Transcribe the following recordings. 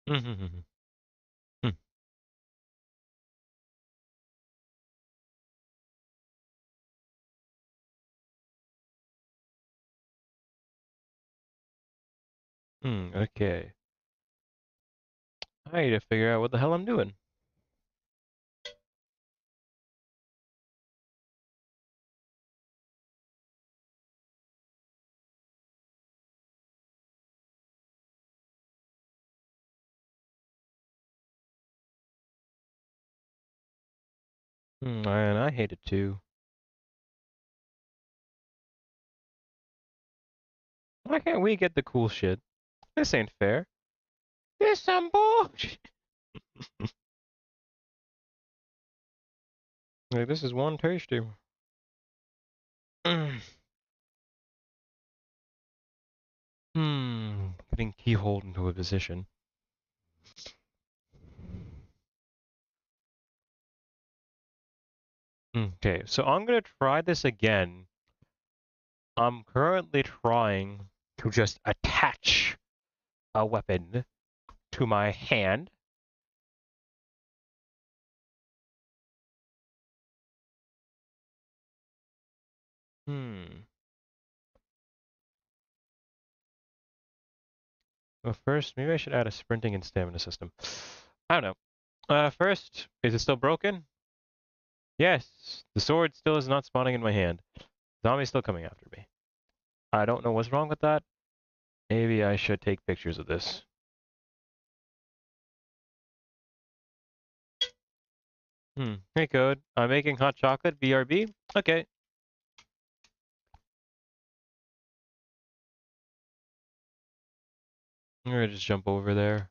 Mm-hmm. Okay. I need to figure out what the hell I'm doing. And I hate it too. Why can't we get the cool shit? This ain't fair. This some bullshit. Like, this is one tasty. Putting keyhole into a position. Okay, so I'm gonna try this again. I'm currently trying to just attach a weapon to my hand. Hmm. Well, first, maybe I should add a sprinting and stamina system. I don't know. First, is it still broken? Yes, the sword still is not spawning in my hand. Zombie's still coming after me. I don't know what's wrong with that. Maybe I should take pictures of this. Hey code, I'm making hot chocolate, BRB. Okay. I'm gonna just jump over there.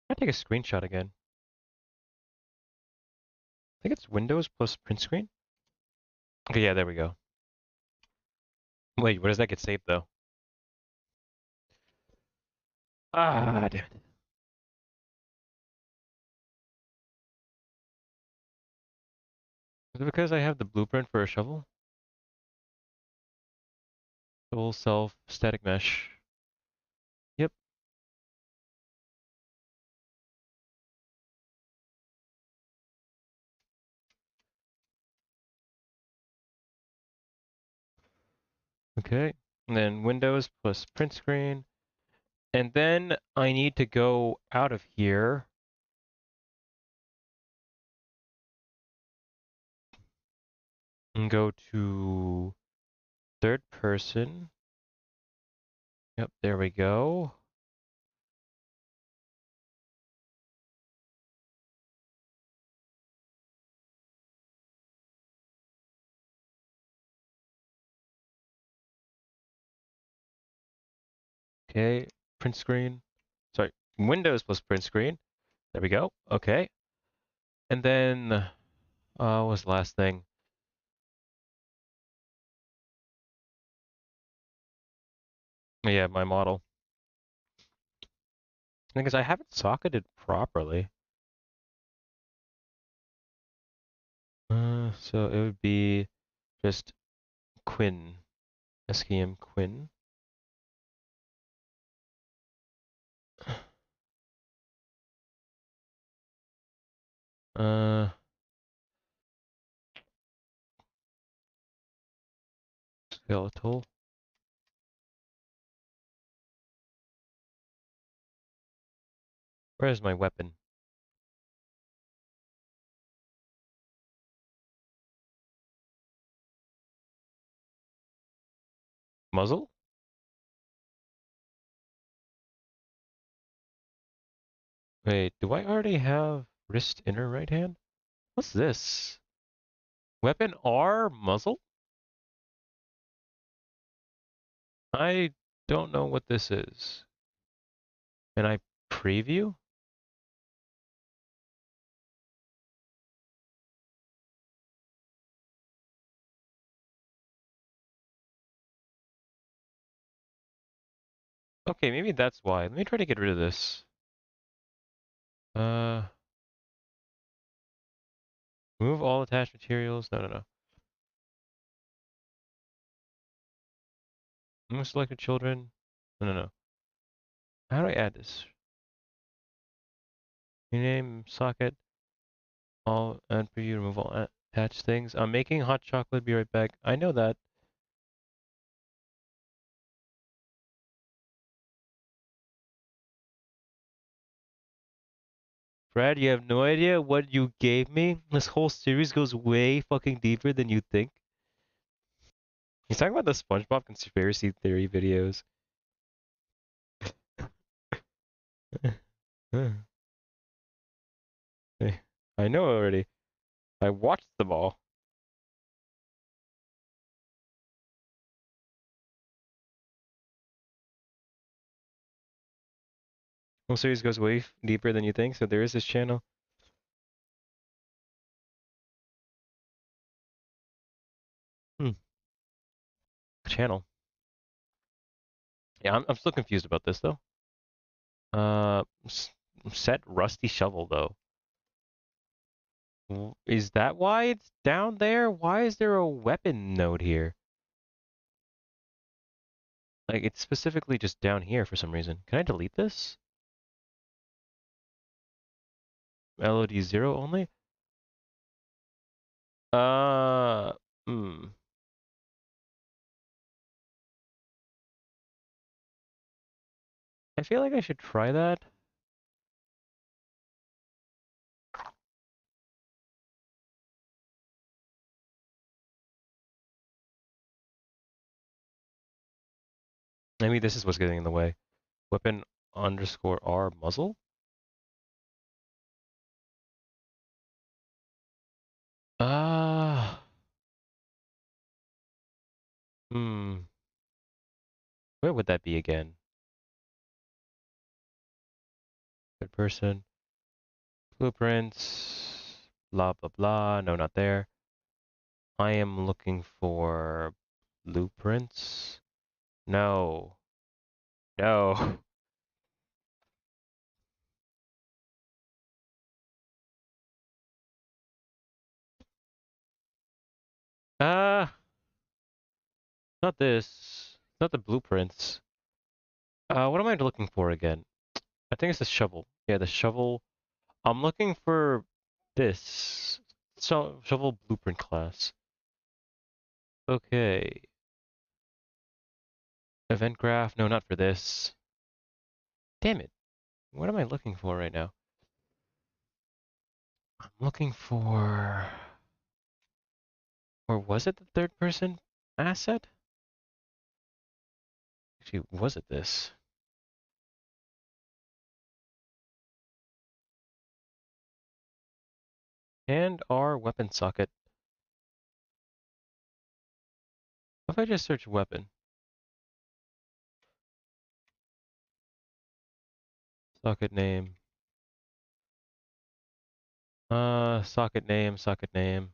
I take a screenshot again. I think it's Windows plus print screen. Okay, yeah, there we go. Wait, where does that get saved though? Ah, damn it. Is it because I have the blueprint for a shovel? Full self static mesh. Yep. Okay. And then Windows plus print screen. And then I need to go out of here and go to third person. Yep, there we go. Okay, print screen. Sorry, Windows plus print screen. There we go. Okay. And then, what was the last thing? Yeah, my model. Because I haven't socketed properly. So it would be just Quinn. SKM Quinn. Uh, skeletal. Where's my weapon? Muzzle? Wait, do I already have wrist inner right hand? What's this? Weapon R muzzle? I don't know what this is. Can I preview? Okay, maybe that's why. Let me try to get rid of this. Uh, Move all attached materials. No, no, no. Selected children. No, no, no. How do I add this? Your name, socket, all, and for you to remove all attached things. I'm making hot chocolate. Be right back. I know that. Brad, you have no idea what you gave me. This whole series goes way fucking deeper than you think. He's talking about the SpongeBob conspiracy theory videos. I know already. I watched them all. Whole series goes way deeper than you think, so there is this channel. Hmm. Channel. Yeah, I'm still confused about this though. Uh, set rusty shovel though. Is that why it's down there? Why is there a weapon node here? Like, it's specifically just down here for some reason. Can I delete this? LOD 0 only? Uh, hmm. I feel like I should try that. Maybe this is what's getting in the way. Weapon underscore R muzzle? Ah, hmm. Where would that be again? Third person. Blueprints. Blah, blah, blah. No, not there. I am looking for blueprints. No. No. Ah, not this. Not the blueprints. What am I looking for again? I think it's the shovel. Yeah, the shovel. I'm looking for this. Shovel blueprint class. Okay. Event graph. No, not for this. Damn it. What am I looking for right now? I'm looking for... Or was it the third person asset? Actually, was it this? And our weapon socket. What if I just search weapon? Socket name. Socket name, socket name.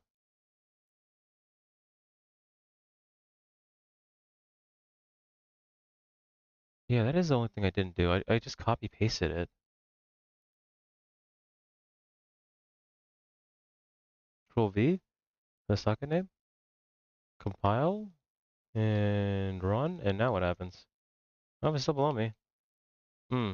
Yeah, that is the only thing I didn't do. I just copy pasted it. Control V, the socket name, compile, and run, and now what happens? Oh, it's still below me. Hmm.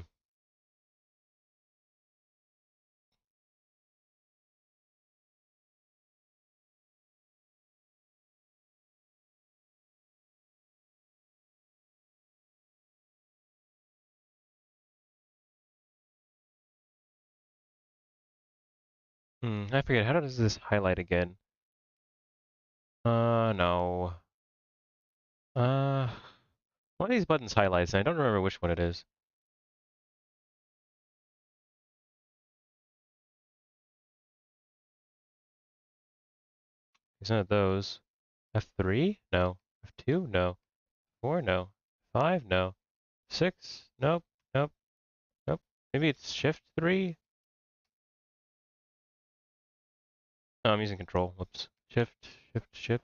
I forget, how does this highlight again? No. Uh, one of these buttons highlights, and I don't remember which one it is. It's none of those. F3? No. F2? No. 4? No. 5? No. 6? Nope. Nope. Nope. Maybe it's Shift 3? No, I'm using Control. Whoops. Shift, Shift, Shift.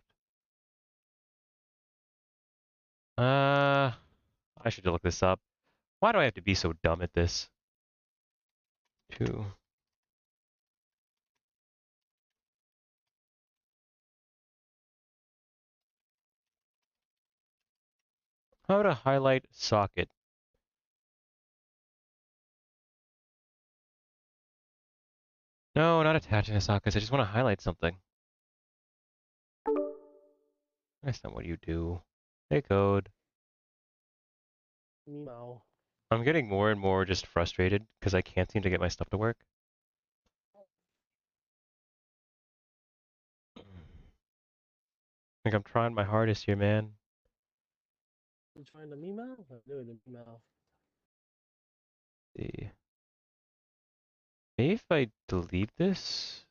Uh, I should look this up. Why do I have to be so dumb at this? 2. How to highlight socket? No, not attaching the sockets. I just want to highlight something. That's not what you do. Hey, code. No. I'm getting more and more just frustrated because I can't seem to get my stuff to work. Like, I'm trying my hardest here, man. You trying the Mimo? I'm doing the Mimo. See. Maybe if I delete this?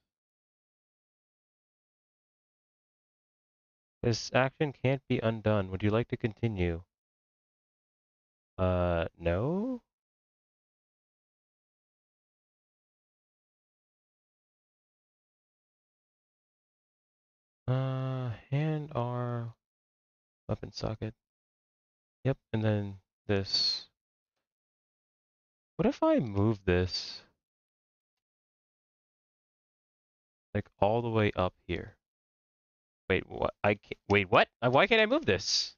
This action can't be undone. Would you like to continue? No? Hand R weapon socket. Yep, and then this. What if I move this like all the way up here? Wait, what? I can't, wait, what? Why can't I move this?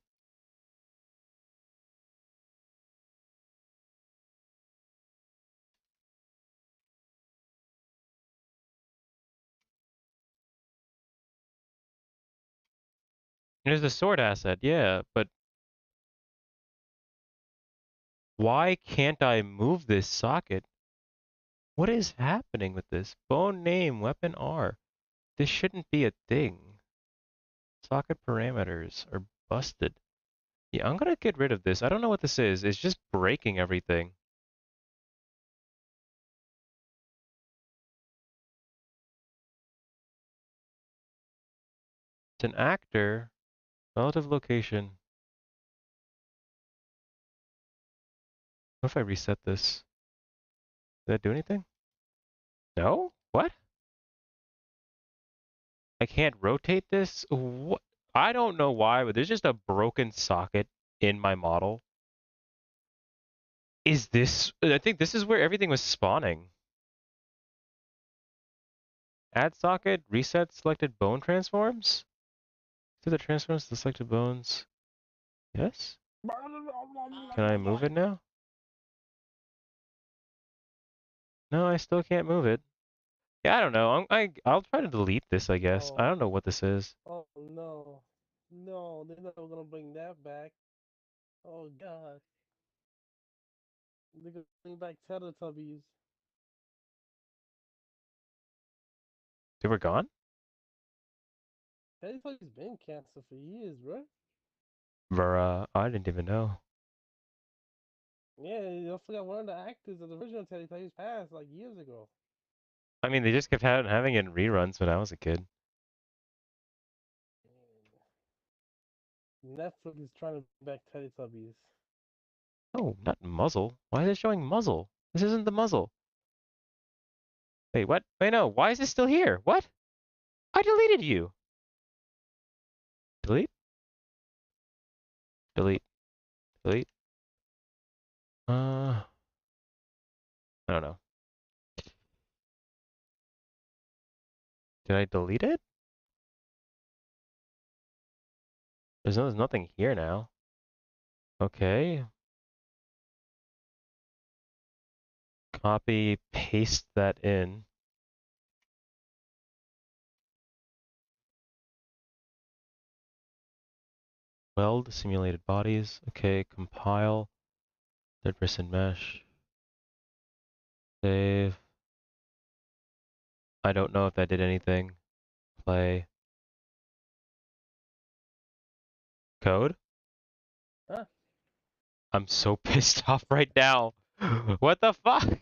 There's the sword asset, yeah, but why can't I move this socket? What is happening with this? Bone name, weapon R. This shouldn't be a thing. Socket parameters are busted. Yeah, I'm gonna get rid of this. I don't know what this is. It's just breaking everything. It's an actor. Relative location. What if I reset this? Did that do anything? No? What? I can't rotate this? What? I don't know why, but there's just a broken socket in my model. Is this... I think this is where everything was spawning. Add socket, reset selected bone transforms? To the transforms, the selected bones. Yes? Can I move it now? No, I still can't move it. Yeah, I don't know. I'll try to delete this, I guess. I Oh. don't know what this is. Oh no. No, they're not gonna bring that back. Oh god. They're gonna bring back Teletubbies. They were gone? Teletubbies been canceled for years, bro. Bruh, I didn't even know. Yeah, you forgot one of the actors of the original Teletubbies passed like years ago. I mean, they just kept having it in reruns when I was a kid. Netflix is trying to bring back Teletubbies. Oh, not muzzle. Why is it showing muzzle? This isn't the muzzle. Wait, what? Wait, no. Why is this still here? What? I deleted you. Delete? Delete. Delete. I don't know. Did I delete it? There's nothing here now. Okay. Copy, paste that in. Weld simulated bodies. Okay, compile. Third person mesh. Save. I don't know if that did anything. Play. Code? Huh? I'm so pissed off right now. What the fuck?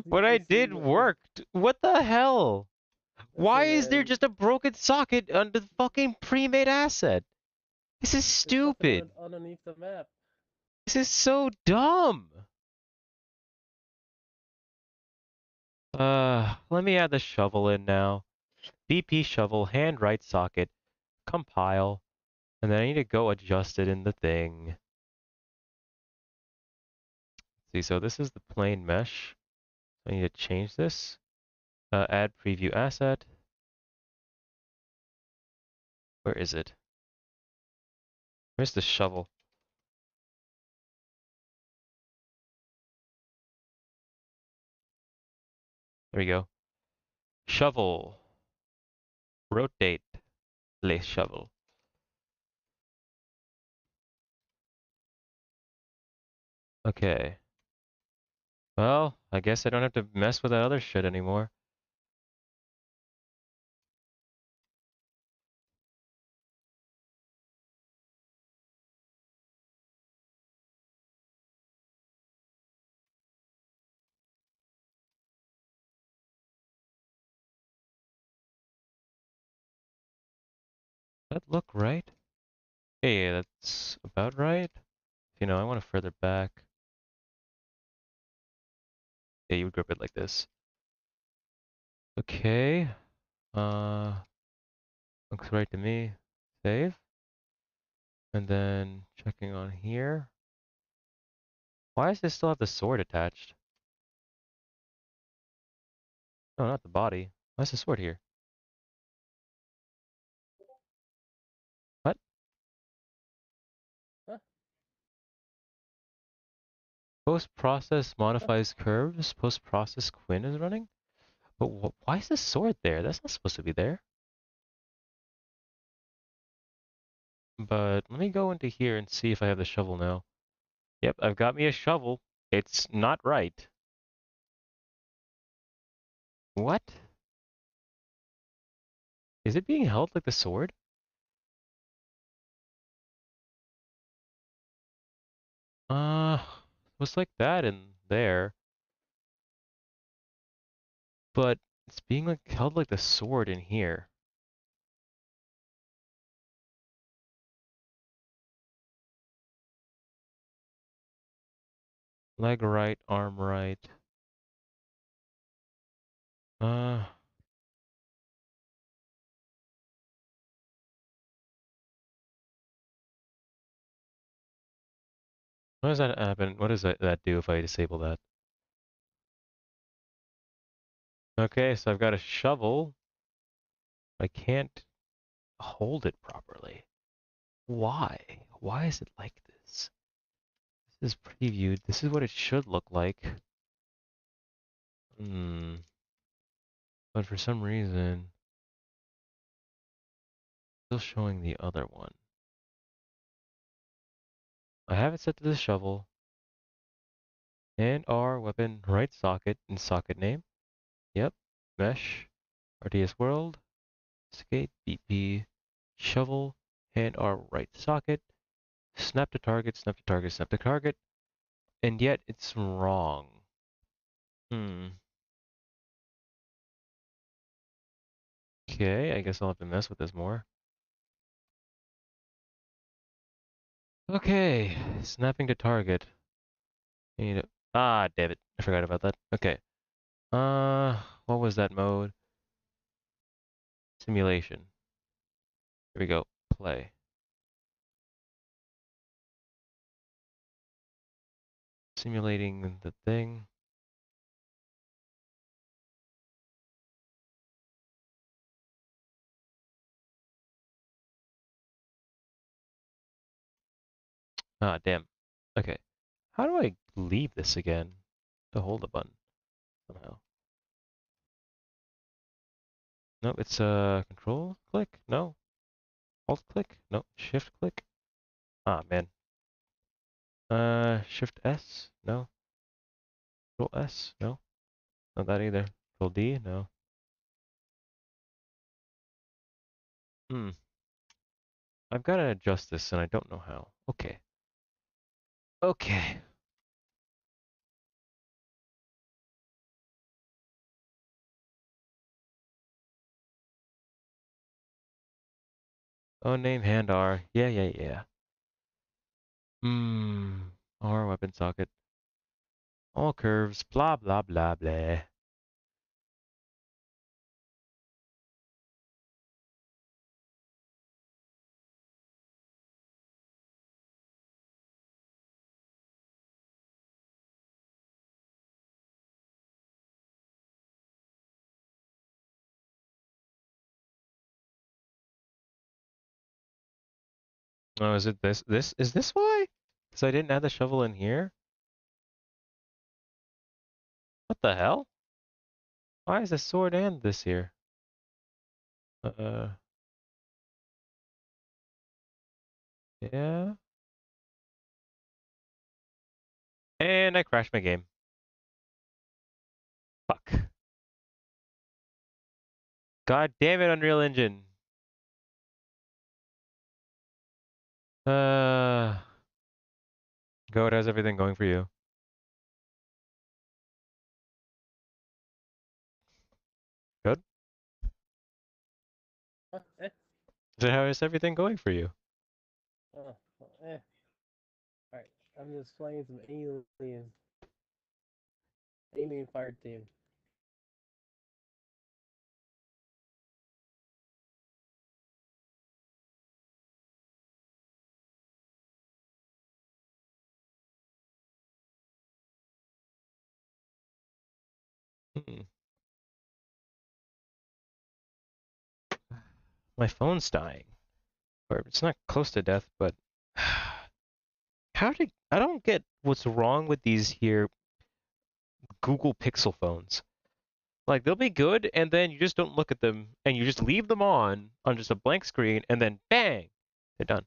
What I did worked. What the hell? Why Listen, is there man. just a broken socket under the fucking pre-made asset? This is There's something stupid. underneath the map. This is so dumb. Let me add the shovel in now. BP shovel, hand right socket, compile, and then I need to go adjust it in the thing. See, so this is the plain mesh. I need to change this. Add preview asset. Where is it? Where's the shovel? There we go. Shovel. Rotate. Place shovel. Okay. Well, I guess I don't have to mess with that other shit anymore. That look right? Hey, that's about right. You know, I want to further back. Yeah, you would grip it like this. Okay. Uh, looks right to me. Save. And then checking on here. Why does this still have the sword attached? No, not the body. Why's the sword here? What? Huh? Post-process Huh? modifies curves. Post-process Quinn is running? But why is the sword there? That's not supposed to be there. But let me go into here and see if I have the shovel now. Yep, I've got me a shovel. It's not right. What? Is it being held like the sword? Uh, it was like that in there. But it's being like held like the sword in here. Leg right, arm right. Uh, what does that happen? What does that do if I disable that? Okay, so I've got a shovel. I can't hold it properly. Why? Why is it like this? This is previewed. This is what it should look like. Hmm. But for some reason, still showing the other one. I have it set to the shovel. And R weapon right socket and socket name. Yep. Mesh. RTS world. Skate. BP. Shovel. And R right socket. Snap to target. Snap to target. Snap to target. And yet it's wrong. Hmm. Okay, I guess I'll have to mess with this more. Okay, snapping to target. I need to... Ah, damn it. I forgot about that. Okay. What was that mode? Simulation. Here we go. Play. Simulating the thing. Ah, damn. Okay. How do I leave this again? To hold the button somehow. Nope, it's control click? No. Alt click? No. Shift click? Ah, man. Shift S? No. Control S? No. Not that either. Control D? No. Hmm. I've got to adjust this and I don't know how. Okay. Okay. Oh, name hand R. Yeah, yeah, yeah. Hmm. R weapon socket. All curves. Blah, blah, blah, blah. Oh, is it this? Is this why? Because I didn't add the shovel in here? What the hell? Why is the sword and this here? Uh, yeah. And I crashed my game. Fuck. God damn it, Unreal Engine. Uh, Goat, how's everything going for you? Good? Eh. So how is everything going for you? Oh, eh. Alright, I'm just playing some alien fire team. Hmm. My phone's dying. Or it's not close to death, but I don't get what's wrong with these here Google Pixel phones. Like they'll be good and then you just don't look at them and you just leave them on just a blank screen and then bang, they're done.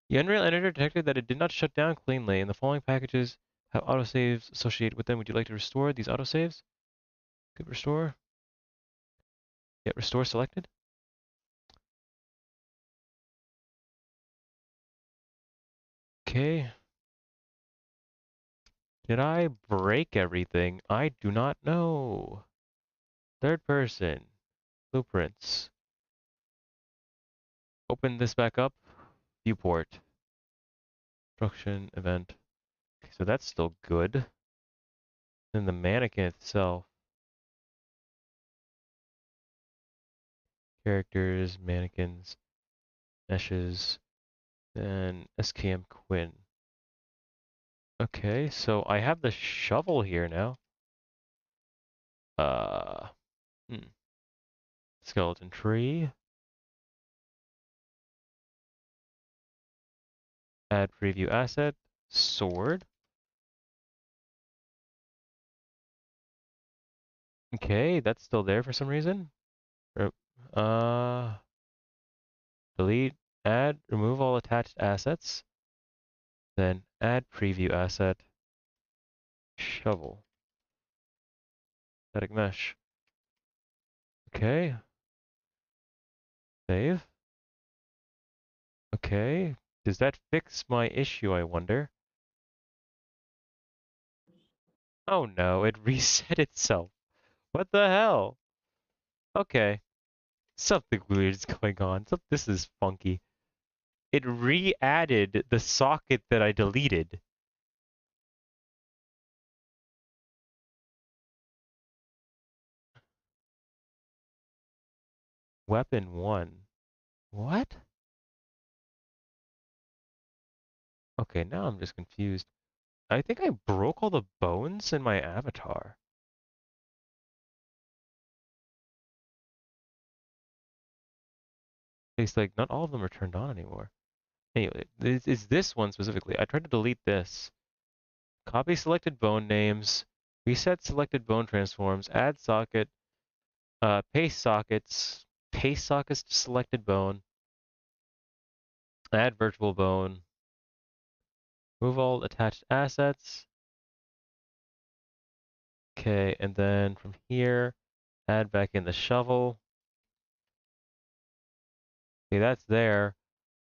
The Unreal Editor detected that it did not shut down cleanly and the following packages have autosaves associated with them. Would you like to restore these autosaves? Good restore. Get restore selected. Okay. Did I break everything? I do not know. Third person. Blueprints. Open this back up. Viewport. Construction event. Okay, so that's still good. Then the mannequin itself. Characters, mannequins, meshes, then SKM Quinn. Okay, so I have the shovel here now. Uh, hmm. Skeleton tree. Add preview asset. Sword. Okay, that's still there for some reason. Er, Uh, delete, add, remove all attached assets. Then add preview asset. Shovel. Static mesh. Okay, save. Okay, does that fix my issue, I wonder? Oh no, it reset itself. What the hell? Okay, something weird is going on. This is funky. It re-added the socket that I deleted. Weapon 1. What? Okay, now I'm just confused. I think I broke all the bones in my avatar. It's like not all of them are turned on anymore. Anyway, it's this one specifically. I tried to delete this. Copy selected bone names, reset selected bone transforms, add socket, paste sockets to selected bone, add virtual bone, move all attached assets. Okay, and then from here, add back in the shovel. Okay, that's there.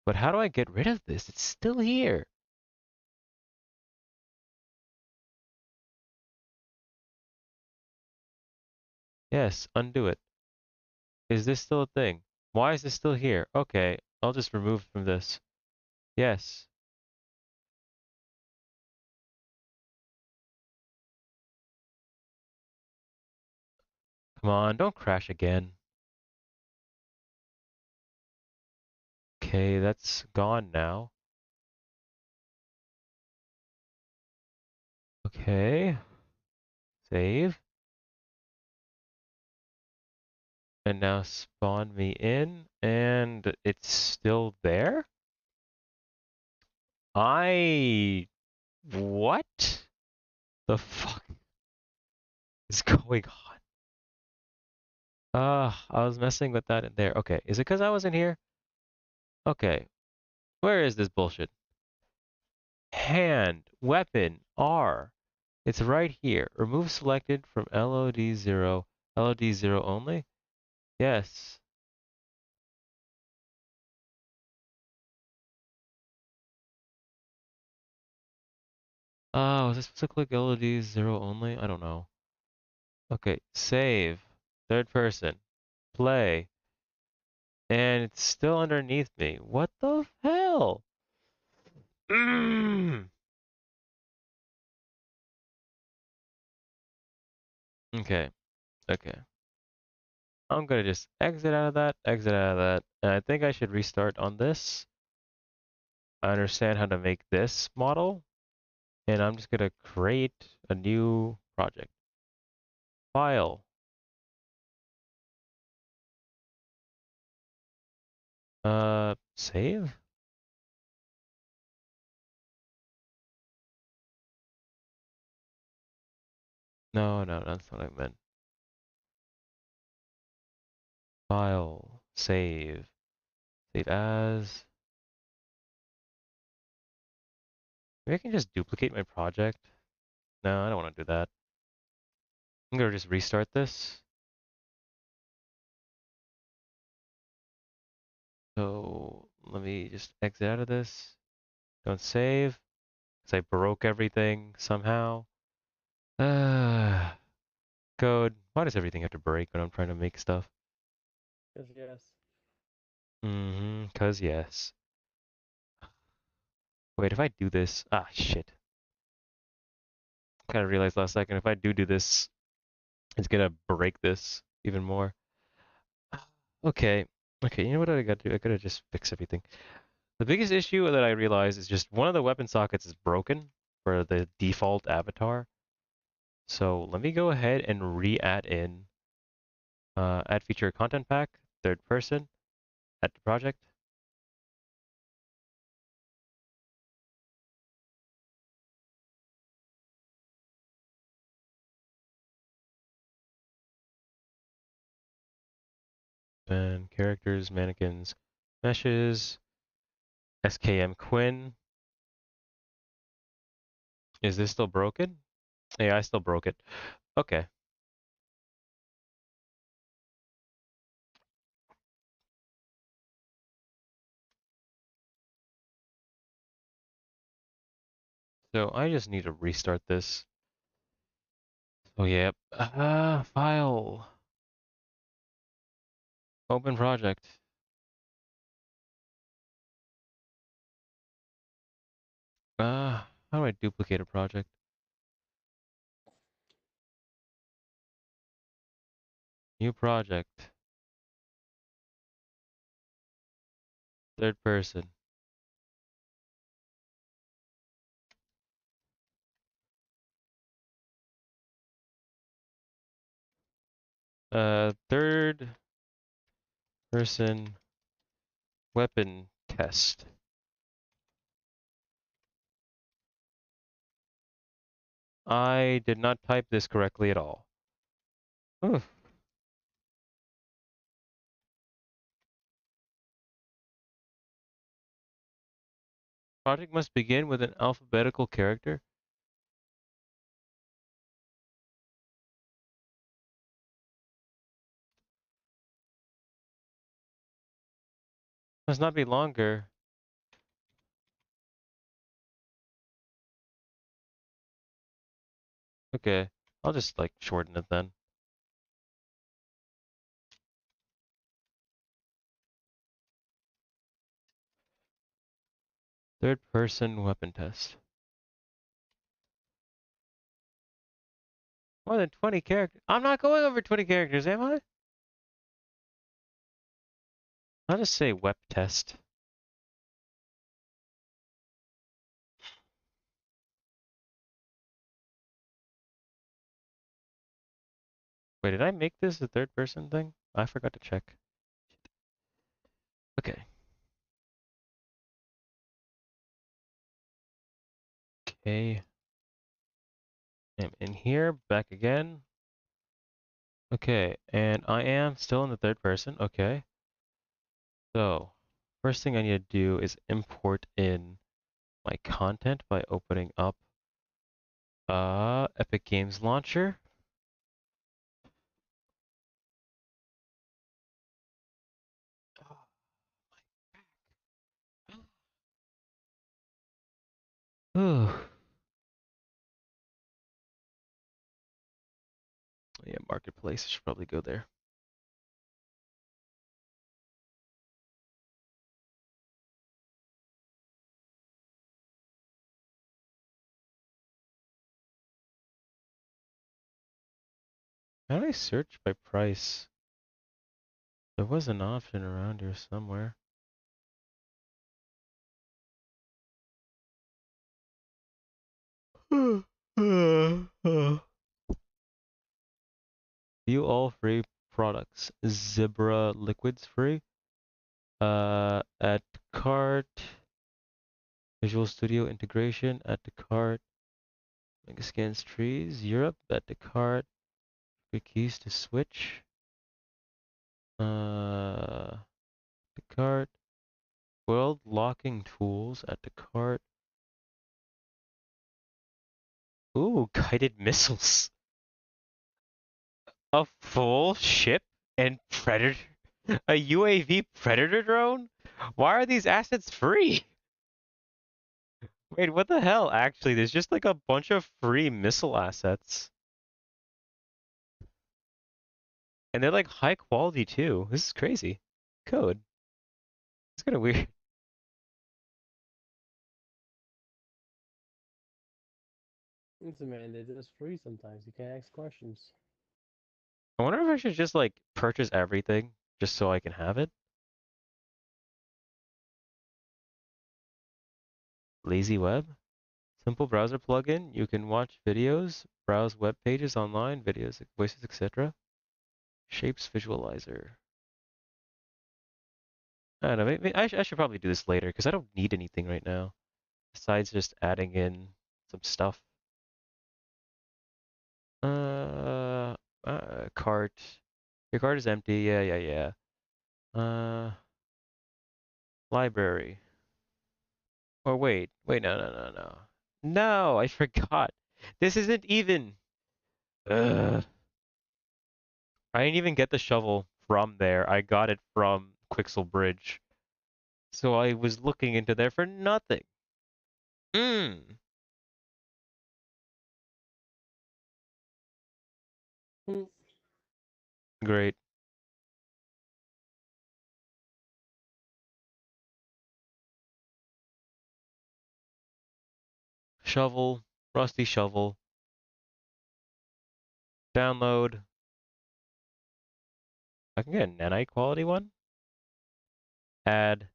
But how do I get rid of this? It's still here. Yes, undo it. Is this still a thing? Why is this still here? Okay, I'll just remove from this. Yes. Come on, don't crash again. Okay, that's gone now. Okay. Save. And now spawn me in, and it's still there? What the fuck is going on? I was messing with that in there. Okay, is it because I wasn't here? Okay, where is this bullshit? Hand, weapon, R. It's right here. Remove selected from LOD0. LOD0 only? Yes. Oh, is this supposed to click LOD0 only? I don't know. Okay, save. Third person. Play. And it's still underneath me. What the hell? Mm. Okay, okay. I'm gonna just exit out of that, and I think I should restart on this. I understand how to make this model, and I'm just gonna create a new project. File. Save? No, no, that's what I meant. File. Save. Save as. Maybe I can just duplicate my project. No, I don't want to do that. I'm gonna just restart this. So let me just exit out of this. Don't save. Because I broke everything somehow. Ah, code. Why does everything have to break when I'm trying to make stuff? Yes. Cause yes. Wait, if I do this, shit. Kind of realized last second, if I do this, it's gonna break this even more. Okay, okay, you know what I gotta do? I gotta just fix everything. The biggest issue that I realized is just one of the weapon sockets is broken for the default avatar. So let me go ahead and re-add in, add feature content pack, third person, add to project. And characters, mannequins, meshes, SKM Quinn. Is this still broken? Yeah, I still broke it. Okay. So I just need to restart this. Oh, yeah. File. Open project. How do I duplicate a project? New project. Third person. Third person weapon test. I did not type this correctly at all. Oof. Project must begin with an alphabetical character. Must not be longer. Okay. I'll just like shorten it then. Third person weapon test. More than 20 characters. I'm not going over 20 characters, am I? I'll just say web test. Wait, did I make this a third person thing? I forgot to check. Okay. Okay. I'm in here, back again. Okay, and I am still in the third person. Okay. So, first thing I need to do is import in my content by opening up Epic Games Launcher. Ooh. Yeah, Marketplace. I should probably go there. How do I search by price? There was an option around here somewhere. View all free products. Zebra liquids free. Add to cart. Visual Studio integration. Add to cart. Mega scans trees. Europe. Add to cart. Quick keys to switch. To cart. World locking tools. Add to cart. Ooh, guided missiles. A full ship and predator. A UAV predator drone? Why are these assets free? Wait, what the hell? Actually, there's just like a bunch of free missile assets. And they're like high quality too. This is crazy. Code. It's kind of weird. It's a man, they're just free sometimes. You can't ask questions. I wonder if I should just like purchase everything just so I can have it. Lazy web. Simple browser plugin. You can watch videos, browse web pages online, videos, voices, etc. Shapes visualizer. I don't know. Maybe I should probably do this later because I don't need anything right now besides just adding in some stuff. Uh, cart. Your cart is empty. Yeah, yeah, yeah. Library. Or wait, no, no, no, no. No, I forgot. This isn't even. Ugh. I didn't even get the shovel from there. I got it from Quixel Bridge. So I was looking into there for nothing. Mmm. Hmm. Great. Shovel. Rusty shovel. Download. I can get a nanite quality one. Add.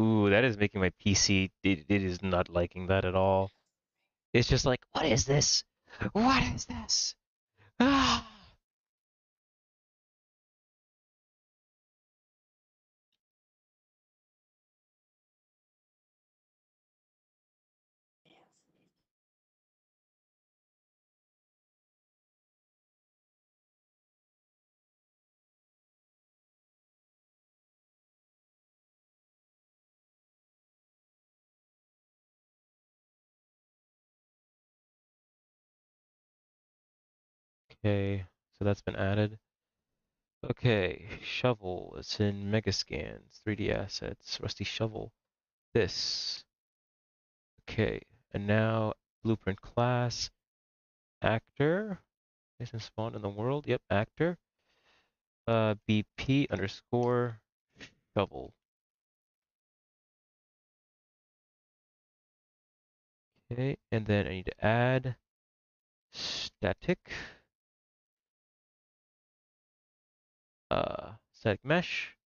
Ooh, that is making my PC. It is not liking that at all. It's just like, what is this? What is this? Ah! Okay, so that's been added. Okay, shovel. It's in Megascans, 3D assets, rusty shovel. This. Okay, and now blueprint class, actor. Isn't spawned in the world. Yep, actor. BP underscore shovel. Okay, and then I need to add static. Static mesh.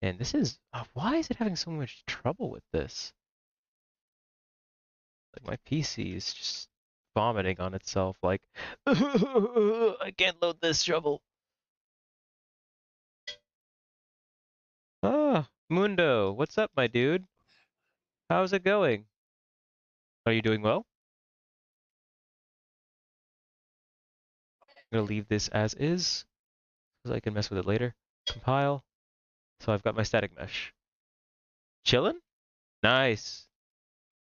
And this is, why is it having so much trouble with this? Like my PC is just vomiting on itself like, I can't load this shovel. Mundo, what's up, my dude? How's it going? Are you doing well? I'm gonna leave this as is, because I can mess with it later. Compile. So I've got my static mesh. Chillin'? Nice.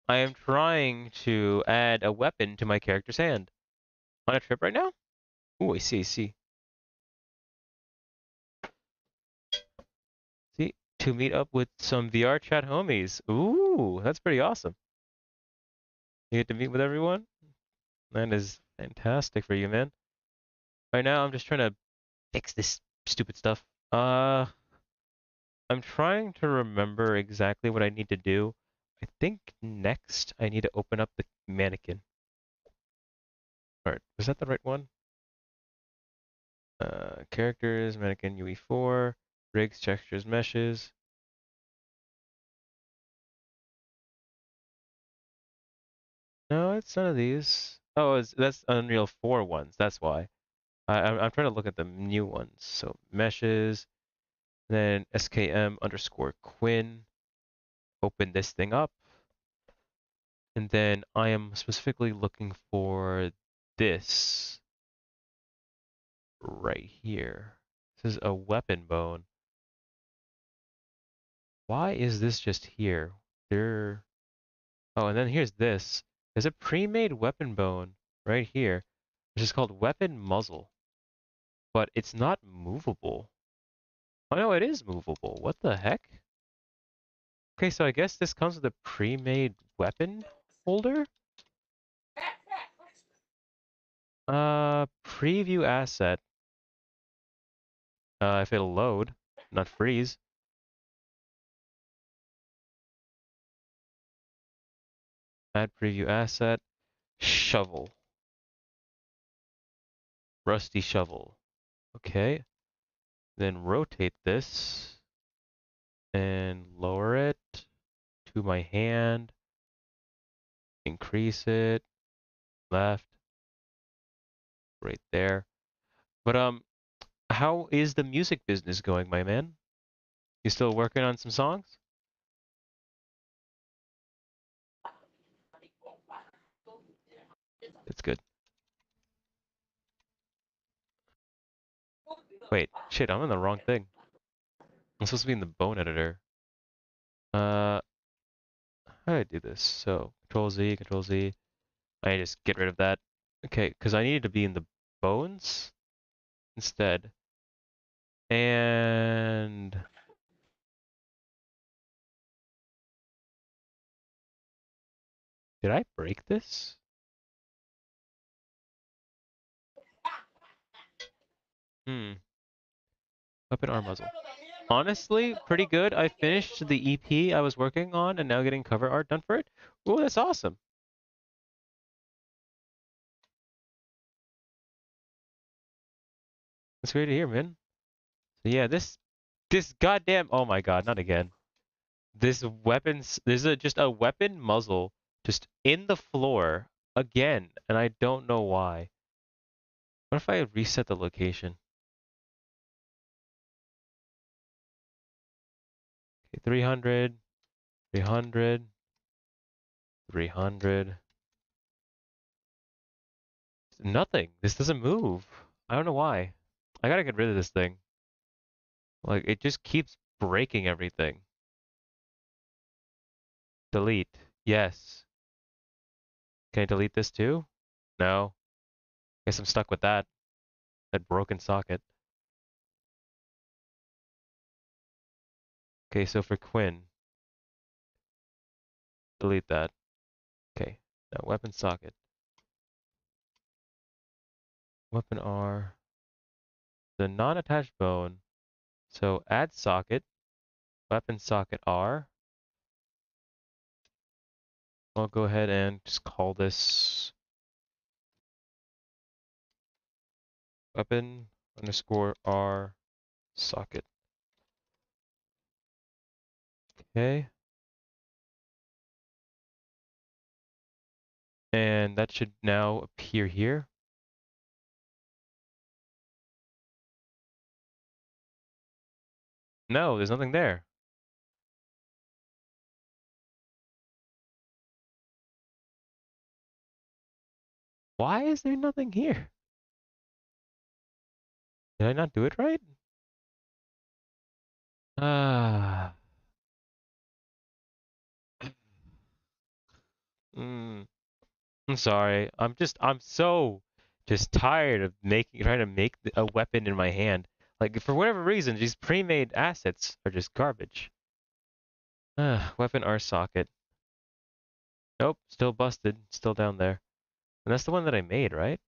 I am trying to add a weapon to my character's hand. On a trip right now? Ooh, I see, I see. See, to meet up with some VR chat homies. Ooh, that's pretty awesome. You get to meet with everyone? That is fantastic for you, man. Right now, I'm just trying to fix this stupid stuff. Uh, I'm trying to remember exactly what I need to do. I think next I need to open up the mannequin. Alright, was that the right one? Characters, mannequin UE4, rigs, textures, meshes. No, it's none of these. Oh, that's Unreal 4 ones. That's why. I'm trying to look at the new ones. So meshes, then skm underscore Quinn. Open this thing up. And then I am specifically looking for this right here. This is a weapon bone. Why is this just here? There. Oh, and then here's this. There's a pre-made weapon bone right here, which is called weapon muzzle, but it's not movable. Oh no, it is movable. What the heck? Okay, so I guess this comes with a pre-made weapon holder? Preview asset. If it'll load, not freeze. Add preview asset. Shovel. Rusty shovel. Okay. Then rotate this and lower it to my hand. Increase it. Left. Right there. But how is the music business going, my man? You still working on some songs? That's good. Wait, shit, I'm in the wrong thing. I'm supposed to be in the bone editor. How do I do this? So, Control Z, Control Z. I just get rid of that. Okay, because I needed to be in the bones instead. And did I break this? Hmm. Weapon arm muzzle. Honestly, pretty good. I finished the EP I was working on and now getting cover art done for it. Ooh, that's awesome. That's great to hear, man. So yeah, this goddamn, oh my god, not again. This is just a weapon muzzle just in the floor again, and I don't know why. What if I reset the location? Okay, 300, 300, 300. Nothing. This doesn't move. I don't know why. I gotta get rid of this thing. Like, it just keeps breaking everything. Delete. Yes. Can I delete this too? No. Guess I'm stuck with that. That broken socket. Okay, so for Quinn, delete that. Okay. Now weapon socket. Weapon R. The non-attached bone. So add socket. Weapon socket R. I'll go ahead and just call this weapon underscore R socket. Okay. And that should now appear here. No, there's nothing there. Why is there nothing here? Did I not do it right? Ah. Mm, I'm sorry. I'm so just tired of trying to make a weapon in my hand. Like, for whatever reason, these pre-made assets are just garbage. Weapon R socket. Nope, still busted. Still down there. And that's the one that I made, right?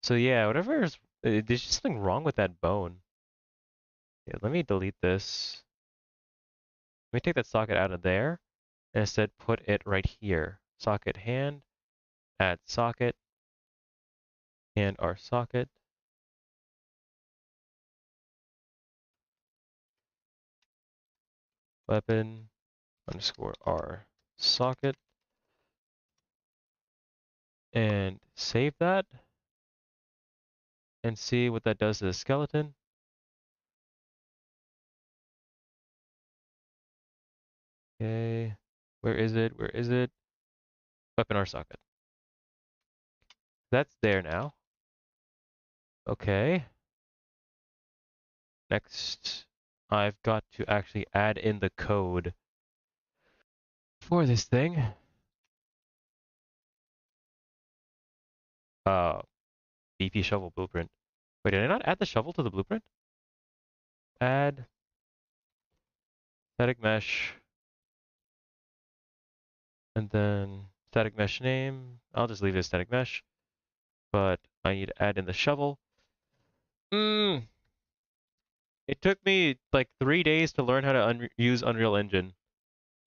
So yeah, whatever is, there's just something wrong with that bone. Yeah, let me delete this. Let me take that socket out of there, and instead put it right here. Socket hand, add socket, and R socket. Weapon underscore R socket, and save that, and see what that does to the skeleton. Okay, where is it? Where is it? Weapon R socket. That's there now. Okay. Next, I've got to actually add in the code for this thing. Uh, BP shovel blueprint. Wait, did I not add the shovel to the blueprint? Add static mesh, and then static mesh name. I'll just leave it as static mesh, but I need to add in the shovel. It took me like 3 days to learn how to use Unreal Engine,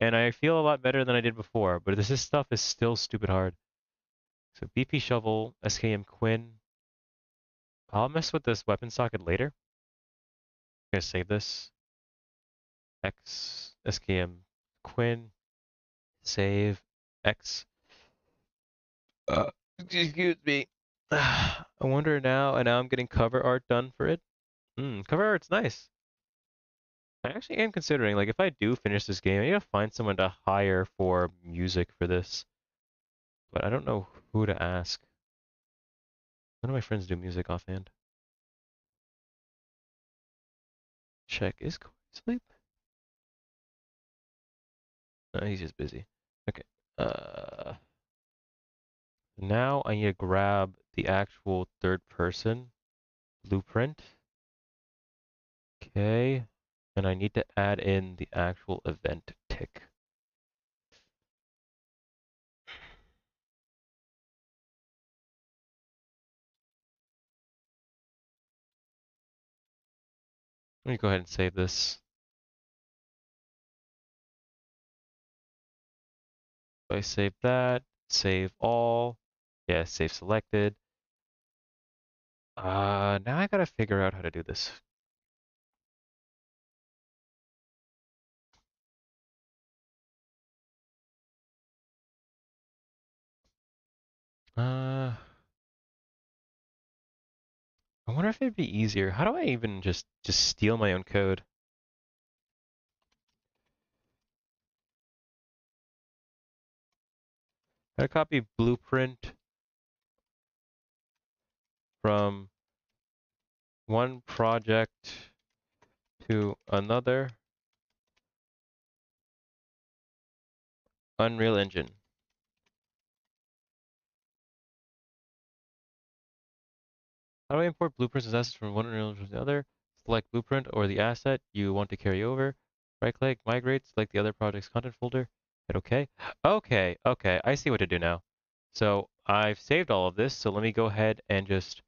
and I feel a lot better than I did before, but this stuff is still stupid hard. So BP shovel, SKM Quinn. I'll mess with this weapon socket later. I'm gonna save this. X SKM Quinn. Save X. Excuse me. I wonder now, and now I'm getting cover art done for it. Cover art's nice. I actually am considering, like, if I do finish this game, I need to find someone to hire for music for this. But I don't know who to ask. None of my friends do music offhand. Check, is Corey asleep? No, he's just busy. Okay. Now I need to grab the actual third person blueprint. Okay. And I need to add in the actual event tick. Let me go ahead and save this. So I save that, save all. Yeah, save selected. Now I gotta figure out how to do this. I wonder if it'd be easier. How do I even just steal my own code? I copy blueprint from one project to another. Unreal Engine. How do I import blueprints as assets from one Unreal Engine to the other? Select blueprint or the asset you want to carry over. Right click, migrate, select the other project's content folder. Hit OK. Okay, I see what to do now. So I've saved all of this, so let me go ahead and just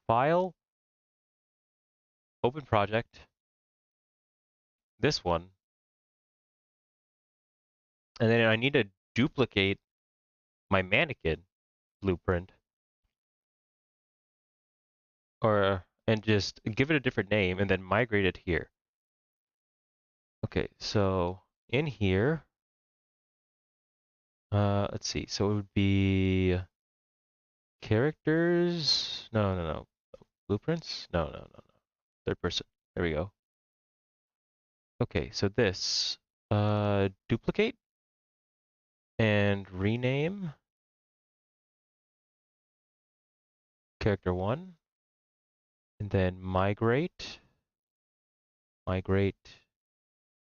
file, open project, this one, and then I need to duplicate my mannequin blueprint, and just give it a different name and then migrate it here. Okay, so in here, let's see. So it would be characters. No. Blueprints? No. Third person. There we go. Okay, so this, duplicate and rename. character 1, and then migrate, migrate,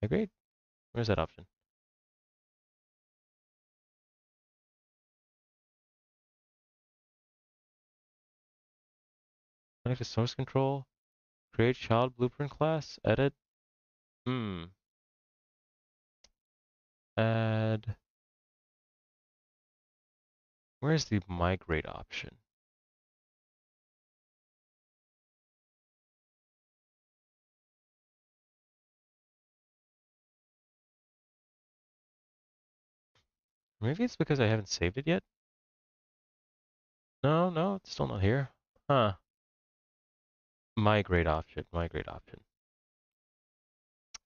migrate? Where's that option? Connect to source control, create child blueprint class, edit, add, where's the migrate option? Maybe it's because I haven't saved it yet? No, no, it's still not here. Huh. Migrate option, migrate option.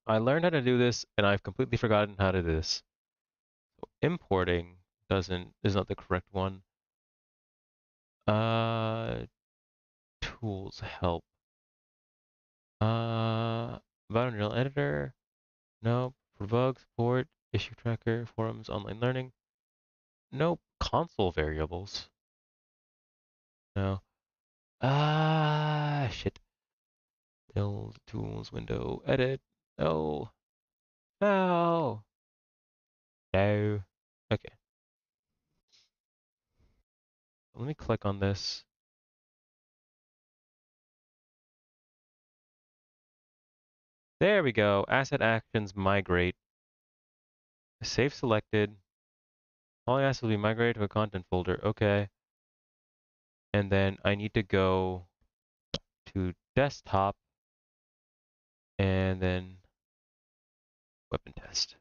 I learned how to do this, and I've completely forgotten how to do this. So importing is not the correct one. Uh, tools, help. About Unreal Editor. Nope. For bug support, issue tracker, forums, online learning. Nope. Console variables. No. Shit. Build, tools, window, edit. No. No. No. Okay. Let me click on this. There we go. Asset actions migrate. Save selected. All assets will be migrated to a content folder. Okay. And then I need to go to desktop and then weapon test.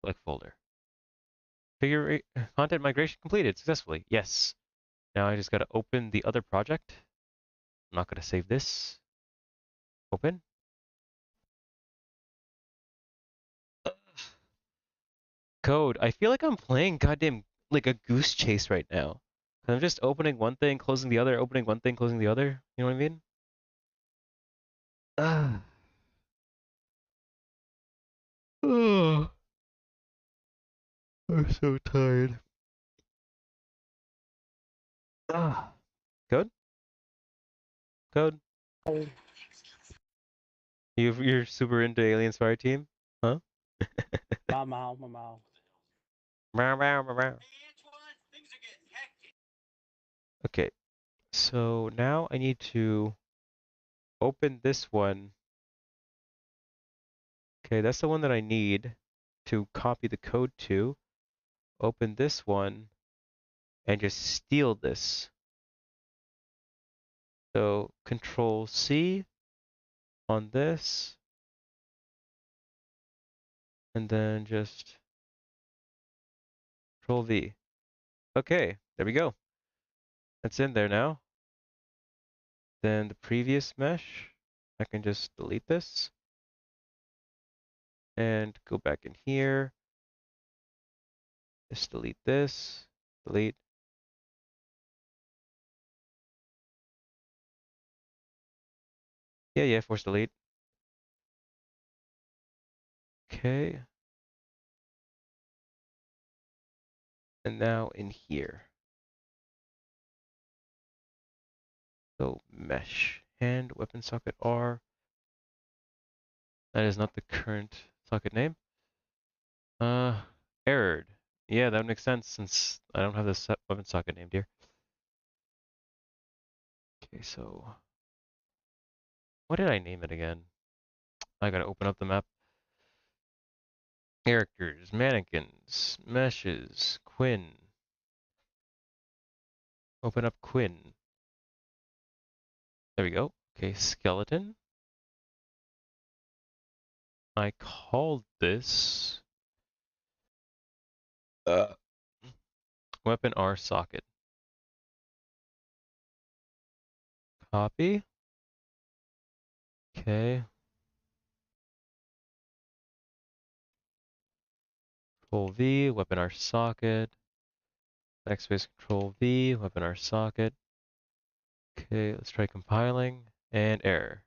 Select folder. Content migration completed successfully. Yes. Now I just got to open the other project. I'm not going to save this. Open. Code. I feel like I'm playing goddamn like a goose chase right now. I'm just opening one thing, closing the other, opening one thing, closing the other. You know what I mean? Ah. Oh, I'm so tired. Ah. Code? Code? Oh, You're super into Alien Spy Team? Huh? my mouth, my mouth. Meow, meow, meow, meow. Okay, so now I need to open this one. Okay, that's the one that I need to copy the code to. Open this one and just steal this. So Control C on this, and then just Control V. Okay, there we go. That's in there now. Then the previous mesh, I can just delete this and go back in here. Just delete this, delete. Yeah, force delete. Okay. And now in here. So mesh and weapon socket R. That is not the current socket name. Uh, errored. Yeah, that would make sense since I don't have this weapon socket named here. Okay, so what did I name it again? I gotta open up the map. Characters, mannequins, meshes, Quinn. Open up Quinn. There we go. Okay, skeleton. I called this weapon R socket. Copy. Okay. Control V, weapon R socket. Backspace Control V, weapon R socket. Okay, let's try compiling and error.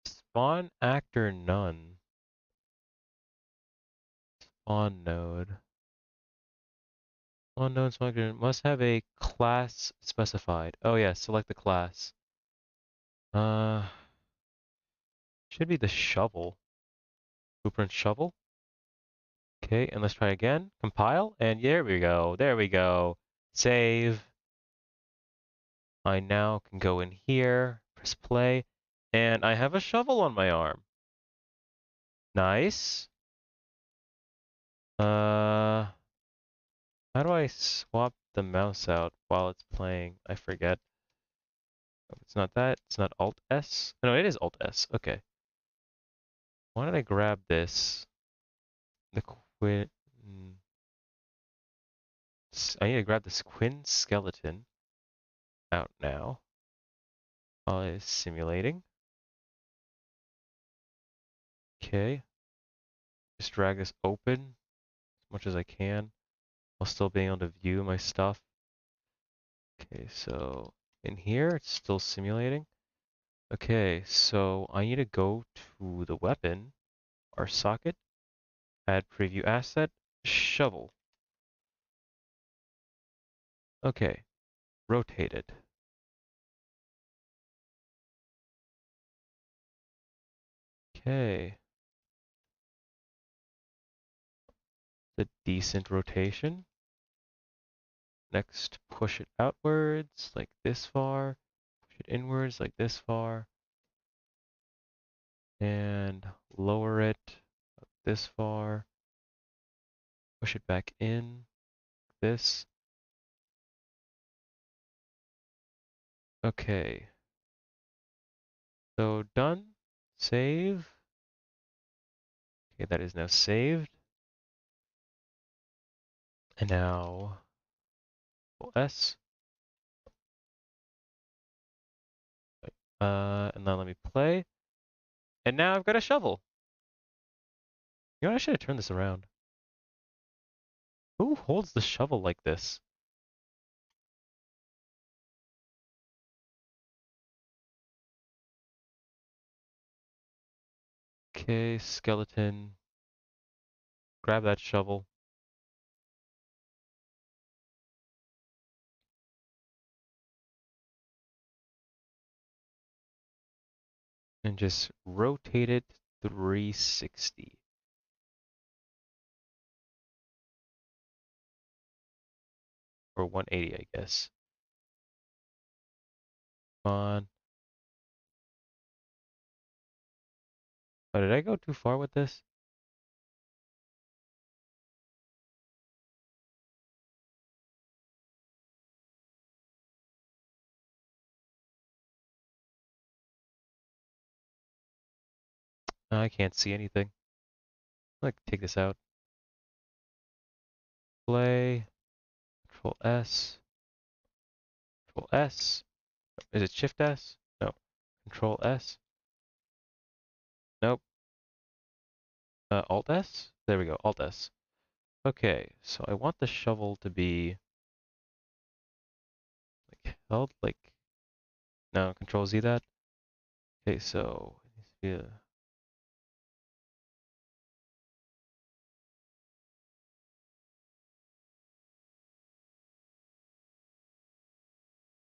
Spawn actor none. On node. On node selected must have a class specified. Oh yeah, select the class. Uh, should be the shovel. Blueprint shovel. Okay, and let's try again. Compile, and there we go. There we go. Save. I now can go in here, press play, and I have a shovel on my arm. Nice. How do I swap the mouse out while it's playing? I forget. Oh, it's not that. It's not Alt S. No, it is Alt S. Okay. Why did I grab this? The quin. I need to grab this Quinn skeleton out now while it's simulating. Okay. Just drag this open as much as I can while still being able to view my stuff. Okay, so in here it's still simulating. Okay, so I need to go to the weapon, our socket, add preview asset, shovel. Okay, rotate it. Okay, a decent rotation. Next, push it outwards like this far, push it inwards like this far, and lower it this far, push it back in, this. Okay, so done, save. Okay, that is now saved. And now, S. And now let me play. And now I've got a shovel. You know, I should have turned this around. Who holds the shovel like this? Okay, skeleton. Grab that shovel. And just rotate it 360. Or 180, I guess. Come on. Oh, did I go too far with this? I can't see anything. Like, take this out. Play. Control S. Control S. Is it Shift S? No. Control S. Nope. Alt S? There we go. Alt S. Okay, so I want the shovel to be like held like no, Control Z that. Okay, so it needs to be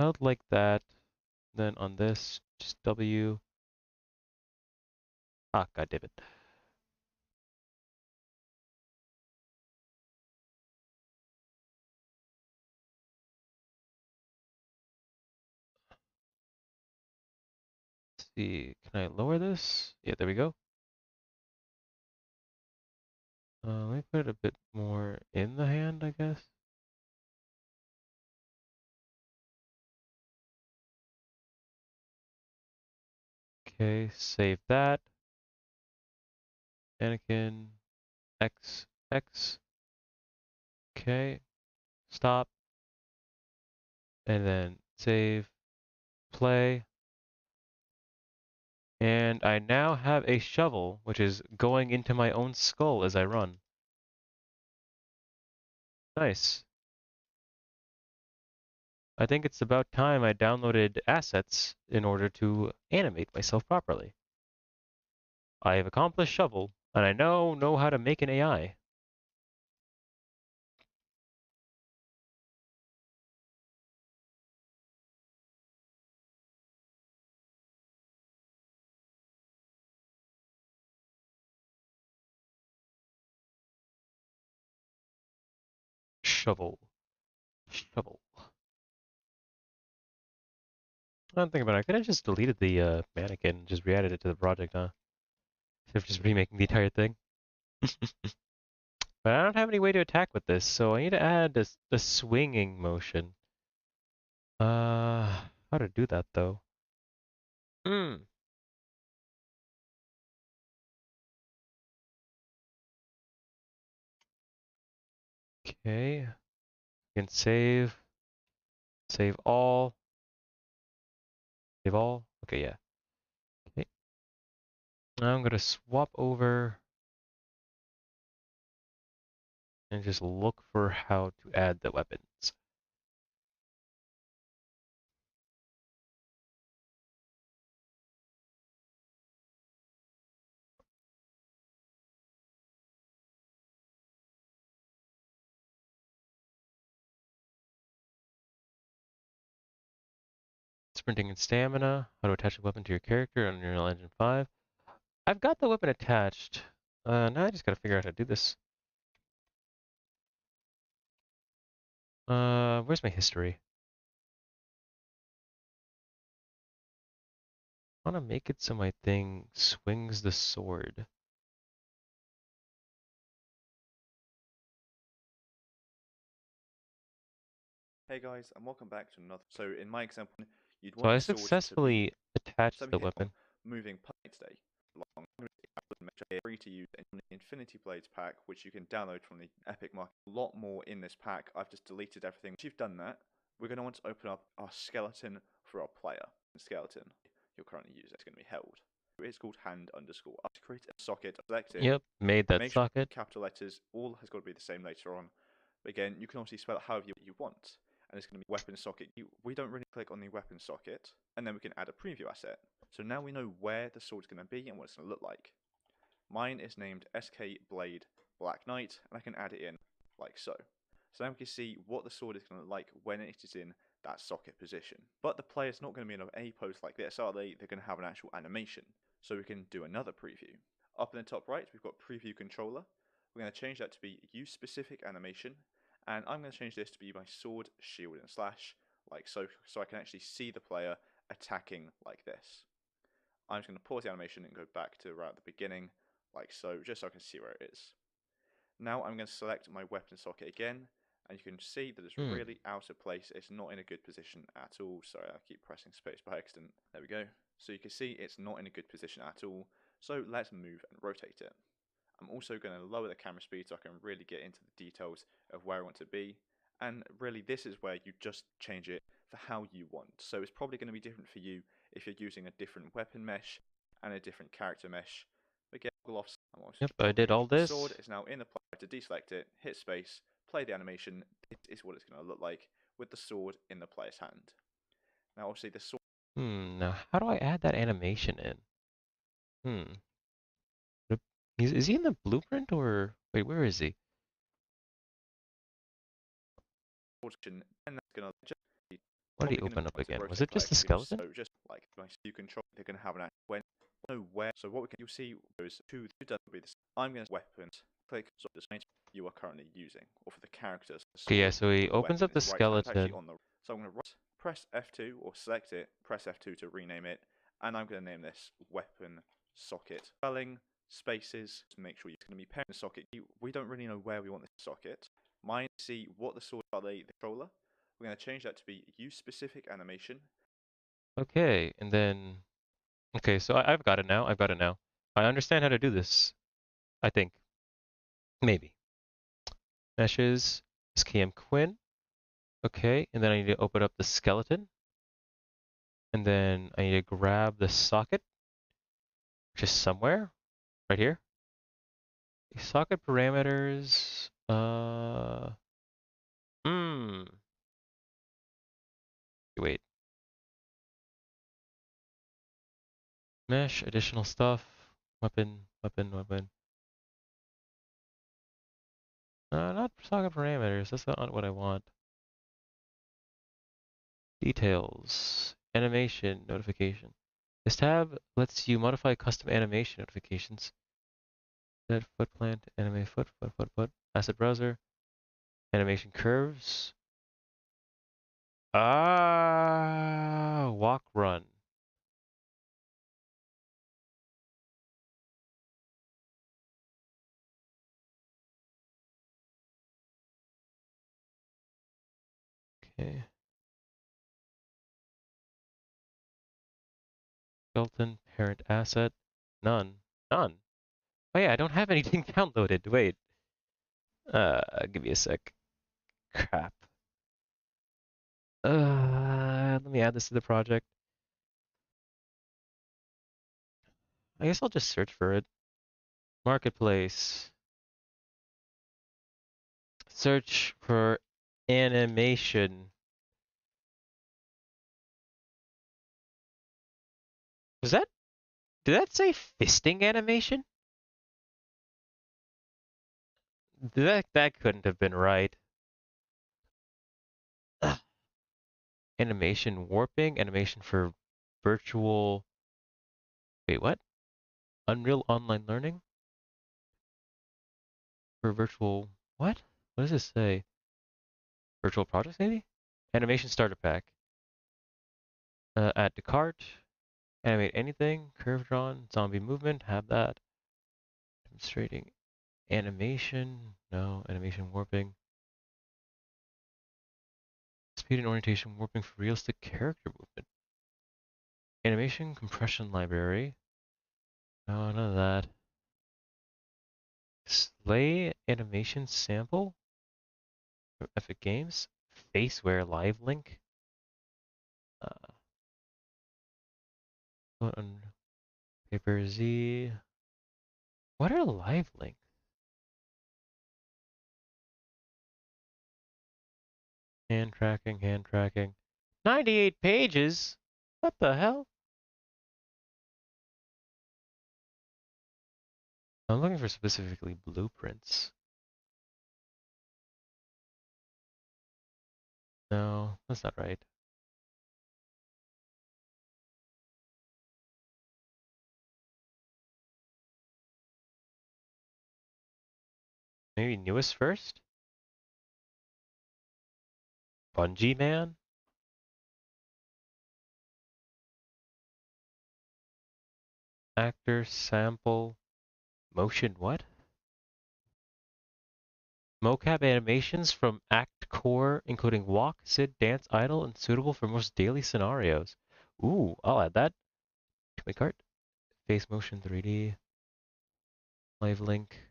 held like that. Then on this, just W. Ah, God damn it. Let's see, can I lower this? Yeah, there we go. Let me put it a bit more in the hand, I guess. Okay, save that. Anakin, X, X. Okay, stop. And then save, play. And I now have a shovel, which is going into my own skull as I run. Nice. I think it's about time I downloaded assets in order to animate myself properly. I have accomplished shovel, and I now know how to make an AI. shovel. Shovel. I'm thinking about it. I could have just deleted the mannequin and just re-added it to the project, huh? Instead of just remaking the entire thing. But I don't have any way to attack with this, so I need to add the swinging motion. How to do that though? Hmm. Okay. You can save. Save all. Save all. Okay, yeah. Okay. Now I'm gonna swap over and just look for how to add the weapons. Sprinting and stamina. How to attach a weapon to your character on Unreal Engine 5. I've got the weapon attached. Now I just gotta figure out how to do this. Where's my history? I wanna make it so my thing swings the sword. Hey guys, and welcome back to another. So in my example, you'd So want I the sword to be successfully attached the 70 hit weapon. moving plates day long. Free to use in the Infinity Blades pack, which you can download from the Epic Market. A lot more in this pack. I've just deleted everything. Once you've done that, we're going to want to open up our skeleton for our player. The skeleton you're currently using is going to be held. It's called hand underscore up. To create a socket, select it. Yep, made that Make sure socket. capital letters. All has got to be the same later on. But again, you can obviously spell it however you want. And it's going to be weapon socket. We don't really click on the weapon socket, and then we can add a preview asset. So now we know where the sword's going to be and what it's going to look like. Mine is named SK Blade Black Knight, and I can add it in like so. So now we can see what the sword is going to look like when it is in that socket position. But the player's not going to be in a pose like this, are they? They're going to have an actual animation. So we can do another preview. Up in the top right, we've got Preview Controller. We're going to change that to be Use Specific Animation, and I'm going to change this to be my sword, shield, and slash, like so I can actually see the player attacking like this. I'm just going to pause the animation and go back to right at the beginning, like so, just so I can see where it is. Now I'm going to select my weapon socket again, and you can see that it's really out of place. It's not in a good position at all. Sorry, I keep pressing space by accident. There we go. So you can see it's not in a good position at all. So let's move and rotate it. I'm also going to lower the camera speed so I can really get into the details of where I want to be. And really, this is where you just change it for how you want. So it's probably going to be different for you if you're using a different weapon mesh and a different character mesh. Again, Yep, I did all the this. sword is now in the player. To deselect it, hit space, play the animation. This is what it's going to look like with the sword in the player's hand. Now, obviously, the sword. Now how do I add that animation in? Is he in the blueprint or wait, where is he? And that's going to just be What did he open up again? Was it just the skeleton? So just like you control, they're going to have an when know where. So what we can you'll see those two does be this. I'm going to weapons click so the site you are currently using, or for the characters. The Okay, yeah. So he opens up the skeleton. On the so I'm going to press F2 or select it. Press F2 to rename it, and I'm going to name this weapon socket. Spelling spaces to make sure you're going to be pairing the socket. We don't really know where we want this socket. Mine see what the sword are the controller. We're going to change that to be use specific animation. Okay, and then okay, so I've got it now. I've got it now. I understand how to do this. I think maybe meshes SKM Quinn. Okay, and then I need to open up the skeleton, and then I need to grab the socket, which is somewhere right here. Socket parameters. Wait. Mesh, additional stuff, weapon, weapon, weapon. Not socket parameters. That's not what I want. Details, animation, notification. This tab lets you modify custom animation notifications. Set foot plant, anime foot, asset browser. Animation curves. Walk, run. Okay. Skeleton, parent asset. None. None. Oh yeah, I don't have anything downloaded. Wait. Give me a sec. Crap. Let me add this to the project. I guess I'll just search for it. Marketplace. Search for animation. Was that? Did that say fisting animation? That couldn't have been right. Ugh. Animation warping, animation for virtual. Wait, what? Unreal Online Learning for virtual. What? What does this say? Virtual projects, maybe? Animation starter pack. Add to cart. Animate anything. Curve drawn. Zombie movement. Have that. Demonstrating animation. No. Animation warping. Speed and orientation warping for realistic character movement. Animation compression library. No, none of that. Display animation sample from Epic Games. Faceware live link. On Paper Z. What are live links? Hand tracking, hand tracking. 98 pages? What the hell? I'm looking for specifically blueprints. No, that's not right. Maybe newest first? Bungee Man? Actor sample motion what? Mocap animations from Act Core, including walk, sit, dance, idle, and suitable for most daily scenarios. Ooh, I'll add that to my cart. Face motion 3D. Live link.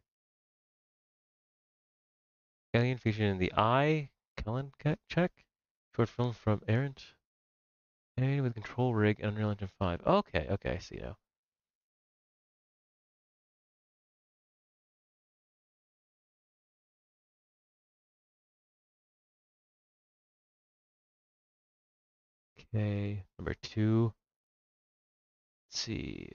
Alien featured in the Eye. Kellen check. Short film from Errant. Animated with control rig and Unreal Engine 5. Okay, okay, I see now. Okay, number 2. Let's see.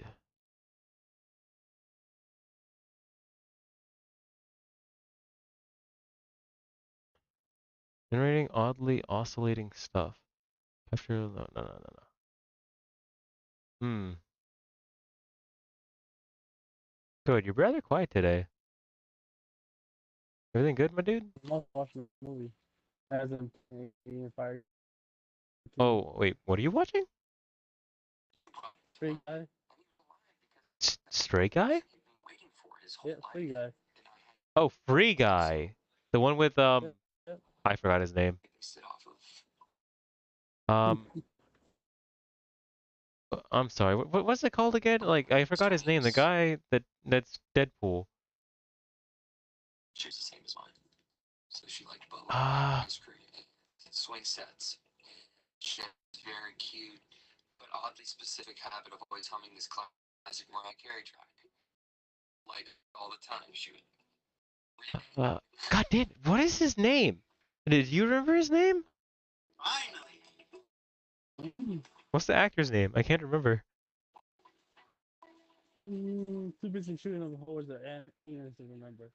Generating oddly oscillating stuff. Capture, no. Hmm. Good, you're rather quiet today. Everything good, my dude? I'm not watching the movie. As in Alien Fire. Oh, wait, what are you watching? Free Guy. Stray Guy? Yeah, Free Guy. Oh, Free Guy. The one with, Yeah, yeah. I forgot his name. Um, I'm sorry, what's it called again? Like, I forgot his name. The guy that's Deadpool. She was the same as mine. So she liked both Ah, ice cream and swing sets. She has a very cute but oddly specific habit of always humming this classic Mariah Carey track. Like all the time. She would God damn, what is his name? Did you remember his name? finally. What's the actor's name? I can't remember. Too busy shooting on the horse that Ian to remember.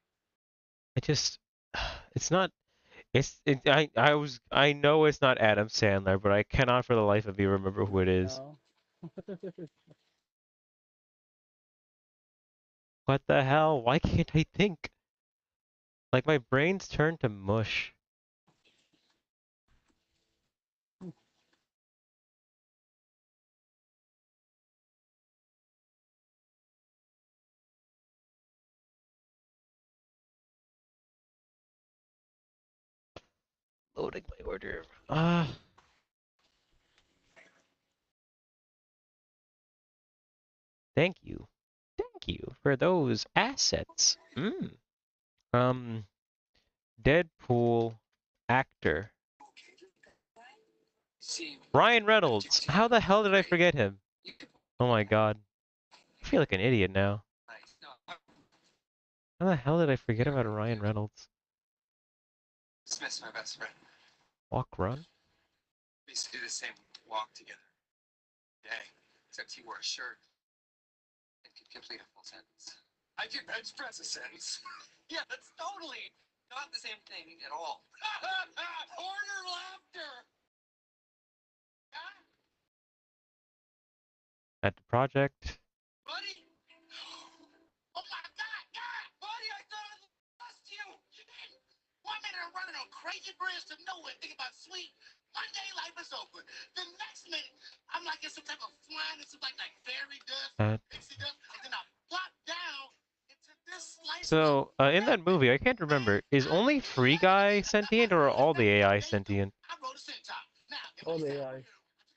I just, it's not. I know it's not Adam Sandler, but I cannot for the life of me remember who it is. No. What the hell? Why can't I think? Like my brain's turned to mush. loading my order. Thank you. Thank you for those assets. Deadpool actor. See, Ryan Reynolds. How the hell did I forget him? you could Oh my god. I feel like an idiot now. no, How the hell did I forget about Ryan Reynolds? dismiss my best friend. Walk, run? We used to do the same walk together. Day, except he wore a shirt and could complete a full sentence. I can bench press a sentence. Yeah, that's totally not the same thing at all. Corner laughter. Huh? At the project. Buddy? Oh my God! Buddy, I thought I lost you! 1 minute I'm running on crazy bridge to nowhere thinking about sweet. One day life is over. The next minute, I'm like in some type of flying, it's like fairy dust, At pixie dust, and then I plop down into this slice So, in that movie, I can't remember, is only Free Guy sentient or are all the AI sentient? I wrote a centaur. Now, if All I the say AI.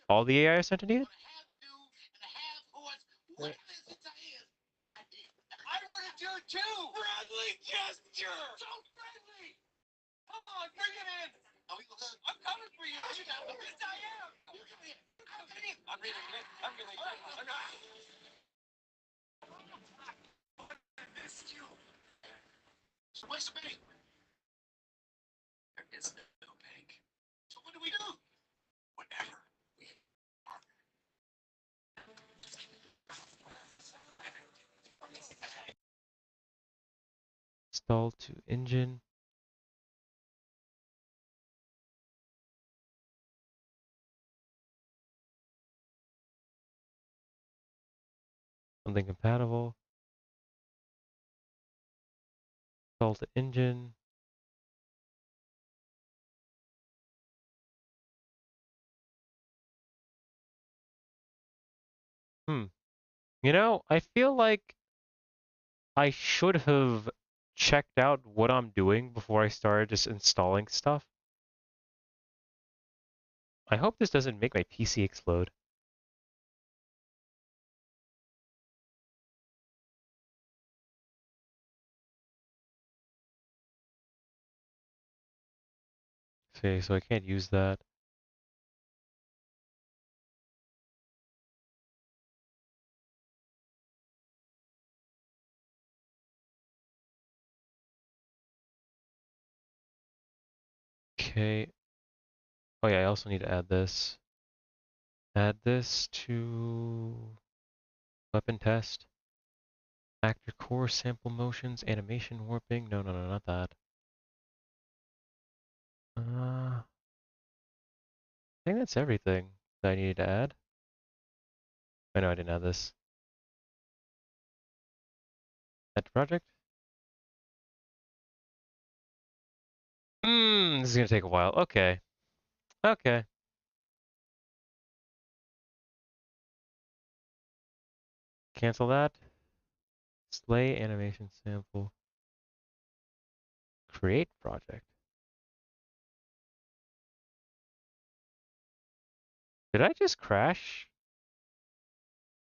All the AI are sentient? a half dude and a half horse, whatever this centaur is, I did. I wanted you too! Friendly gesture! So friendly! Come on, bring it in! I'm coming for you! Yes, I am! I'm really good. I'm really good. I missed you. So where's the bank? There is no bank. So what do we do? Whatever we are. Install to engine. Something compatible. Install to engine. You know, I feel like I should have checked out what I'm doing before I started just installing stuff. I hope this doesn't make my PC explode. Okay, so I can't use that. Okay. Oh yeah, I also need to add this. Add this to weapon test. Actor core sample motions, animation warping. No, no, no, not that. I think that's everything that I needed to add. I know I didn't add this. Add to project. This is gonna take a while. Okay. Okay. Cancel that. Display animation sample. Create project. Did I just crash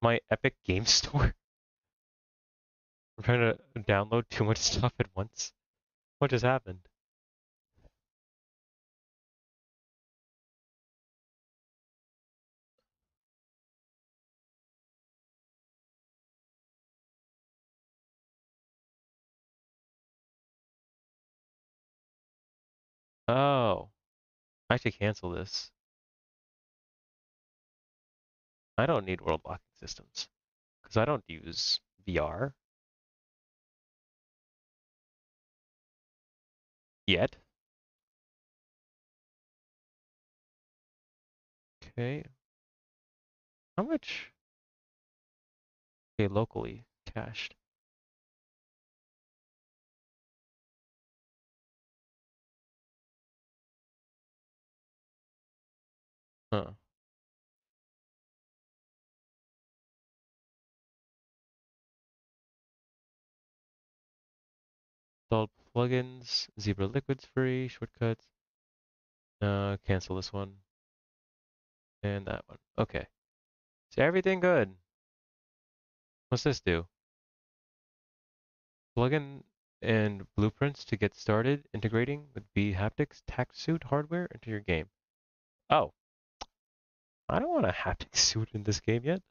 my Epic Game Store? I'm trying to download too much stuff at once. What just happened? Oh, I should cancel this. I don't need world locking systems because I don't use VR yet. Okay. How much? Okay, locally cached. Huh. Installed plugins, Zebra Liquids free, shortcuts. Cancel this one. And that one. Okay. Is everything good? What's this do? Plugin and blueprints to get started integrating with B haptics tact suit hardware into your game. Oh, I don't want a haptic suit in this game yet.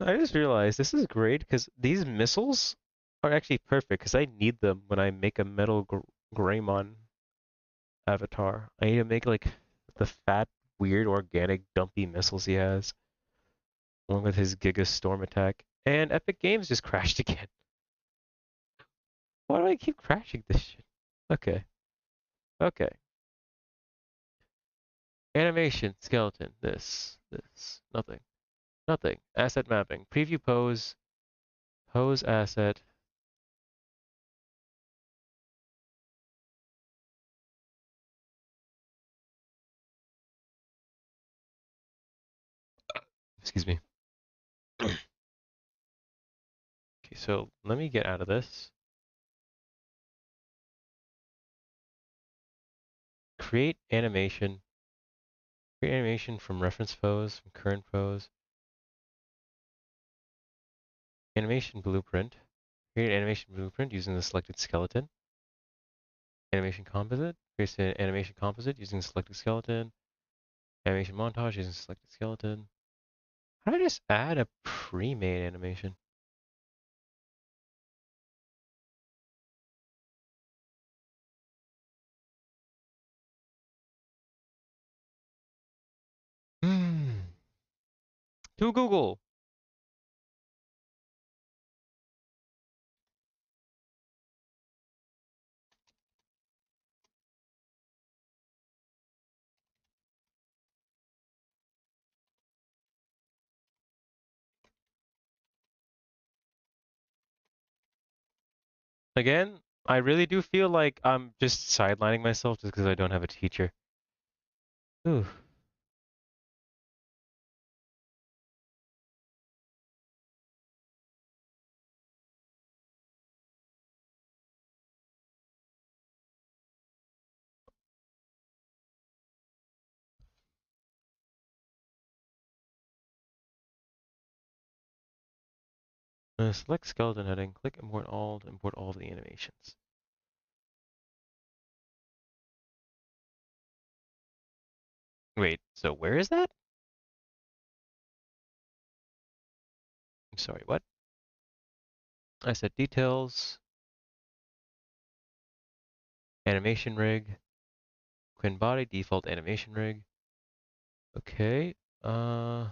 I just realized this is great because these missiles are actually perfect because I need them when I make a metal Greymon avatar. I need to make like the fat, weird, organic, dumpy missiles he has, along with his Giga Storm attack. And Epic Games just crashed again. Why do I keep crashing this shit? Okay. Okay. Animation, skeleton, this, nothing. Nothing. Asset mapping. Preview pose. Pose asset. Excuse me. Okay, so let me get out of this. Create animation. Create animation from reference pose, from current pose. Animation blueprint. Create an animation blueprint using the selected skeleton. Animation composite. Create an animation composite using the selected skeleton. Animation montage using the selected skeleton. How do I just add a pre-made animation? Hmm. To Google. Again, I really do feel like I'm just sidelining myself just because I don't have a teacher. Ooh. Select skeleton heading, click import all to import all the animations. Wait, so where is that? I'm sorry, what? I said details, animation rig, Quinn body, default animation rig. Okay, hmm.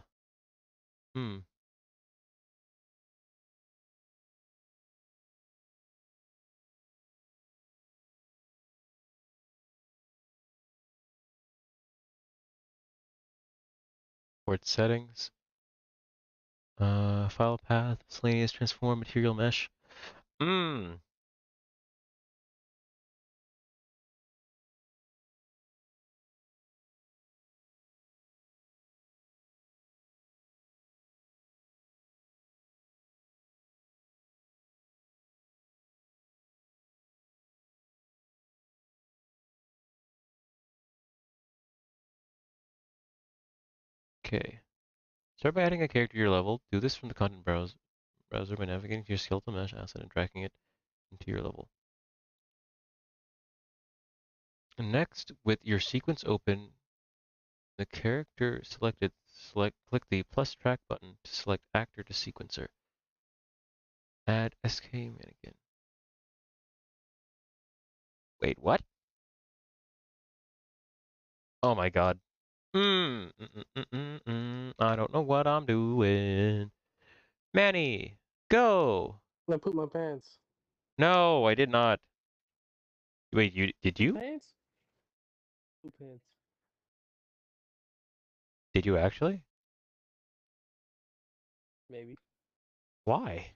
Port settings, file path, miscellaneous transform, material mesh. Hmm. Okay. Start by adding a character to your level. Do this from the content browser by navigating to your skeletal mesh asset and dragging it into your level. Next, with your sequence open, the character selected, click the plus track button to select actor to sequencer. Add SK mannequin. Wait, what? Oh my god. I don't know what I'm doing. Manny, go! I pooped my pants. No, I did not. Wait, did you? Pants? Poop pants. Did you actually? Maybe. Why?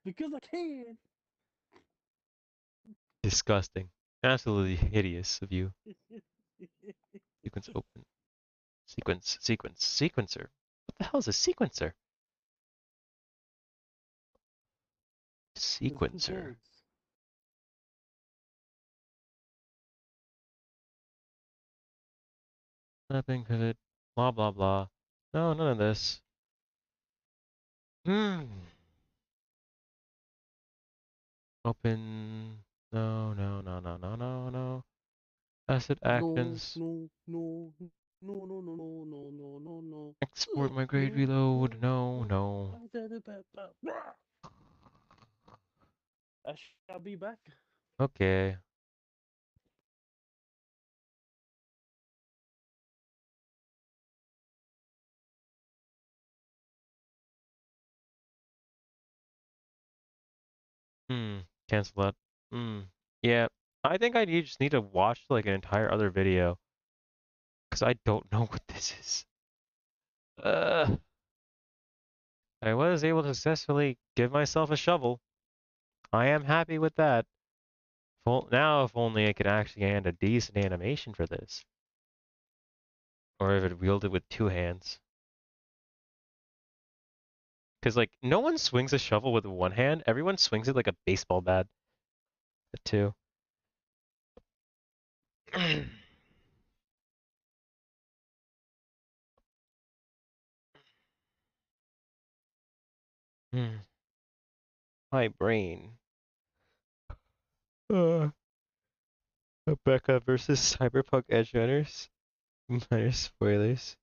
Because I can. Disgusting. Absolutely hideous of you. Sequence open. Sequencer. What the hell is a sequencer? Sequencer. Snapping pivot. Blah blah blah. No, none of this. Open. No, no, no, no, no, no, no. Asset actions. No. Export migrate reload. No, no. I shall be back. Okay. Cancel that. Yeah. I think just need to watch like an entire other video. Because I don't know what this is. I was able to successfully give myself a shovel. I am happy with that. Now, if only I could actually hand a decent animation for this. Or if it wielded with two hands. Because, like, no one swings a shovel with one hand. Everyone swings it like a baseball bat. The two. My brain. Rebecca versus Cyberpunk Edge Runners. Minor spoilers.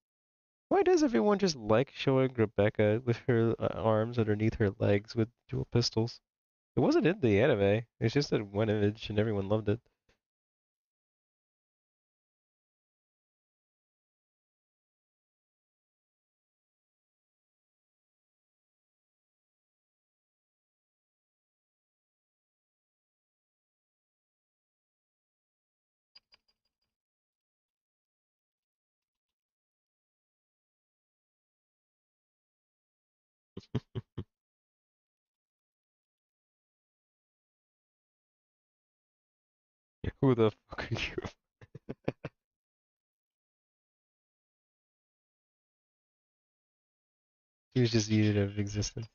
Why does everyone just like showing Rebecca with her arms underneath her legs with dual pistols? It wasn't in the anime. It's just that one image and everyone loved it. Who the fuck are you? He was just eating out of existence.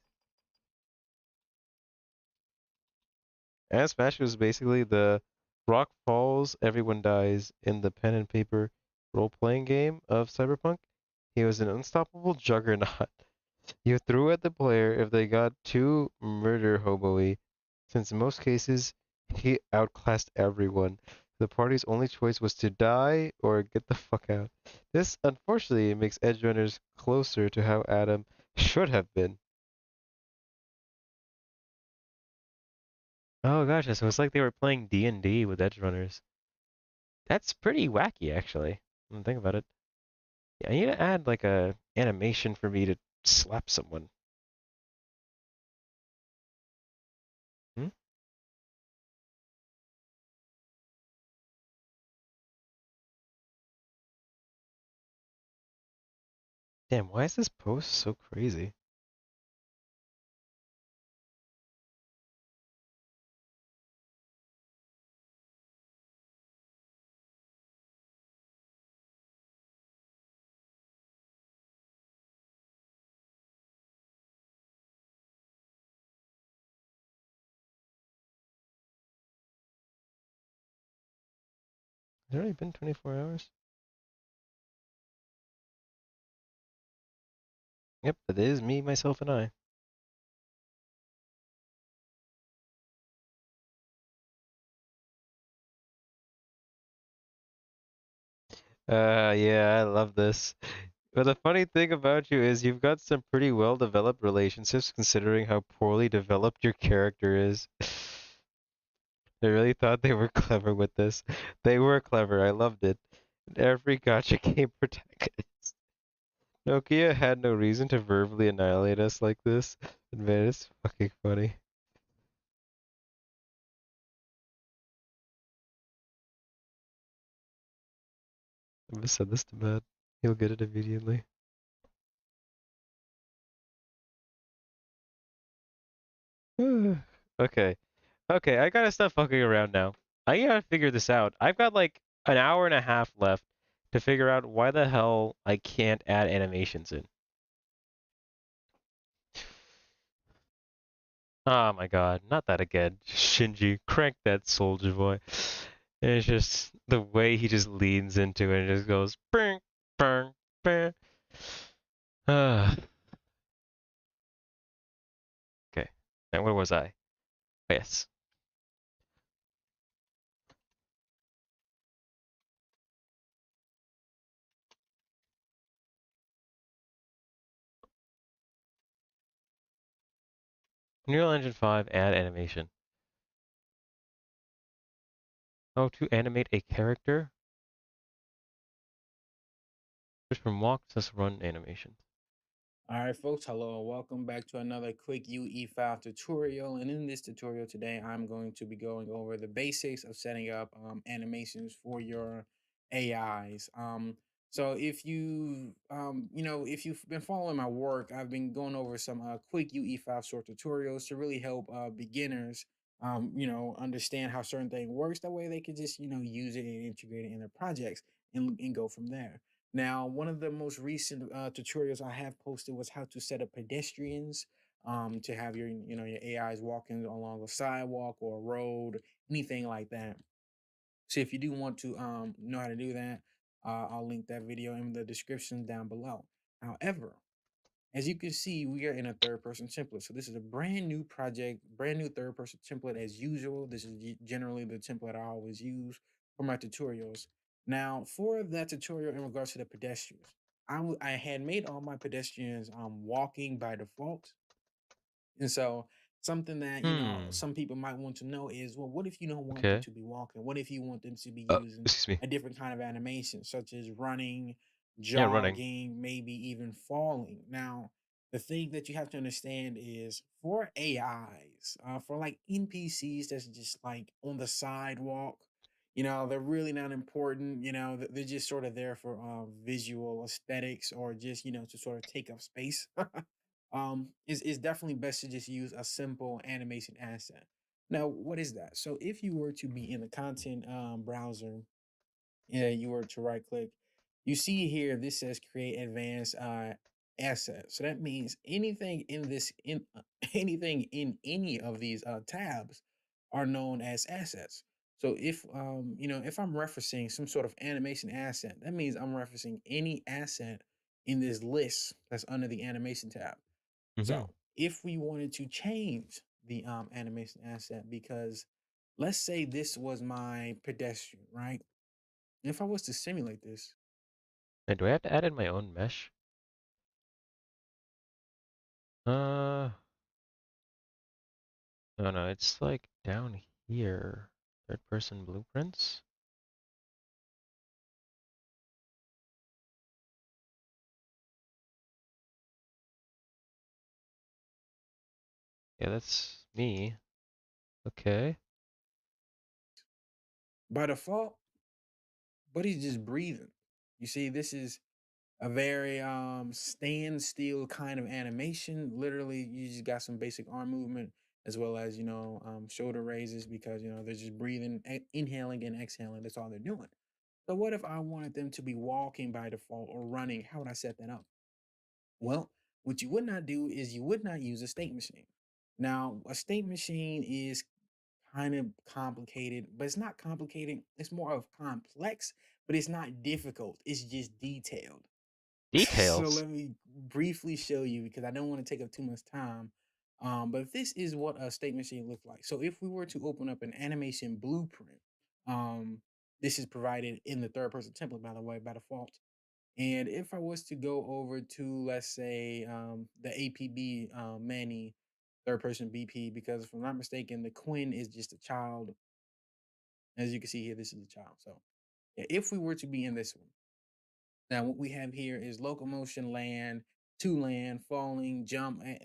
And Smash was basically the Rock Falls, Everyone Dies in the pen and paper role-playing game of Cyberpunk. He was an unstoppable juggernaut. You threw at the player if they got too murder hobo-y, since in most cases he outclassed everyone. The party's only choice was to die or get the fuck out. This, unfortunately, makes Edge Runners closer to how Adam should have been. Oh gosh, so it's like they were playing D&D with Edge Runners. That's pretty wacky, actually. When I think about it. Yeah, I need to add like a animation for me to slap someone. Hmm? Damn, why is this post so crazy? Has it already been 24 hours? Yep, that is me, myself, and I. Yeah, I love this. But the funny thing about you is you've got some pretty well-developed relationships considering how poorly developed your character is. They really thought they were clever with this. They were clever, I loved it. Every gacha game protagonist. Nokia had no reason to verbally annihilate us like this. And man, it's fucking funny. I'm gonna send this to Matt. He'll get it immediately. Okay. Okay, I gotta stop fucking around now. I gotta figure this out. I've got like an hour and a half left to figure out why the hell I can't add animations in. Oh my god, not that again. Shinji, crank that soldier boy. And it's just the way he just leans into it and just goes bang, bang, bang. Okay. And where was I? Yes. Unreal Engine 5 add animation. How to animate a character? Switch from walk to run animation. All right, folks, hello and welcome back to another quick UE file tutorial. And in this tutorial today, I'm going to be going over the basics of setting up animations for your AIs. So if if you've been following my work, I've been going over some quick UE5 short tutorials to really help beginners, understand how certain thing works. That way they can just, use it and integrate it in their projects and go from there. Now, one of the most recent tutorials I have posted was how to set up pedestrians to have your AIs walking along a sidewalk or a road, anything like that. So if you do want to know how to do that, I'll link that video in the description down below. However, as you can see, we are in a third person template. So this is a brand new project, brand new third person template as usual. This is generally the template I always use for my tutorials. Now, for that tutorial in regards to the pedestrians, I had made all my pedestrians walking by default. And so something that, some people might want to know is, well, what if you don't want them Okay. to be walking? What if you want them to be using Excuse me. a different kind of animation, such as running, Yeah, running. jogging, maybe even falling? Now, the thing that you have to understand is for AIs, for like NPCs that's just like on the sidewalk, they're really not important. They're just sort of there for visual aesthetics or just, to sort of take up space. Is definitely best to just use a simple animation asset. Now, what is that? So if you were to be in the content browser and you were to right click, you see here this says create advanced asset. So that means anything in this in anything in any of these tabs are known as assets. So if I'm referencing some sort of animation asset, that means I'm referencing any asset in this list that's under the animation tab. Mm-hmm. So if we wanted to change the animation asset, because let's say this was my pedestrian, right? If I was to simulate this, And do I have to add in my own mesh? No, no, it's like down here. Third person blueprints? Yeah, that's me. Okay. by default, but he's just breathing. You see, this is a very standstill kind of animation. Literally, you just got some basic arm movement as well as shoulder raises because they're just breathing, inhaling and exhaling. That's all they're doing. So what if I wanted them to be walking by default or running? How would I set that up? Well, what you would not do is you would not use a state machine. Now, a state machine is kind of complicated, but it's not complicated. It's more of complex, but it's not difficult. It's just detailed. So Details. let me briefly show you because I don't want to take up too much time. But this is what a state machine looks like. So if we were to open up an animation blueprint, this is provided in the third person template, by the way, by default. And if I was to go over to, let's say, the APB Manny third person BP, because if I'm not mistaken, the Quinn is just a child. As you can see here, this is a child. So yeah, if we were to be in this one, now what we have here is locomotion, land, to land, falling, jump, a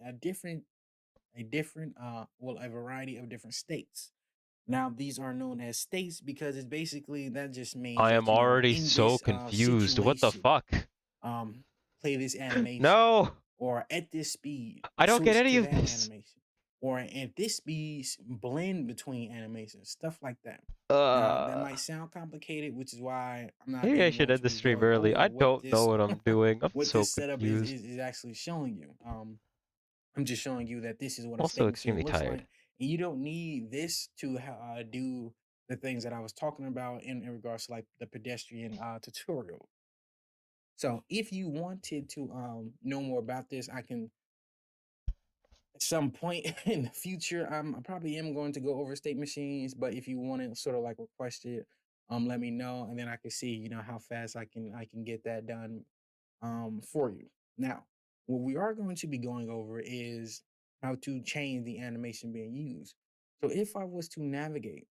variety of different states. Now these are known as states because it's basically that just means I that am already in so this confused. What the situation, fuck? play this animation, No! or at this speed, I don't get switch any to of that this. animation, or at this speed, blend between animations, stuff like that. Now that Uh, might sound complicated, which is why I'm not maybe I even should going end to the be stream going early. over I what don't know this what I'm doing. I'm what so this setup is, confused. is is actually showing you. I'm just showing you that this is what a Also state machine extremely looks tired. like. And you don't need this to do the things that I was talking about in regards to like the pedestrian tutorial. So if you wanted to know more about this, I can at some point in the future, I probably am going to go over state machines. But if you want to sort of like request it, let me know, and then I can see how fast I can get that done for you. Now, what we are going to be going over is how to change the animation being used. So if I was to navigate,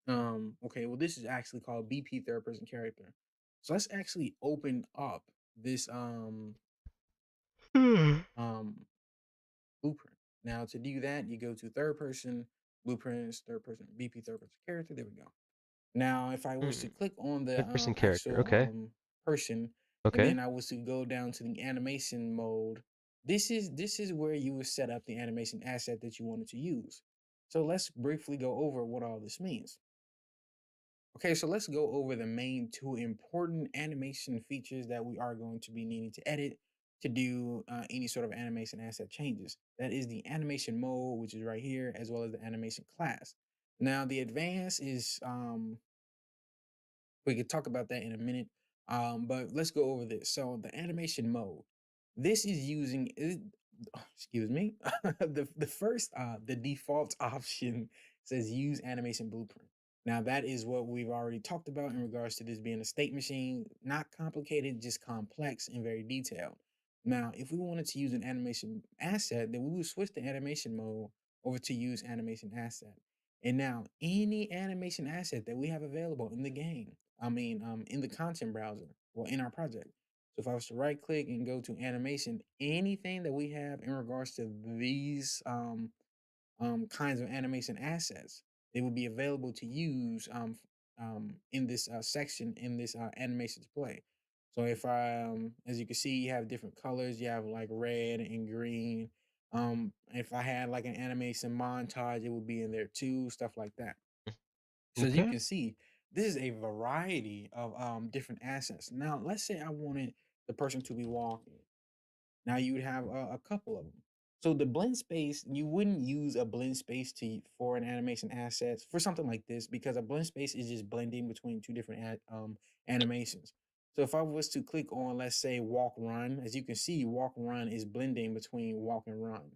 okay, well, this is actually called BP third person character. So let's actually open up this um blueprint. Now to do that, you go to third person blueprints, third person BP third person character. There we go. Now, if I was to click on the Third person character. actual Okay. person, and Okay. then I was to go down to the animation mode, this is where you would set up the animation asset that you wanted to use. So let's briefly go over what all this means. Okay, so let's go over the main two important animation features that we are going to be needing to edit to do any sort of animation asset changes. That is the animation mode, which is right here, as well as the animation class. Now, the advanced is we could talk about that in a minute. But let's go over this. So the animation mode. This is using excuse me. The first the default option says use animation blueprint. Now that is what we've already talked about in regards to this being a state machine, not complicated, just complex and very detailed. Now, if we wanted to use an animation asset, then we would switch the animation mode over to use animation asset. And now any animation asset that we have available in the game, in the content browser or in our project. So if I was to right click and go to animation, anything that we have in regards to these kinds of animation assets, they will be available to use in this section in this animation display. So if I, as you can see, you have different colors. You have like red and green. If I had like an animation montage, it would be in there too, stuff like that. So as you Okay. can see, this is a variety of different assets. Now, let's say I wanted the person to be walking. Now you would have a couple of them. So the blend space, you wouldn't use a blend space for an animation asset for something like this because a blend space is just blending between two different animations. So if I was to click on, let's say, walk run, as you can see, walk run is blending between walk and run.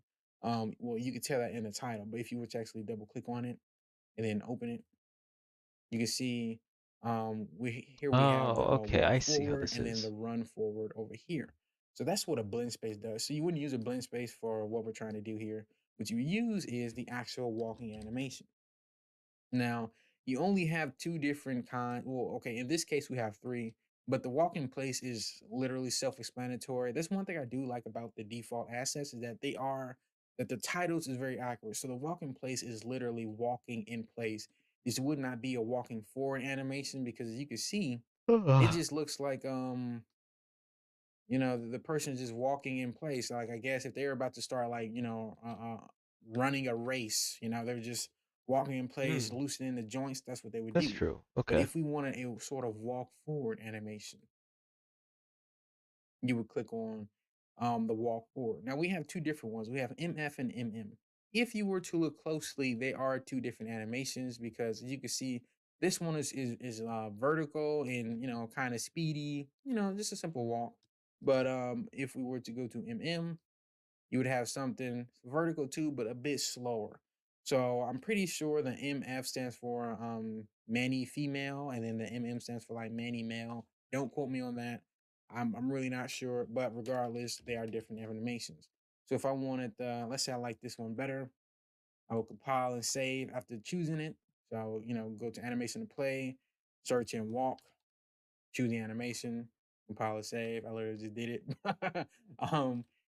Well, you could tell that in the title, but if you were to actually double click on it and then open it, you can see we have the Oh, okay. walk I see how forward this and then the is. run forward over here. So that's what a blend space does. So you wouldn't use a blend space for what we're trying to do here. What you use is the actual walking animation. Now, you only have two different kinds. Well, okay, in this case, we have three, but the walking place is literally self-explanatory. That's one thing I do like about the default assets is that the titles is very accurate. So the walking place is literally walking in place. This would not be a walking forward animation because as you can see, it just looks like the person just walking in place. Like I guess if they're about to start like running a race, they're just walking in place, Hmm. loosening the joints. That's what they would That's do. true. But Okay. if we wanted a sort of walk forward animation, you would click on the walk forward. Now we have two different ones. We have MF and MM. If you were to look closely, they are two different animations because as you can see, this one is vertical and kind of speedy, just a simple walk. But if we were to go to MM, you would have something vertical too, but a bit slower. So I'm pretty sure the MF stands for many female, and then the MM stands for like many male. Don't quote me on that. I'm really not sure, but regardless, they are different animations. So if I wanted, let's say I like this one better, I will compile and save after choosing it. So I will, go to animation to play, search and walk, choose the animation, compile and save. I literally just did it.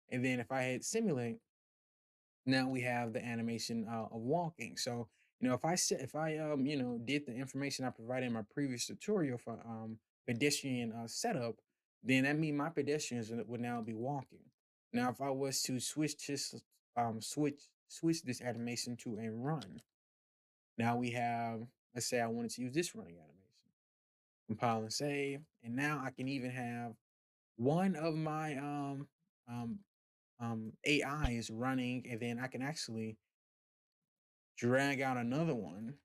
And then if I hit simulate, now we have the animation of walking. So if I did the information I provided in my previous tutorial for pedestrian setup, then that means my pedestrians would now be walking. Now if I was to switch this animation to a run, now we have, let's say I wanted to use this running animation, compile and save, and now I can even have one of my AI is running, and then I can actually drag out another one.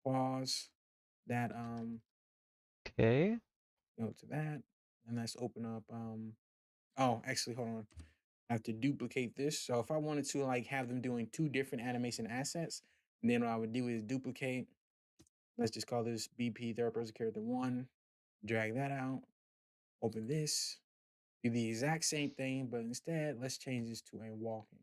Pause that. Okay. Go to that, and let's open up. Oh, actually, hold on. I have to duplicate this. So if I wanted to like have them doing two different animation assets, then what I would do is duplicate. Let's just call this BP third person character one. Drag that out. Open this. Do the exact same thing, but instead, let's change this to a walking.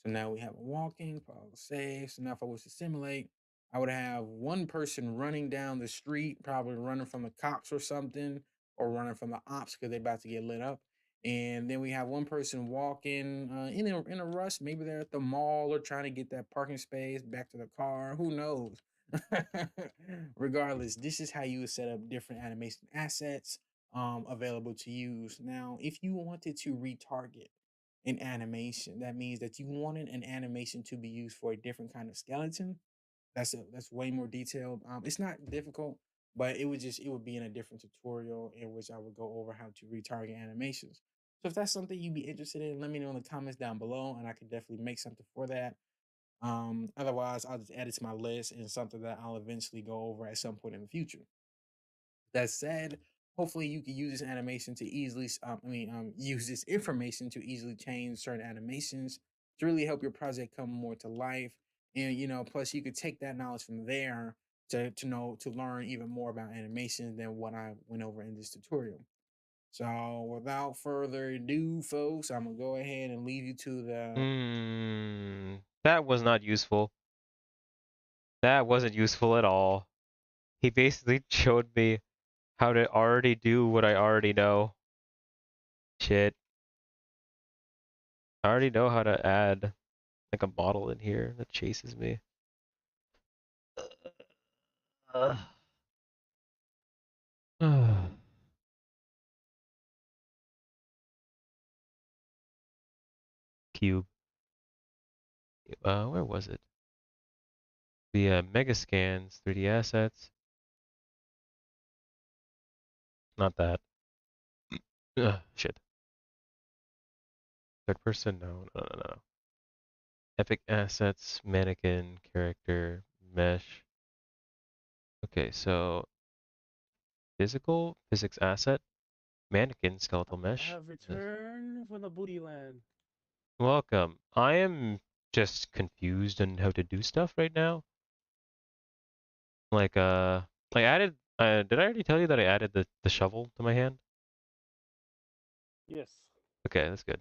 So now we have a walking, follow save. So now if I was to simulate, I would have one person running down the street, probably running from the cops or something, or running from the ops because they're about to get lit up. And then we have one person walking in a rush. Maybe they're at the mall or trying to get that parking space back to the car. Who knows? Regardless, this is how you would set up different animation assets available to use. Now, if you wanted to retarget an animation, that means that you wanted an animation to be used for a different kind of skeleton. That's way more detailed. It's not difficult, but it would be in a different tutorial in which I would go over how to retarget animations. So if that's something you'd be interested in, let me know in the comments down below, and I could definitely make something for that. Otherwise, I'll just add it to my list and something that I'll eventually go over at some point in the future. That said, hopefully you can use this animation to easily, use this information to easily change certain animations to really help your project come more to life. And plus you could take that knowledge from there to learn even more about animation than what I went over in this tutorial. So without further ado, folks, I'm gonna go ahead and leave you to the. That was not useful. That wasn't useful at all. He basically showed me how to already do what I already know. Shit. I already know how to add like a model in here that chases me. Cube. Where was it? The Mega Scans, 3D assets. Not that. Shit. Third person? No. Epic assets, mannequin, character, mesh. Okay, so physics asset, mannequin, skeletal I mesh. have returned from the booty land. Welcome. I am just confused on how to do stuff right now. Like, I added, did I already tell you that I added the shovel to my hand? Yes. Okay, that's good.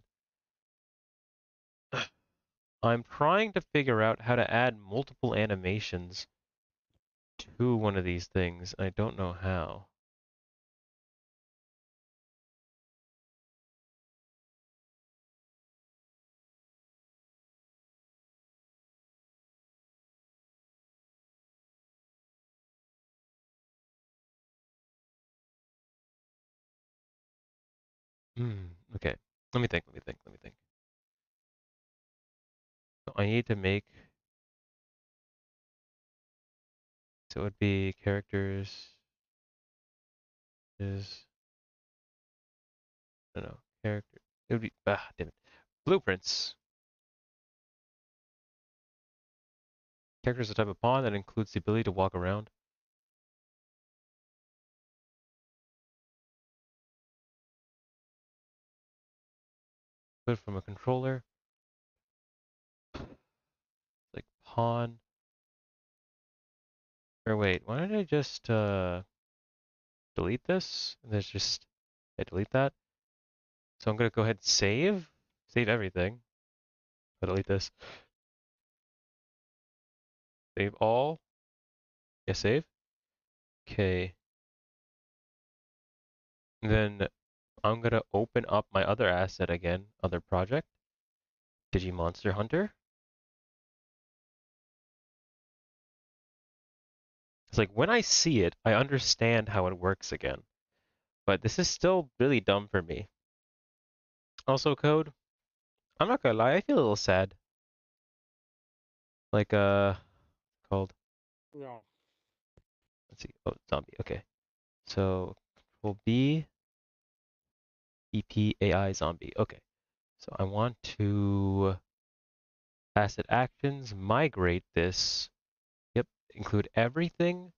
I'm trying to figure out how to add multiple animations to one of these things. I don't know how. Okay. Let me think. So I need to make, so it would be characters is, I don't know, character, it would be, damn it. Blueprints. Character is a type of pawn that includes the ability to walk around. Good from a controller. Like pawn. Or wait, why did I just delete this? And there's just, I delete that. So I'm gonna go ahead and save. Save everything. I'll delete this. Save all. Yeah, save. Okay. Then I'm gonna open up my other asset again, other project. Digimonster Hunter. It's like when I see it, I understand how it works again. But this is still really dumb for me. Also code. I'm not gonna lie, I feel a little sad. Like called, No. let's see. Oh, zombie. Okay. So Control B. EP AI zombie. Okay. So I want to asset actions, migrate this. Yep, include everything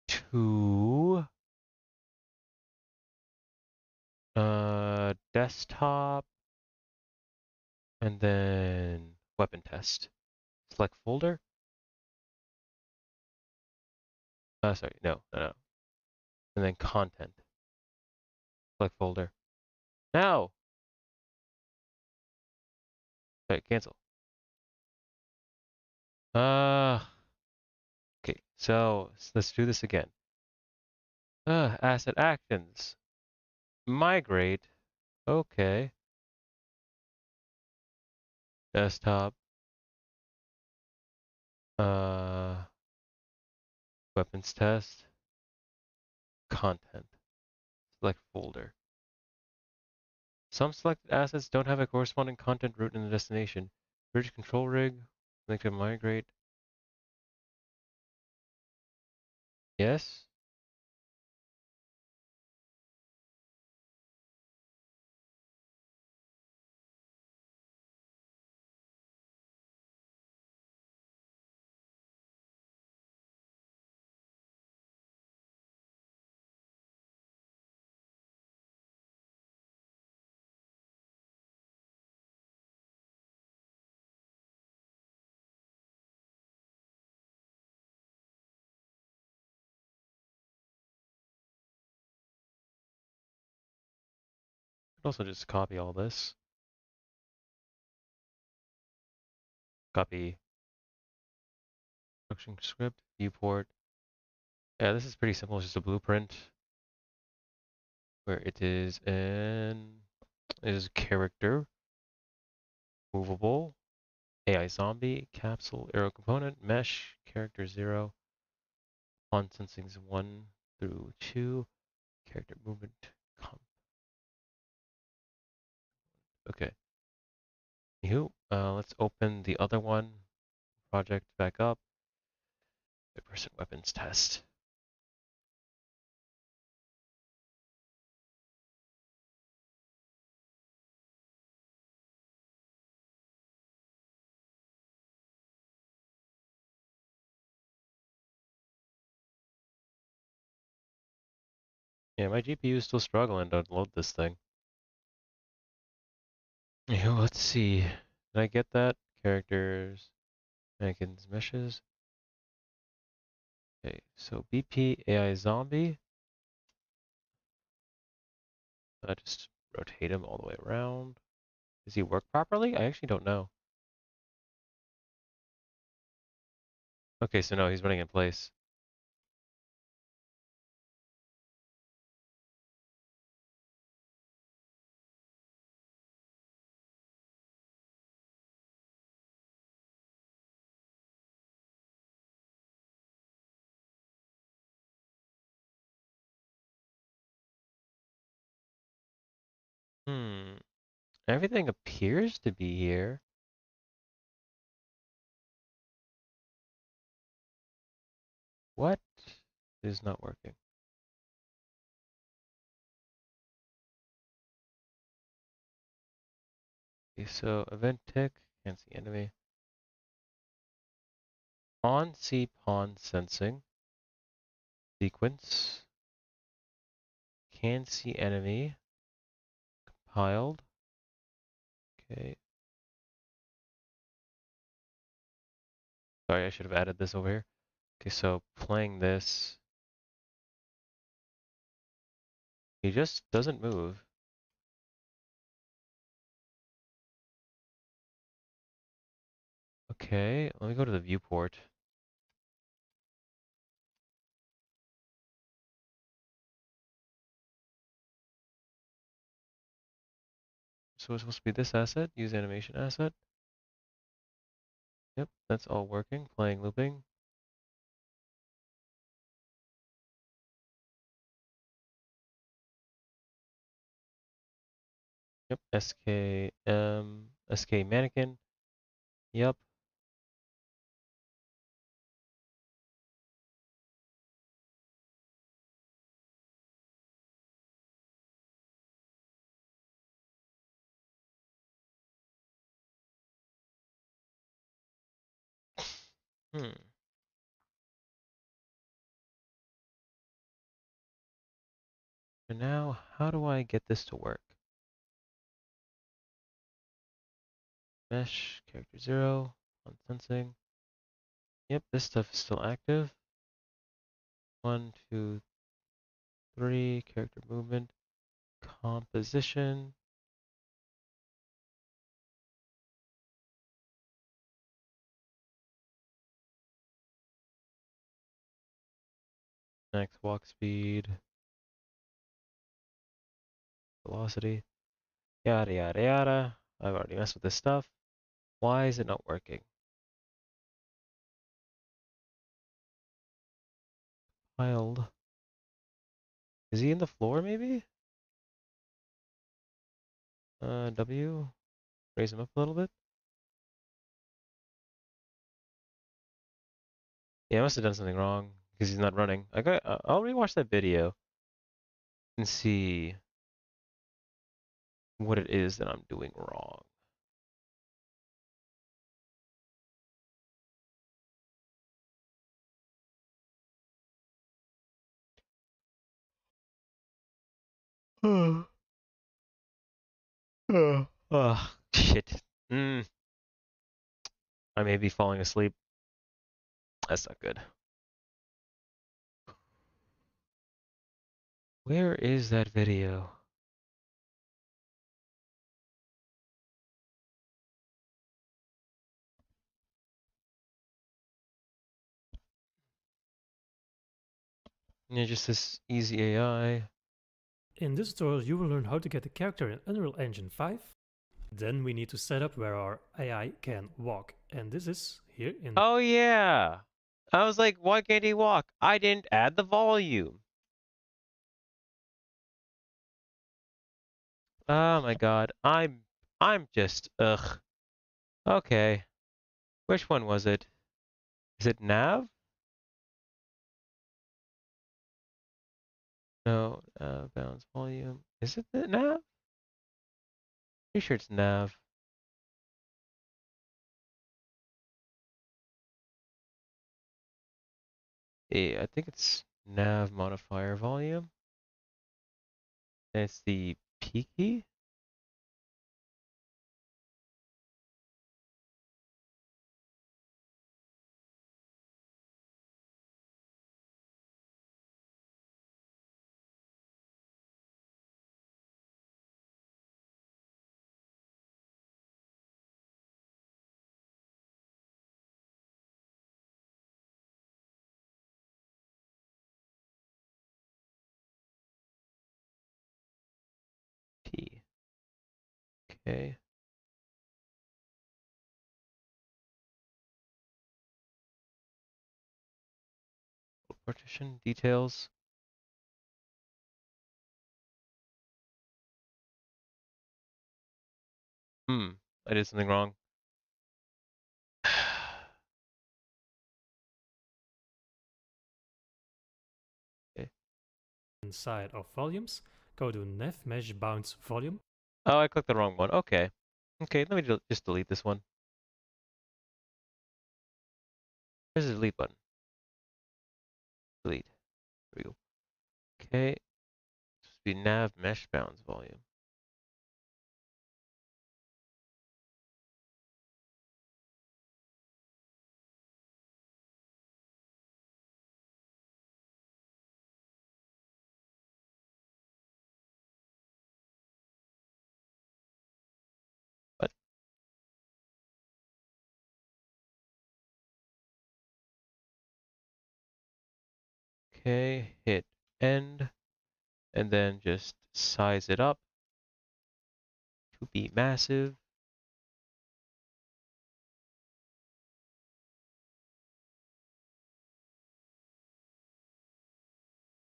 to desktop and then weapon test. Select folder. Sorry, no. And then content. Select folder. Now! Sorry, cancel. Okay, so let's do this again. Asset actions. Migrate. Okay. Desktop. Uh, weapons test. Content. Select folder. Some selected assets don't have a corresponding content route in the destination. Bridge control rig. Link to migrate. Yes. Could also just copy all this. Copy instruction script, viewport. Yeah, this is pretty simple. It's just a blueprint where it is character, movable, AI zombie, capsule, arrow component, mesh, character 0, pawn sensings 1 through 2, character movement, comp. Okay. Anywho, let's open the other one, project back up, person weapons test. Yeah, my GPU is still struggling to load this thing. Yeah, let's see. Did I get that? Characters, mannequins, meshes. Okay, so BP AI zombie. Just rotate him all the way around. Does he work properly? I actually don't know. Okay, so no, he's running in place. Hmm. Everything appears to be here. What is not working? Okay, so event tick, can't see enemy. Pawn see pawn sensing. Sequence. Can see enemy. Compiled. Okay. Sorry, I should have added this over here. Okay, so playing this. He just doesn't move. Okay, let me go to the viewport. So it's supposed to be this asset, use animation asset. Yep, that's all working. Playing looping. Yep, SK mannequin. Yep. Hmm. And now, how do I get this to work? Mesh, character 0, on sensing. Yep, this stuff is still active. 1, 2, 3, character movement, composition. Max walk speed, velocity, yada yada yada. I've already messed with this stuff. Why is it not working? Wild. Is he in the floor maybe? W. Raise him up a little bit. Yeah, I must have done something wrong because he's not running. I'll rewatch that video and see what it is that I'm doing wrong. Oh, shit. I may be falling asleep. That's not good. Where is that video? Yeah, just this easy AI. In this tutorial you will learn how to get a character in Unreal Engine 5. Then we need to set up where our AI can walk, and this is here in Oh yeah! I was like, why can't he walk? I didn't add the volume. Oh my god, I'm just ugh. Okay. Which one was it? Is it nav? No, balance volume. Is it the nav? Pretty sure it's nav. Yeah, I think it's nav modifier volume. And it's the P key. P. Okay. Partition details. I did something wrong. Okay. inside of volumes. Go to nav mesh bounce volume. Oh, I clicked the wrong one. Okay. Okay, let me just delete this one. Where's the delete button? Delete. There we go. Okay. This be nav mesh bounds volume. What? Okay, hit end, and then just size it up to be massive.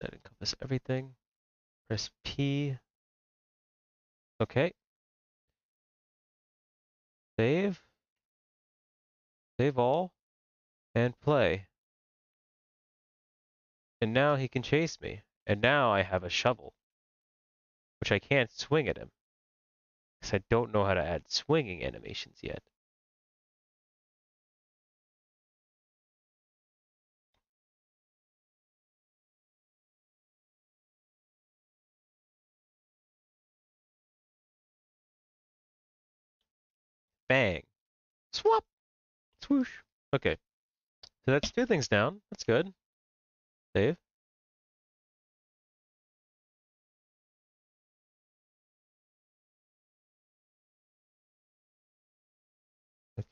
That encompasses everything. Press P. Okay. Save. Save all. And play. And now he can chase me. And now I have a shovel. Which I can't swing at him. Because I don't know how to add swinging animations yet. Bang. Swap. Swoosh. Okay. So that's 2 things down. That's good. Save.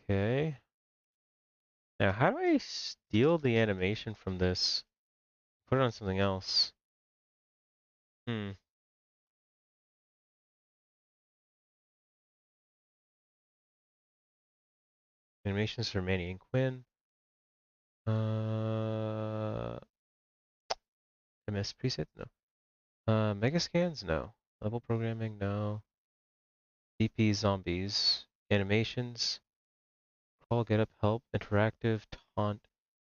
Okay. Now, how do I steal the animation from this? Put it on something else. Hmm. Animations for Manny and Quinn. MS preset? No. Mega scans? No. Level programming? No. DP zombies. Animations. Crawl, get up, help. Interactive, taunt,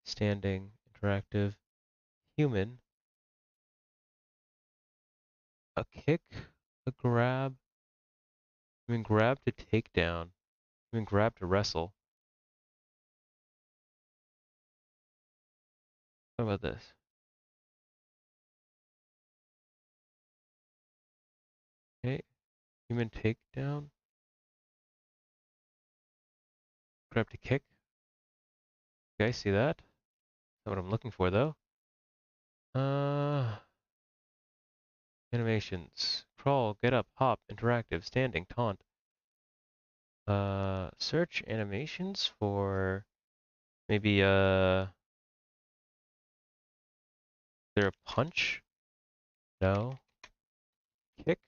standing, interactive, human. A kick, a grab. I mean, grab to take down. I mean, grab to wrestle. What about this? Okay, human takedown. Grab to kick. Okay, see that? Not what I'm looking for though. Animations. Crawl, get up, hop, interactive, standing, taunt. Search animations for maybe there a punch? No. Kick.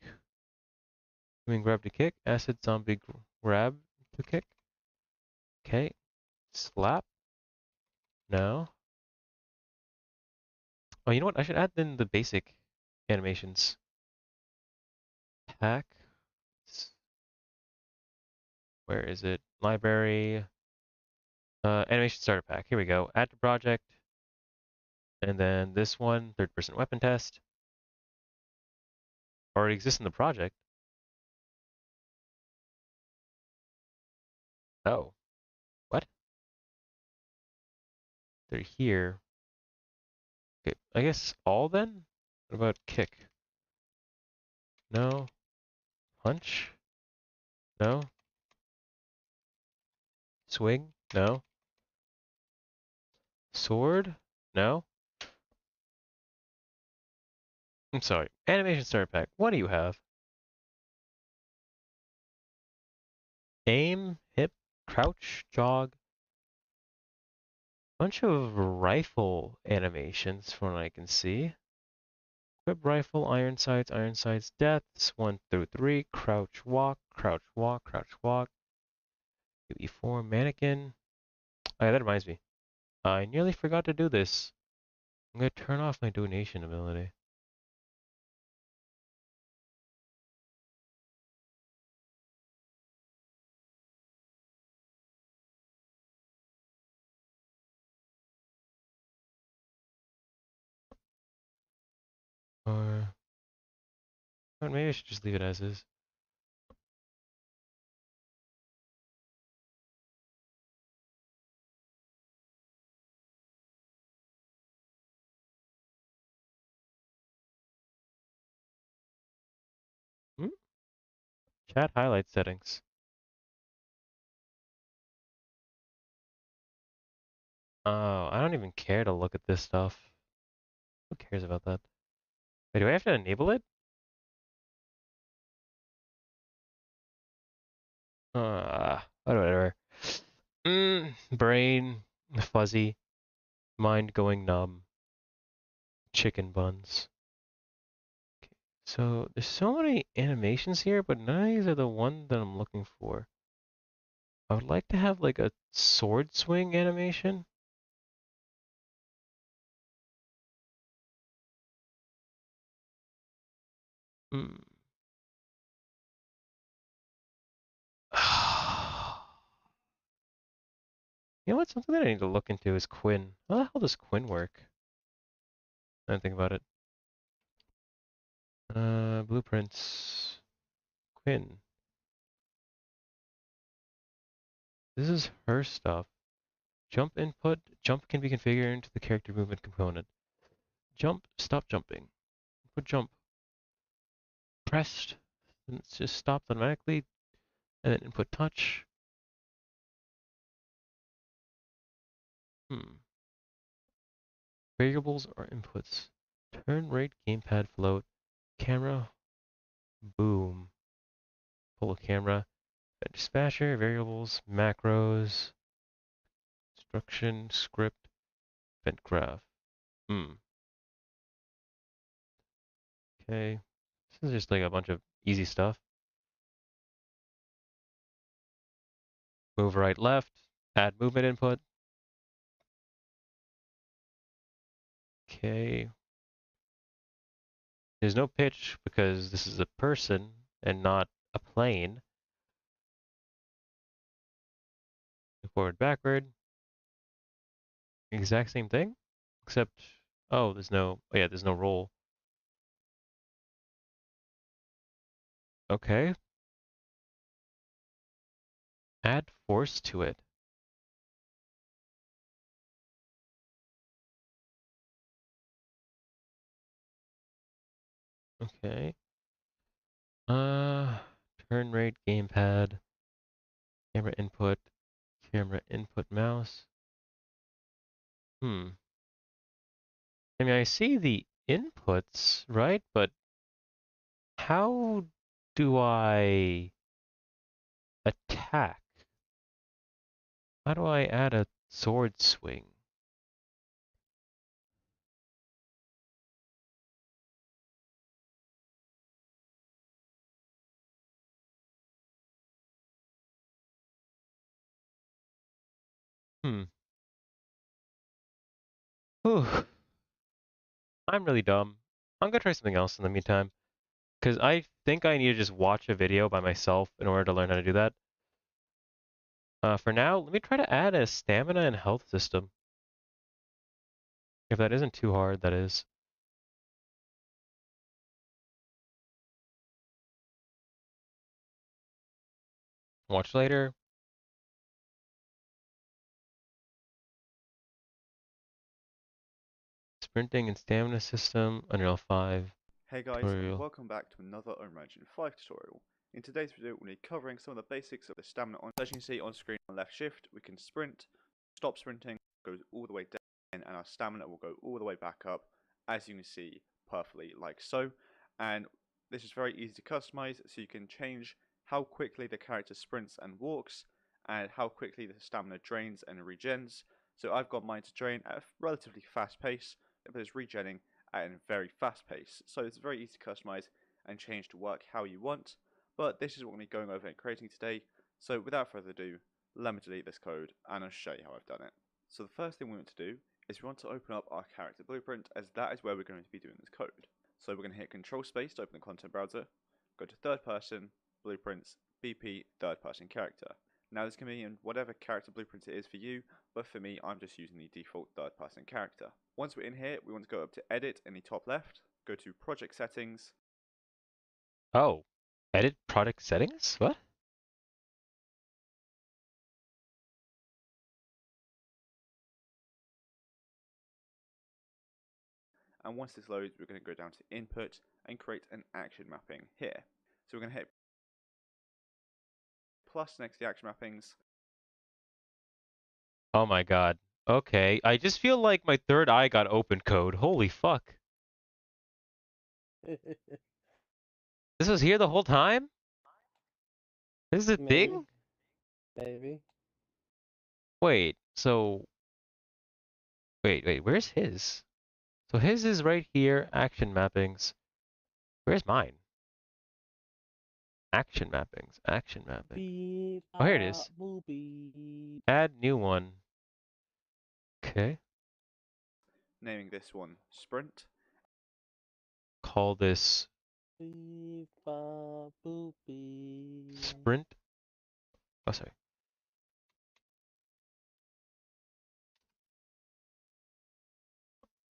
I mean, grab to kick. Acid zombie grab to kick. Okay. Slap. No. Oh, you know what? I should add in the basic animations. Attack. Where is it? Library. Animation starter pack. Here we go. Add to project. And then this one, third-person weapon test. Already exists in the project. Oh. What? They're here. Okay, I guess all then? What about kick? No. Punch? No. Swing? No. Sword? No. I'm sorry. Animation starter pack. What do you have? Aim, hip, crouch, jog. Bunch of rifle animations from what I can see. Equip rifle, iron sights, deaths, 1 through 3, crouch, walk, crouch, walk, crouch, walk. UE4, mannequin. Oh yeah, that reminds me. I nearly forgot to do this. I'm gonna turn off my donation ability. Or maybe I should just leave it as is. Hmm? Chat highlight settings. Oh, I don't even care to look at this stuff. Who cares about that? Wait, do I have to enable it? Whatever. Brain, fuzzy, mind going numb, chicken buns. Okay. So there's so many animations here, but none of these are the one that I'm looking for. I would like to have like a sword swing animation. Hmm. You know what? Something that I need to look into is Quinn. How the hell does Quinn work? I don't think about it. Blueprints. Quinn. This is her stuff. Jump input. Jump can be configured into the character movement component. Jump. Stop jumping. Input jump. Pressed. And it's just stopped automatically. And then input touch. Hmm. Variables or inputs. Turn rate, gamepad float, camera, boom. Pull camera, dispatcher, variables, macros, instruction, script, event graph. Hmm. Okay. This is just like a bunch of easy stuff. Move right, left, add movement input. Okay. There's no pitch because this is a person and not a plane. Forward, backward. Exact same thing, except, oh, there's no, oh yeah, there's no roll. Okay. Add force to it. Okay. Uh, Turn rate, gamepad, camera input mouse. Hmm. I mean, I see the inputs, right? But how do I attack? How do I add a sword swing? Hmm. Whew. I'm really dumb. I'm gonna try something else in the meantime. Because I think I need to just watch a video by myself in order to learn how to do that. For now, let me try to add a stamina and health system. If that isn't too hard, that is. Watch later. Sprinting and stamina system, Unreal 5 Hey guys, and tutorial. welcome back to another Unreal Engine 5 tutorial. In today's video, we'll be covering some of the basics of the stamina. As you can see on screen, on left shift, we can sprint, stop sprinting, goes all the way down, and our stamina will go all the way back up, as you can see perfectly like so. And this is very easy to customize, so you can change how quickly the character sprints and walks, and how quickly the stamina drains and regens. So I've got mine to drain at a relatively fast pace, but it's regenning at a very fast pace. So it's very easy to customize and change to work how you want. But this is what we're going to be going over and creating today. So without further ado, let me delete this code and I'll show you how I've done it. So the first thing we want to do is we want to open up our character blueprint, as that is where we're going to be doing this code. So we're going to hit Control Space to open the content browser, go to third person, blueprints, BP, third person character. Now this can be in whatever character blueprint it is for you, but for me I'm just using the default third person character. Once we're in here, we want to go up to Edit in the top left, go to Project Settings. Oh, edit product settings? What? And once this loads, we're going to go down to Input and create an action mapping here. So we're going to hit plus next to the action mappings. Oh my god. Okay, I just feel like my third eye got open code. Holy fuck. This was here the whole time? This is a Maybe. thing? Maybe. Wait, so... Wait, where's his? So his is right here, action mappings. Where's mine? Action mappings, action mapping. Beep, Oh, here it is. boop, beep. Add new one. Okay. Naming this one Sprint. Call this Beep, boop, beep. sprint. Oh, sorry.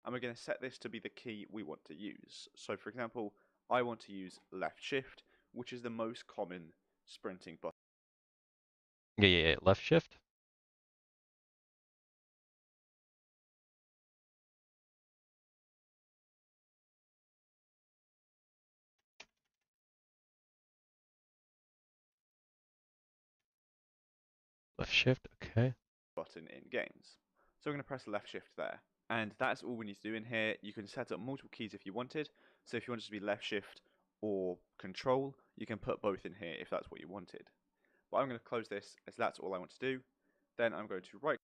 And we're going to set this to be the key we want to use. So for example, I want to use left shift, which is the most common sprinting button. Yeah. Left shift. Left shift, okay. Button in games. So we're going to press left shift there. And that's all we need to do in here. You can set up multiple keys if you wanted. So if you wanted to be left shift or control, you can put both in here if that's what you wanted. But I'm going to close this as that's all I want to do. Then I'm going to right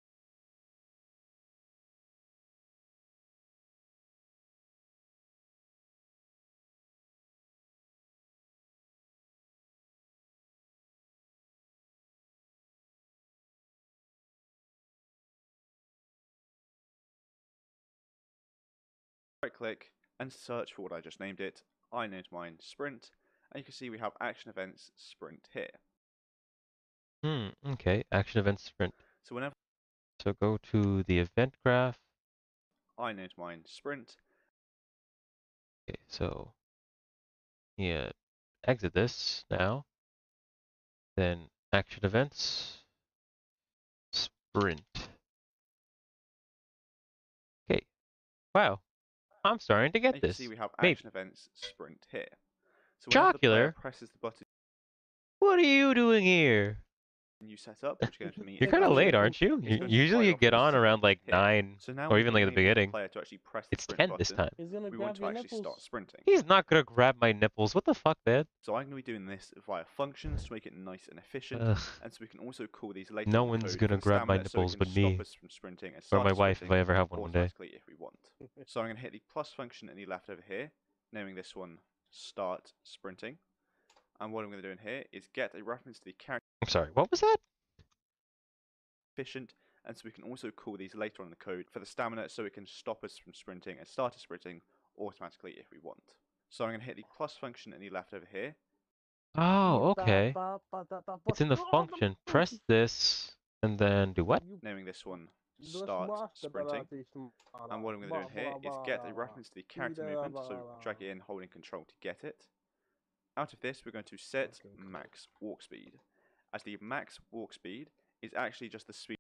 click and search for what I just named it. I named mine sprint, and you can see we have action events sprint here. Okay, action event sprint. So whenever So go to the event graph. I named mine sprint, Okay, so yeah, exit this now. Then action events sprint. Okay, wow, I'm starting to and get you can this. see we have Maybe. action events sprint here. So whenever the player Jocular, presses the button what are you doing here? you set up, which again for me You're is kind of left late, shift, aren't you? it's going to Usually fire you off get a on sequence around like here. 9 So now or we even like at the enable the beginning. player to actually press the It's sprint 10 button. this time. He's gonna We grab want to your actually nipples. start sprinting. He's not gonna grab my nipples. What the fuck, man? So I'm going to be doing this via functions to make it nice and efficient, Ugh, and so we can also call these later no on in the one's code gonna for the grab my stamina, so it nipples can but stop me. us from sprinting and Or start my us wife if sprinting I ever have one day. automatically if we want. So I'm going to hit the plus function in the left over here, naming this one start sprinting. And what I'm going to do in here is get a reference to the character I'm sorry, what was that? efficient, and so we can also call these later on in the code for the stamina, so it can stop us from sprinting and start us sprinting automatically if we want. So I'm going to hit the plus function in the left over here. Oh, okay. It's in the Oh, function. Press this and then do what? Naming this one start sprinting. And what I'm going to do in here is get a reference to the character movement, so drag it in holding control to get it. Out of this, we're going to set max walk speed, as the max walk speed is actually just the speed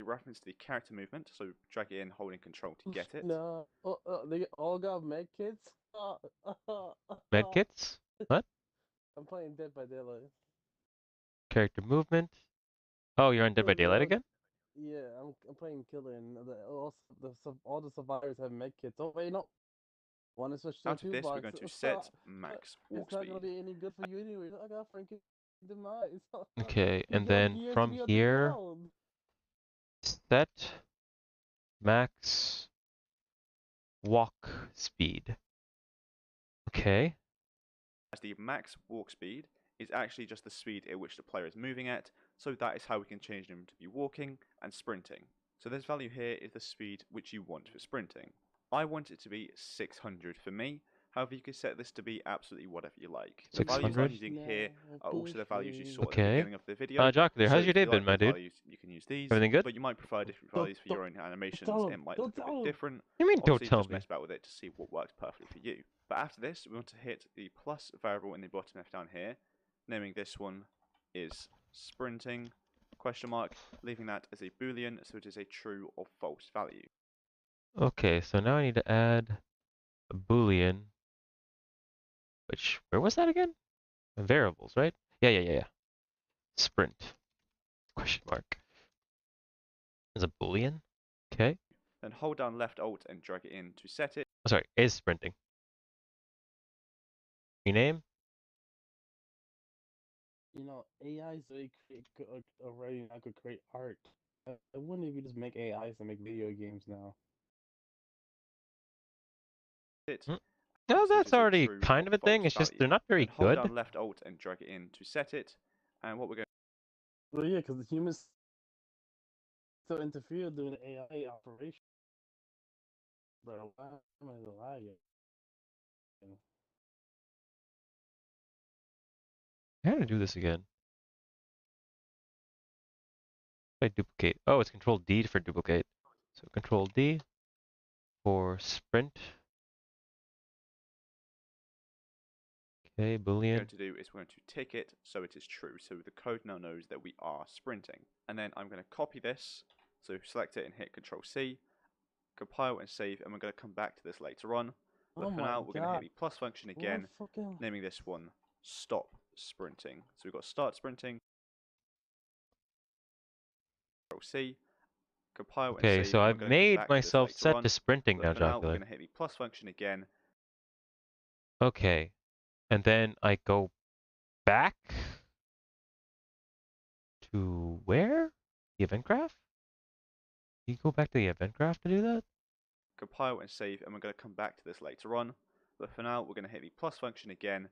reference to the character movement, so drag it in holding control to get it. No, they all got med kits. Medkits? What? I'm playing Dead by Daylight. Character movement? Oh, you're on Dead by Daylight again? Yeah, I'm playing Killer, and all the survivors have med kits. Oh wait, no. Want to switch to a Out of this, we're going to set max walk It's not speed. gonna be any good for you anyway. I got Frankie demise. Okay, You and got then gears to from be on the here, ground. set max walk speed. Okay. As the max walk speed is actually just the speed at which the player is moving at, so that is how we can change them to be walking and sprinting. So this value here is the speed which you want for sprinting. I want it to be 600 for me. However, you can set this to be absolutely whatever you like. The values I'm 600? using here are also the values you saw at the Okay. beginning of the video. Jocular, how's So your if day you been, like my those dude? values, you can use these. Everything good? But you might prefer different Don't- values for your own animations. tell him, It might don't look a tell bit him. different. What do you mean, don't Obviously, tell just me? mess about with it to see what works perfectly for you. But after this, we want to hit the plus variable in the bottom left down here, naming this one is sprinting, question mark, leaving that as a boolean, so it is a true or false value. Okay, so now I need to add a boolean. Which, where was that again? Variables, right? Yeah. Sprint. Question mark. Is a boolean? Okay. Then hold down left alt and drag it in to set it. Oh, sorry, is sprinting. Rename? You know, AIs already now could create art. I wouldn't if you just make AIs to make video games now. No, so it that's is a already true kind or of a thing. false It's just value. they're not very Then hold good. down left alt and drag it in to set it. And what we're going Well, yeah, because the humans still interfere during the AI operation. Bro, why am I lagging? How to do this again? I duplicate. Oh, it's Control D for duplicate. So Control D for sprint. Okay, boolean. to do is we're going to tick it so it is true. So the code now knows that we are sprinting. And then I'm going to copy this. So select it and hit Control C, compile and save, and we're going to come back to this later on. But Oh for my now, we're going to hit God. the plus function What again, fucking... naming this one stop sprinting. So we've got start sprinting, Control C, compile and Okay, save. so and I've we're going to come made back to this myself later set on, to sprinting but now, for now, we're Jocular. going to hit the plus function again. Okay, and then I go back to where? The event graph? You go back to the event graph to do that? Compile and save, and we're going to come back to this later on. But for now, we're going to hit the plus function again.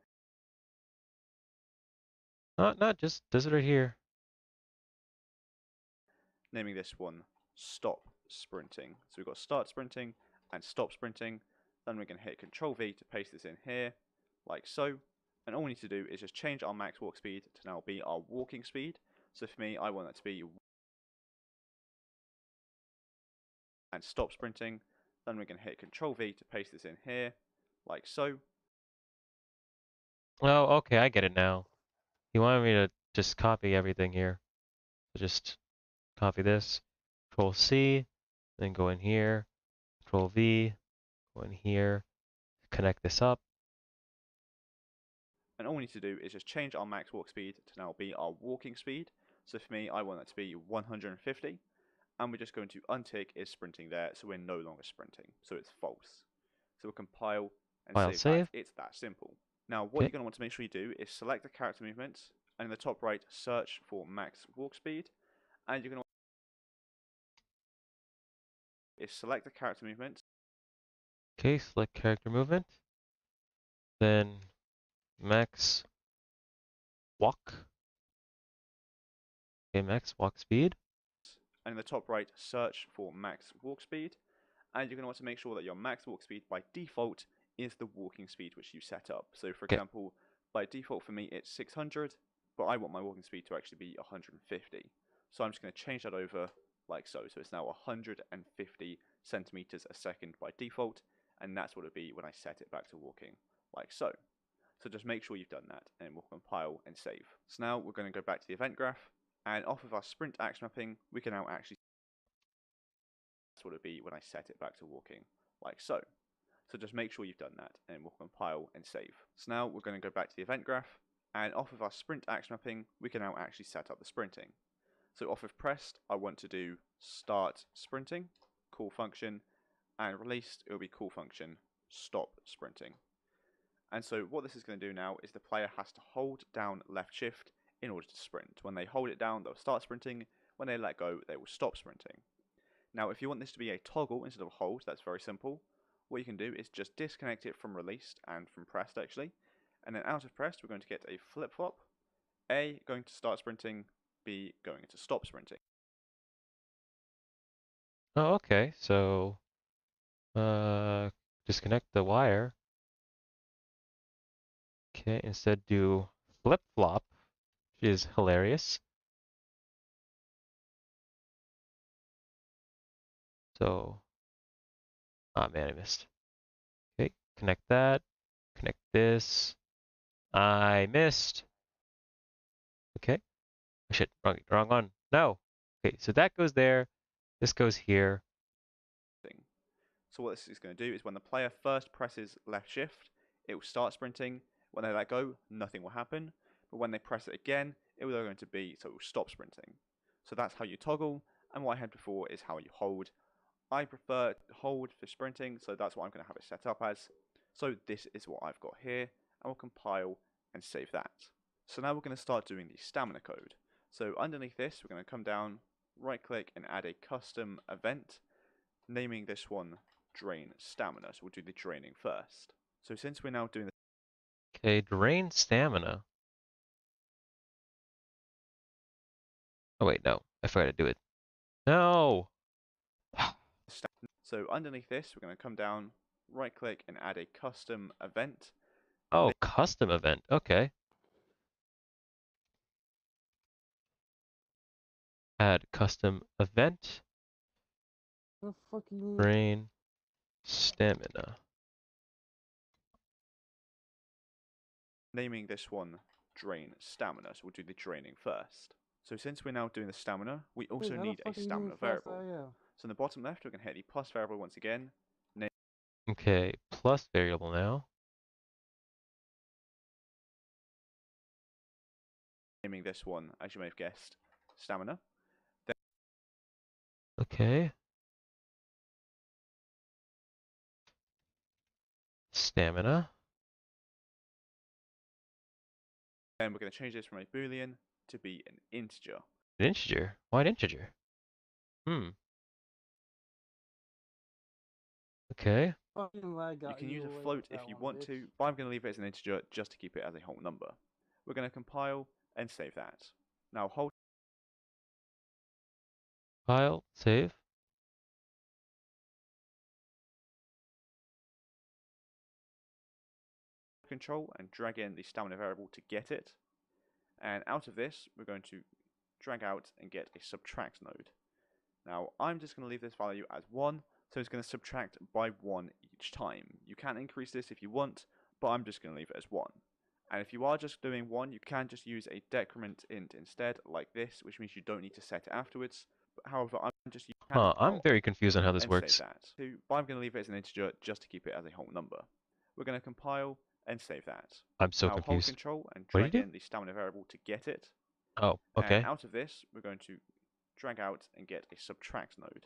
Not just does it right here. Naming this one stop sprinting. So we've got start sprinting and stop sprinting. Then we're going to hit Control V to paste this in here, like so. And all we need to do is just change our max walk speed to now be our walking speed. So for me, I want that to be and stop sprinting. Then we're going to hit Control V to paste this in here, like so. Oh, okay, I get it now. You wanted me to just copy everything here. So just copy this, Control C, then go in here, Control V, go in here, connect this up. And all we need to do is just change our max walk speed to now be our walking speed. So for me, I want that to be 150. And we're just going to untick is sprinting there, so we're no longer sprinting. So it's false. So we'll compile and File save save. that. It's that simple. Now, what Okay. you're going to want to make sure you do is select the character movements, and in the top right, search for max walk speed. And you're going to select the character movements. Okay, select character movement. Then max walk. Okay, max walk speed. And in the top right, search for max walk speed. And you're going to want to make sure that your max walk speed by default is the walking speed which you set up. So for Okay. example, by default for me it's 600, but I want my walking speed to actually be 150. So I'm just going to change that over like so. So it's now 150 centimeters a second by default, and that's what it'll be when I set it back to walking, like so. So just make sure you've done that, and we'll compile and save. So now we're going to go back to the event graph, and off of our sprint axe mapping, we can now actually what it'll be when I set it back to walking, like so. So just make sure you've done that, and we'll compile and save. So now we're going to go back to the event graph, and off of our sprint axe mapping, we can now actually set up the sprinting. So off of pressed, I want to do start sprinting, call function, and released, it will be call function, stop sprinting. And so what this is going to do now is the player has to hold down left shift in order to sprint. When they hold it down, they'll start sprinting. When they let go, they will stop sprinting. Now, if you want this to be a toggle instead of a hold, that's very simple. What you can do is just disconnect it from released and from pressed, actually. And then out of pressed, we're going to get a flip-flop. A, going to start sprinting. B, going to stop sprinting. Oh, okay. So, disconnect the wire. Okay, instead do flip-flop, which is hilarious. So, ah man, I missed. Okay, connect that, connect this. I missed. Okay. Oh, shit, wrong one. No. Okay, so that goes there. This goes here. So what this is going to do is when the player first presses left shift, it will start sprinting. When they let go, nothing will happen. But when they press it again, it will going to be, so it will stop sprinting. So that's how you toggle, and what I had before is how you hold. I prefer hold for sprinting, so that's what I'm going to have it set up as. So this is what I've got here, and we'll compile and save that. So now we're going to start doing the stamina code. So underneath this, we're going to come down, right click and add a custom event, naming this one drain stamina. So we'll do the draining first. So since we're now doing Okay, drain stamina. Oh wait, no, I forgot to do it. No! so underneath this, we're going to come down, right click and add a custom event. Oh, custom event, okay. Add custom event, The fuck you mean? drain stamina. Naming this one drain stamina. So we'll do the draining first. So since we're now doing the stamina, we also Wait, how need the fuck a are you stamina mean fast variable. I am? So in the bottom left, we're going to hit the plus variable once again. Okay, plus variable now. Naming this one, as you may have guessed, stamina. Okay. Stamina. Then we're going to change this from a boolean to be an integer. An integer? Why an integer? Hmm. Okay. Fucking lag You got can use a away float with if that you one, want bitch. to, but I'm going to leave it as an integer just to keep it as a whole number. We're going to compile and save that. Now hold File. Save. control and drag in the stamina variable to get it. And out of this, we're going to drag out and get a subtract node. Now I'm just going to leave this value as 1, so it's going to subtract by 1 each time. You can increase this if you want, but I'm just going to leave it as 1. And if you are just doing 1, you can just use a decrement int instead, like this, which means you don't need to set it afterwards. But however, I'm just using I'm very confused on how this and works. save that. But I'm going to leave it as an integer just to keep it as a whole number. We're going to compile and save that. I'm so Now hold confused. control and What do you drag do? in the stamina variable to get it. Oh, And okay. out of this, we're going to drag out and get a subtract node.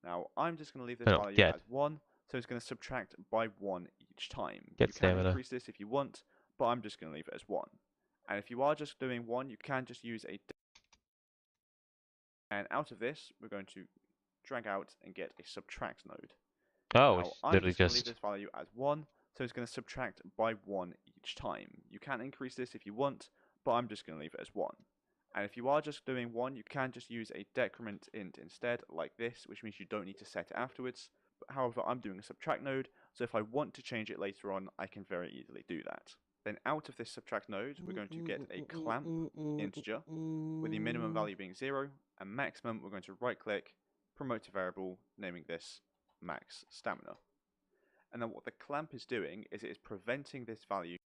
Now I'm just going to leave this No, value get. as 1, so it's going to subtract by 1 each time. Get You can stamina. increase this if you want, but I'm just going to leave it as 1. And if you are just doing 1, you can just use a... And out of this, we're going to drag out and get a subtract node. Oh, Now it's I'm literally just going to leave just... this value as 1, so it's going to subtract by 1 each time. You can increase this if you want, but I'm just going to leave it as 1. And if you are just doing 1, you can just use a decrement int instead, like this, which means you don't need to set it afterwards. But however, I'm doing a subtract node, so if I want to change it later on, I can very easily do that. Then out of this subtract node, we're going to get a clamp integer, with the minimum value being 0, and maximum we're going to right click, promote to variable, naming this max stamina. And then what the clamp is doing is it is preventing this value,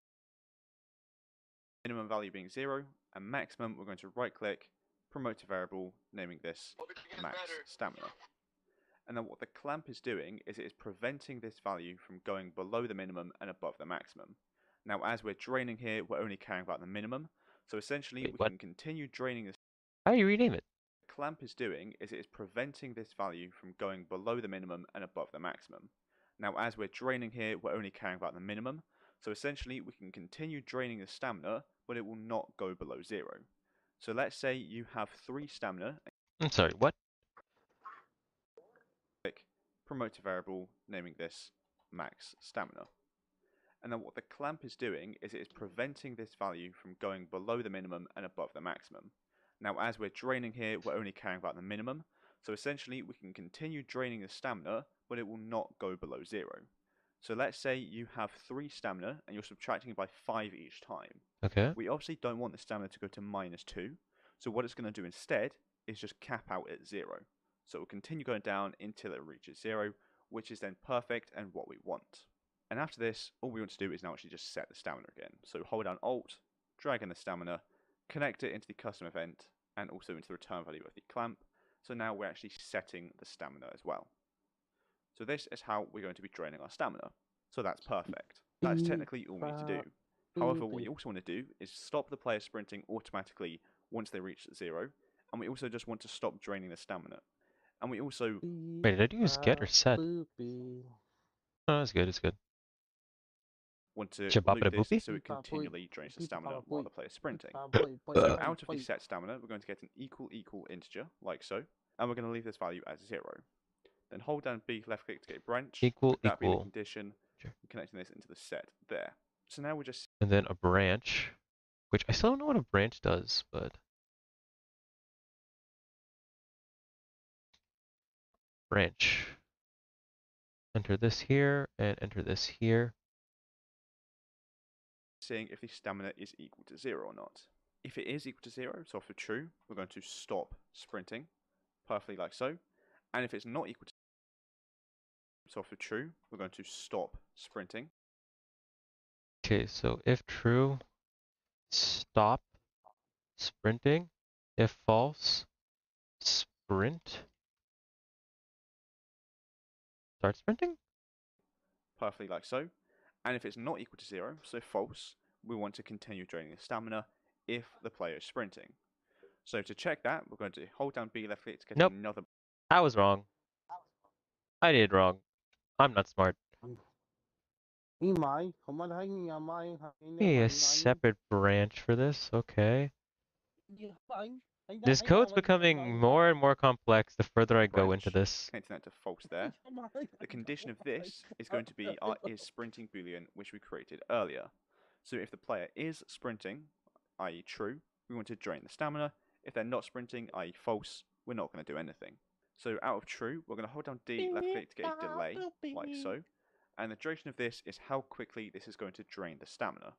minimum value being 0, and maximum we're going to right click, promote to variable, naming this max stamina. And then what the clamp is doing is it is preventing this value from going below the minimum and above the maximum. Now as we're draining here, we're only caring about the minimum, so essentially Wait, we what? can continue draining this. How do you rename it? Clamp is doing is it is preventing this value from going below the minimum and above the maximum. Now as we're draining here, we're only caring about the minimum, so essentially we can continue draining the stamina, but it will not go below 0. So let's say you have 3 stamina, I'm sorry, what? click promote to variable, naming this max stamina. And then what the clamp is doing is it is preventing this value from going below the minimum and above the maximum. Now as we're draining here, we're only caring about the minimum, so essentially we can continue draining the stamina, but it will not go below 0. So let's say you have 3 stamina and you're subtracting by 5 each time. Okay. We obviously don't want the stamina to go to -2, so what it's going to do instead is just cap out at 0. So it will continue going down until it reaches 0, which is then perfect and what we want. And after this, all we want to do is now actually just set the stamina again. So hold down Alt, drag in the stamina, connect it into the custom event, and also into the return value of the clamp. So now we're actually setting the stamina as well. So this is how we're going to be draining our stamina. So that's perfect. That's technically all we need to do. However, what you also want to do is stop the player sprinting automatically once they reach 0, and we also just want to stop draining the stamina. And we also... Wait, did I use get or set? Oh, that's good, it's good. want to Chabapa loop da this boopy? so it continually drains the stamina while the player is sprinting. So So out of the set stamina, we're going to get an equal integer, like so, and we're going to leave this value as 0. Then hold down B left click to get a branch, Equal, with that being the equal. condition, Sure. and connecting this into the set there. So now we're just... And then a branch, which I still don't know what a branch does, but... Branch. Enter this here, and enter this here. seeing if the stamina is equal to 0 or not. If it is equal to 0, so for true, we're going to stop sprinting, perfectly like so. And if it's not equal to... So for true, we're going to stop sprinting. Okay, so if true, stop sprinting. If false, sprint. Start sprinting? Perfectly like so. And if it's not equal to 0, so false, we want to continue draining the stamina if the player is sprinting. So to check that, we're going to hold down B left click to get Nope. another... I was wrong. I did wrong. I'm not smart. Imai, humalahin yamai, hain Hey, a yamai, hain. separate branch for this. Okay. Yamai, hain This code's yamai, becoming more and more complex the further I go into branch, this. connecting that to false there. The condition of this is going to be our is sprinting boolean, which we created earlier. So if the player is sprinting, i.e. true, we want to drain the stamina. If they're not sprinting, i.e. false, we're not going to do anything. So out of true, we're going to hold down D, left click to get a delay, like so. And the duration of this is how quickly this is going to drain the stamina.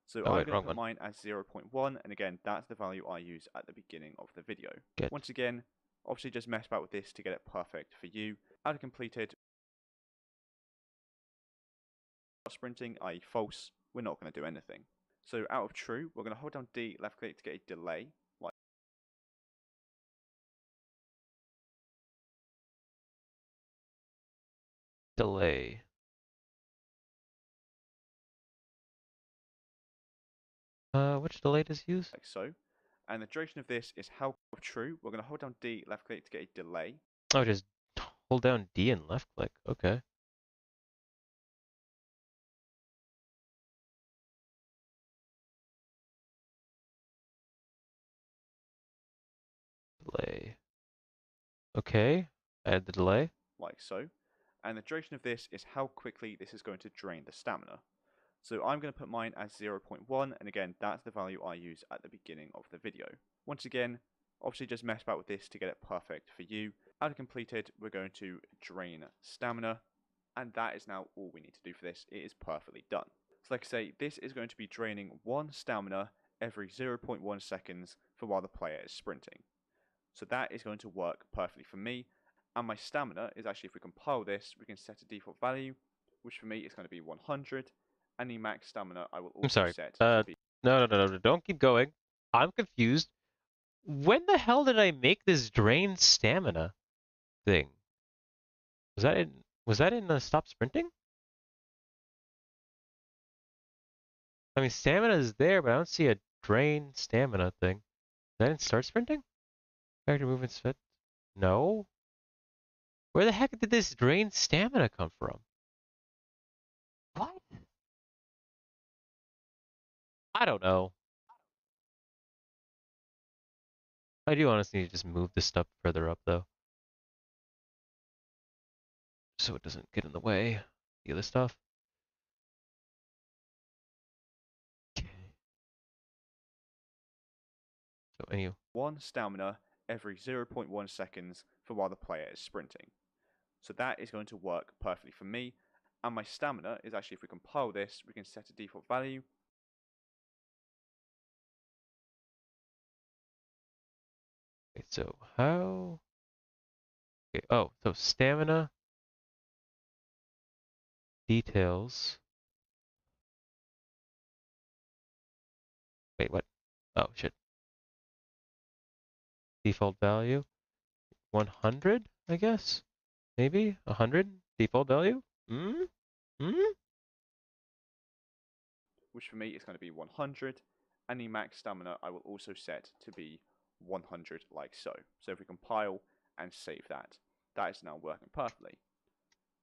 So Oh I'm wait, going to wrong put one. mine as 0.1, and again, that's the value I use at the beginning of the video. Get. Once again, obviously just mess about with this to get it perfect for you. Out of completed, sprinting, i.e. false, we're not going to do anything. So out of true, we're going to hold down D, left click to get a delay, like Delay. Which delay does he use? so. And the duration of this is how of true, we're going to hold down D, left click to get a delay, Oh, just hold down D and left click. Okay. Delay. Okay. Add the delay. like so. And the duration of this is how quickly this is going to drain the stamina. So I'm going to put mine as 0.1, and again, that's the value I use at the beginning of the video. Once again, obviously just mess about with this to get it perfect for you. Out of completed, we're going to drain stamina, and that is now all we need to do for this. It is perfectly done. So like I say, this is going to be draining 1 stamina every 0.1 seconds for while the player is sprinting. So that is going to work perfectly for me. And my stamina is actually, if we compile this, we can set a default value, which for me is going to be 100. And the max stamina I will I'm also sorry. set No, to be no. Don't keep going. I'm confused. When the hell did I make this drain stamina thing? Was that in the stop sprinting? I mean, stamina is there, but I don't see a drain stamina thing. Is that in start sprinting? Character movements fit? No. Where the heck did this drain stamina come from? What? I don't know. I do honestly need to just move this stuff further up though, so it doesn't get in the way. The other stuff. Okay. So anyway, 1 stamina every 0.1 seconds for while the player is sprinting. So that is going to work perfectly for me. And my stamina is actually, if we compile this, we can set a default value. okay, so how? Okay, oh, so stamina details. Wait, what? Oh shit. Default value 100, I guess. Maybe 100 default value. Hmm. Hmm. Which for me is going to be 100, and the max stamina I will also set to be 100 like so. So if we compile and save that, that is now working perfectly.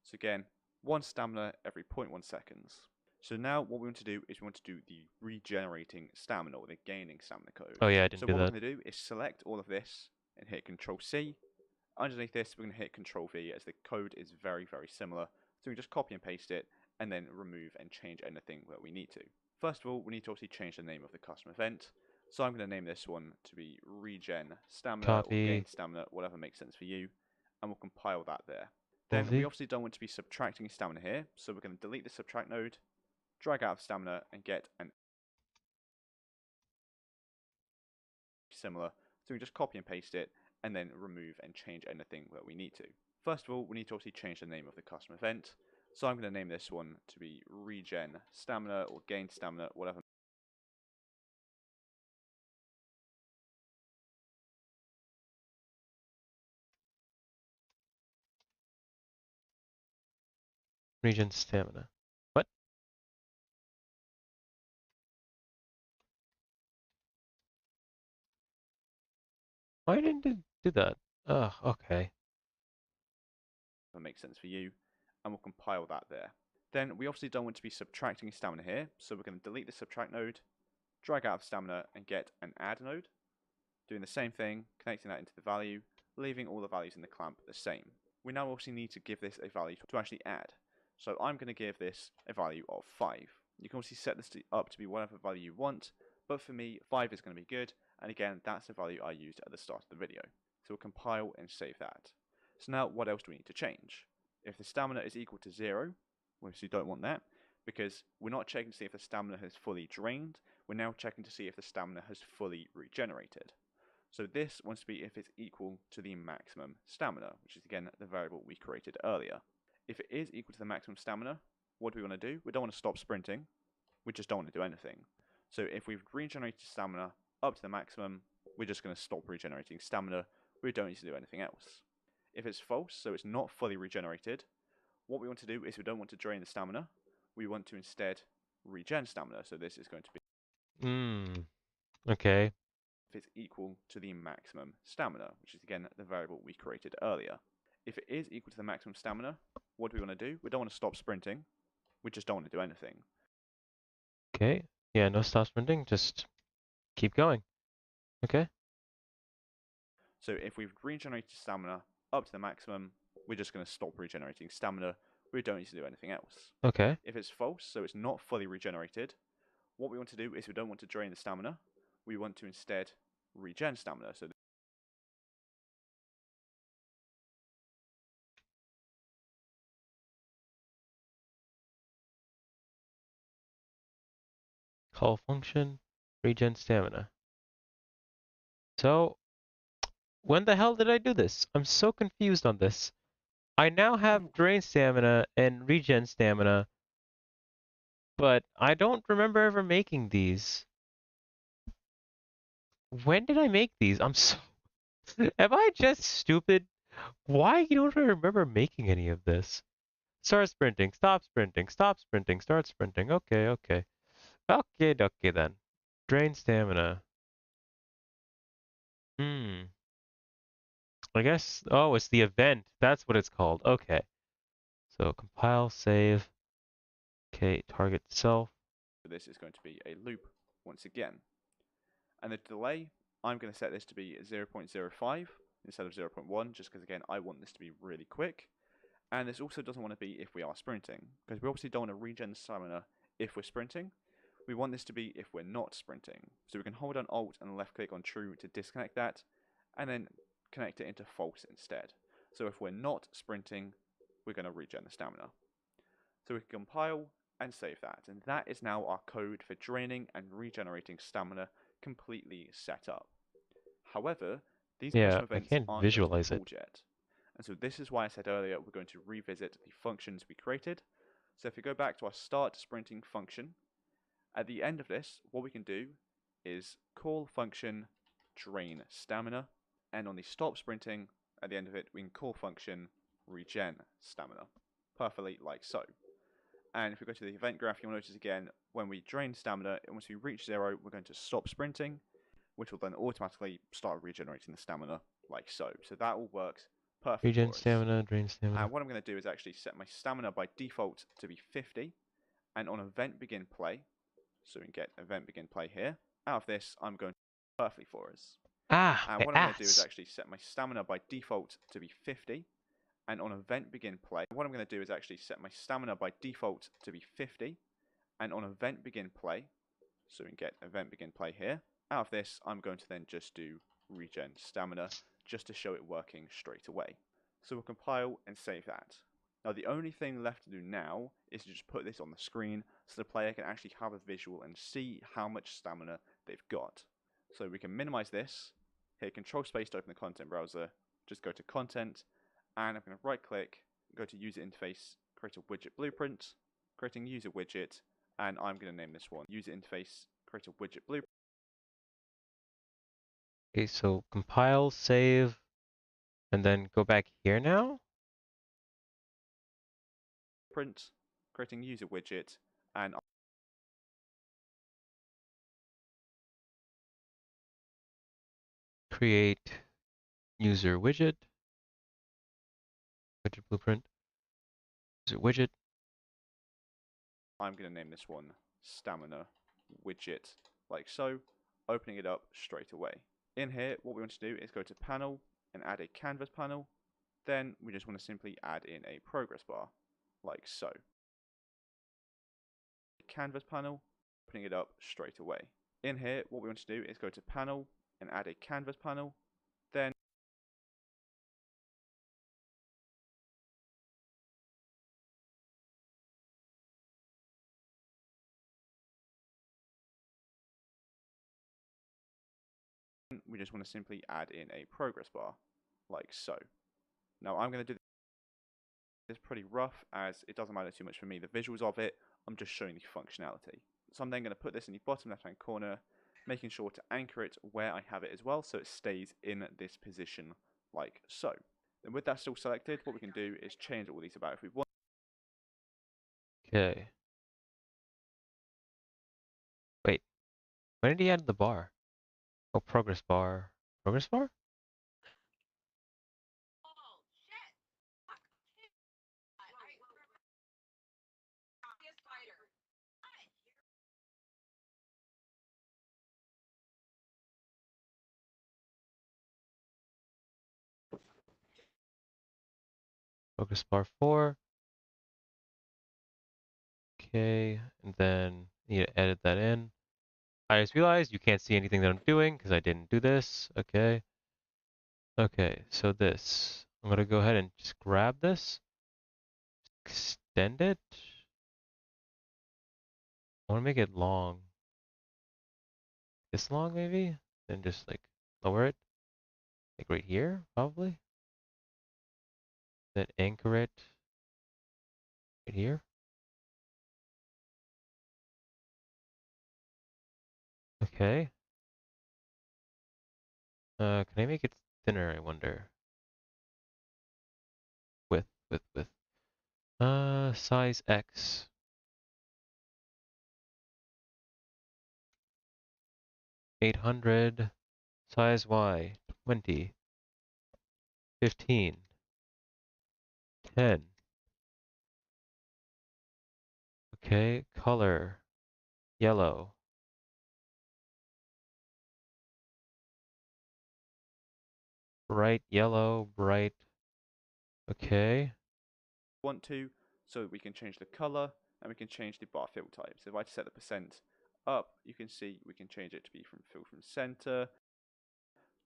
So again, 1 stamina every 0.1 seconds. So now what we want to do is we want to do the regenerating stamina, or the gaining stamina code. Oh yeah, I didn't So do what we're that. going to do is select all of this and hit Control C. Underneath this, we're going to hit Control V, as the code is very, very similar. So we can just copy and paste it, and then remove and change anything where we need to. First of all, we need to obviously change the name of the custom event. So I'm going to name this one to be regen stamina, or gain Copy. stamina, whatever makes sense for you. And we'll compile that there. Control Then V. we obviously don't want to be subtracting stamina here, so we're going to delete the subtract node, drag out stamina, and get an similar. So we just copy and paste it, and then remove and change anything where we need to. First of all, we need to obviously change the name of the custom event. So I'm going to name this one to be regen stamina, or gain stamina, whatever. Regen stamina. What? Why didn't it do that? Oh, okay. that makes sense for you, and we'll compile that there. Then we obviously don't want to be subtracting stamina here, so we're going to delete the subtract node, drag out of stamina, and get an add node. Doing the same thing, connecting that into the value, leaving all the values in the clamp the same. We now obviously need to give this a value to actually add. So I'm going to give this a value of 5. You can obviously set this up to be whatever value you want, but for me 5 is going to be good, and again that's the value I used at the start of the video. So we'll compile and save that. So now what else do we need to change? If the stamina is equal to 0, we obviously don't want that, because we're not checking to see if the stamina has fully drained, we're now checking to see if the stamina has fully regenerated. So this wants to be if it's equal to the maximum stamina, which is again the variable we created earlier. If it is equal to the maximum stamina, what do we want to do? We don't want to stop sprinting, we just don't want to do anything. So if we've regenerated stamina up to the maximum, we're just going to stop regenerating stamina, we don't need to do anything else. If it's false, so it's not fully regenerated, what we want to do is we don't want to drain the stamina, we want to instead regen stamina, so this is going to be Okay. if it's equal to the maximum stamina, which is again the variable we created earlier. If it is equal to the maximum stamina, what do we want to do? We don't want to stop sprinting, we just don't want to do anything. Okay. Yeah, no stop sprinting, just keep going. Okay. So if we've regenerated stamina up to the maximum, we're just going to stop regenerating stamina, we don't need to do anything else. Okay. If it's false, so it's not fully regenerated, what we want to do is we don't want to drain the stamina, we want to instead regen stamina. So Call function, regen stamina. So, when the hell did I do this? I'm so confused on this. I now have drain stamina and regen stamina, but I don't remember ever making these. When did I make these? I'm so... Am I just stupid? Why don't I remember making any of this? Start sprinting, stop sprinting, stop sprinting, start sprinting. Okay, okay. Okay, okay then. Drain stamina. I guess, oh, it's the event. That's what it's called. Okay. So compile, save. Okay, target self. this is going to be a loop once again. And the delay, I'm going to set this to be 0.05 instead of 0.1, just because again, I want this to be really quick. And this also doesn't want to be if we are sprinting, because we obviously don't want to regen stamina if we're sprinting. We want this to be if we're not sprinting. So we can hold down Alt and left click on true to disconnect that, and then connect it into false instead. So if we're not sprinting, we're going to regen the stamina. So we can compile and save that, and that is now our code for draining and regenerating stamina completely set up. However, these Yeah, custom I events can't aren't going to be visualize it. called yet. And so this is why I said earlier we're going to revisit the functions we created. So if we go back to our start sprinting function, at the end of this, what we can do is call function drain stamina, and on the stop sprinting, at the end of it, we can call function regen stamina, perfectly like so. And if we go to the event graph, you'll notice again, when we drain stamina, once we reach 0, we're going to stop sprinting, which will then automatically start regenerating the stamina like so. So that all works perfectly Regen for us. stamina, drain stamina. And what I'm going to do is actually set my stamina by default to be 50, and on event begin play, so we can get event begin play here. Out of this, I'm going to perfectly for us. Ah, And my what I'm going to do is ass. actually set my stamina by default to be 50, and on event begin play, what I'm going to do is actually set my stamina by default to be 50, and on event begin play, so we can get event begin play here. Out of this, I'm going to then just do regen stamina, just to show it working straight away. So we'll compile and save that. Now the only thing left to do now is to just put this on the screen so the player can actually have a visual and see how much stamina they've got. So we can minimize this, hit Control Space to open the content browser, just go to Content, and I'm going to right click, go to User Interface, create a widget blueprint, creating user widget, and I'm going to name this one User Interface, create a widget blueprint. Okay, so compile, save, and then go back here now? Creating user widget, and Create user widget. Widget blueprint. Is it widget? I'm going to name this one stamina widget, like so, opening it up straight away. In here, what we want to do is go to panel and add a canvas panel. Then we just want to simply add in a progress bar, like so. Canvas panel, opening it up straight away. In here, what we want to do is go to panel and add a canvas panel. Then we just want to simply add in a progress bar, like so. Now I'm going to do this pretty rough, as it doesn't matter too much for me the visuals of it, I'm just showing the functionality. So I'm then going to put this in the bottom left hand corner, making sure to anchor it where I have it as well, so it stays in this position like so. And with that still selected, what we can do is change all these about if we want. Okay. Wait, when did he add the bar? Oh, progress bar. Progress bar? Progress bar 4. Okay, and then you need to edit that in. I just realized you can't see anything that I'm doing because I didn't do this. Okay. Okay, so this. I'm gonna go ahead and just grab this, extend it. I want to make it long. This long maybe? Then just like lower it. Like right here, probably. Then anchor it right here. Okay. Can I make it thinner, I wonder? Width. Size X. 800. Size Y. 20. 15. 10. Okay, color. Yellow. Bright yellow, bright. Okay. Want to, so we can change the color and we can change the bar fill type. So if I set the percent up, you can see we can change it to be from fill from center,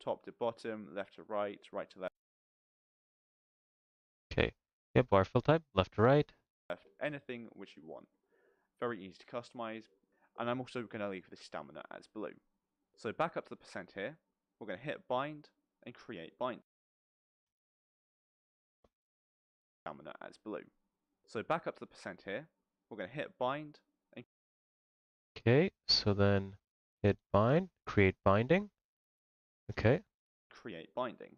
top to bottom, left to right, right to Okay. Yep, bar fill type, left to right. left, anything which you want. Very easy to customize. And I'm also going to leave the stamina as blue. So back up to the percent here, we're going to hit bind and create bind. Stamina as blue. So back up to the percent here, we're going to hit bind and Okay, so then hit bind, create binding. Okay. create binding.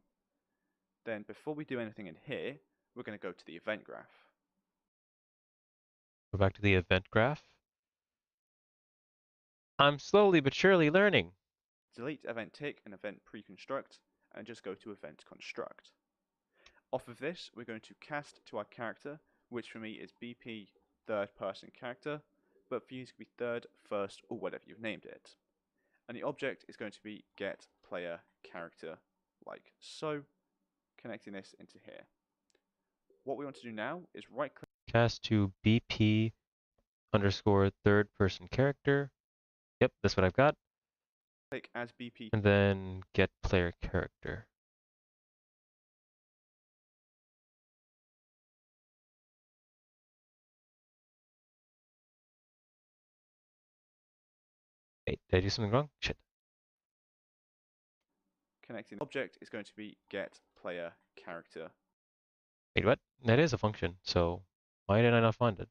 Then before we do anything in here, we're going to go to the event graph. Go back to the event graph. I'm slowly but surely learning. Delete event tick and event pre-construct, and just go to event construct. Off of this, we're going to cast to our character, which for me is BP third person character, but for you it could be third, first, or whatever you've named it. And the object is going to be get player character, like so, connecting this into here. What we want to do now is right click. Cast to BP underscore third person character. Yep, that's what I've got. Click as BP. And then get player character. Wait, did I do something wrong? Shit. Connecting object is going to be get player character. Wait, what? That is a function, so why did I not find it?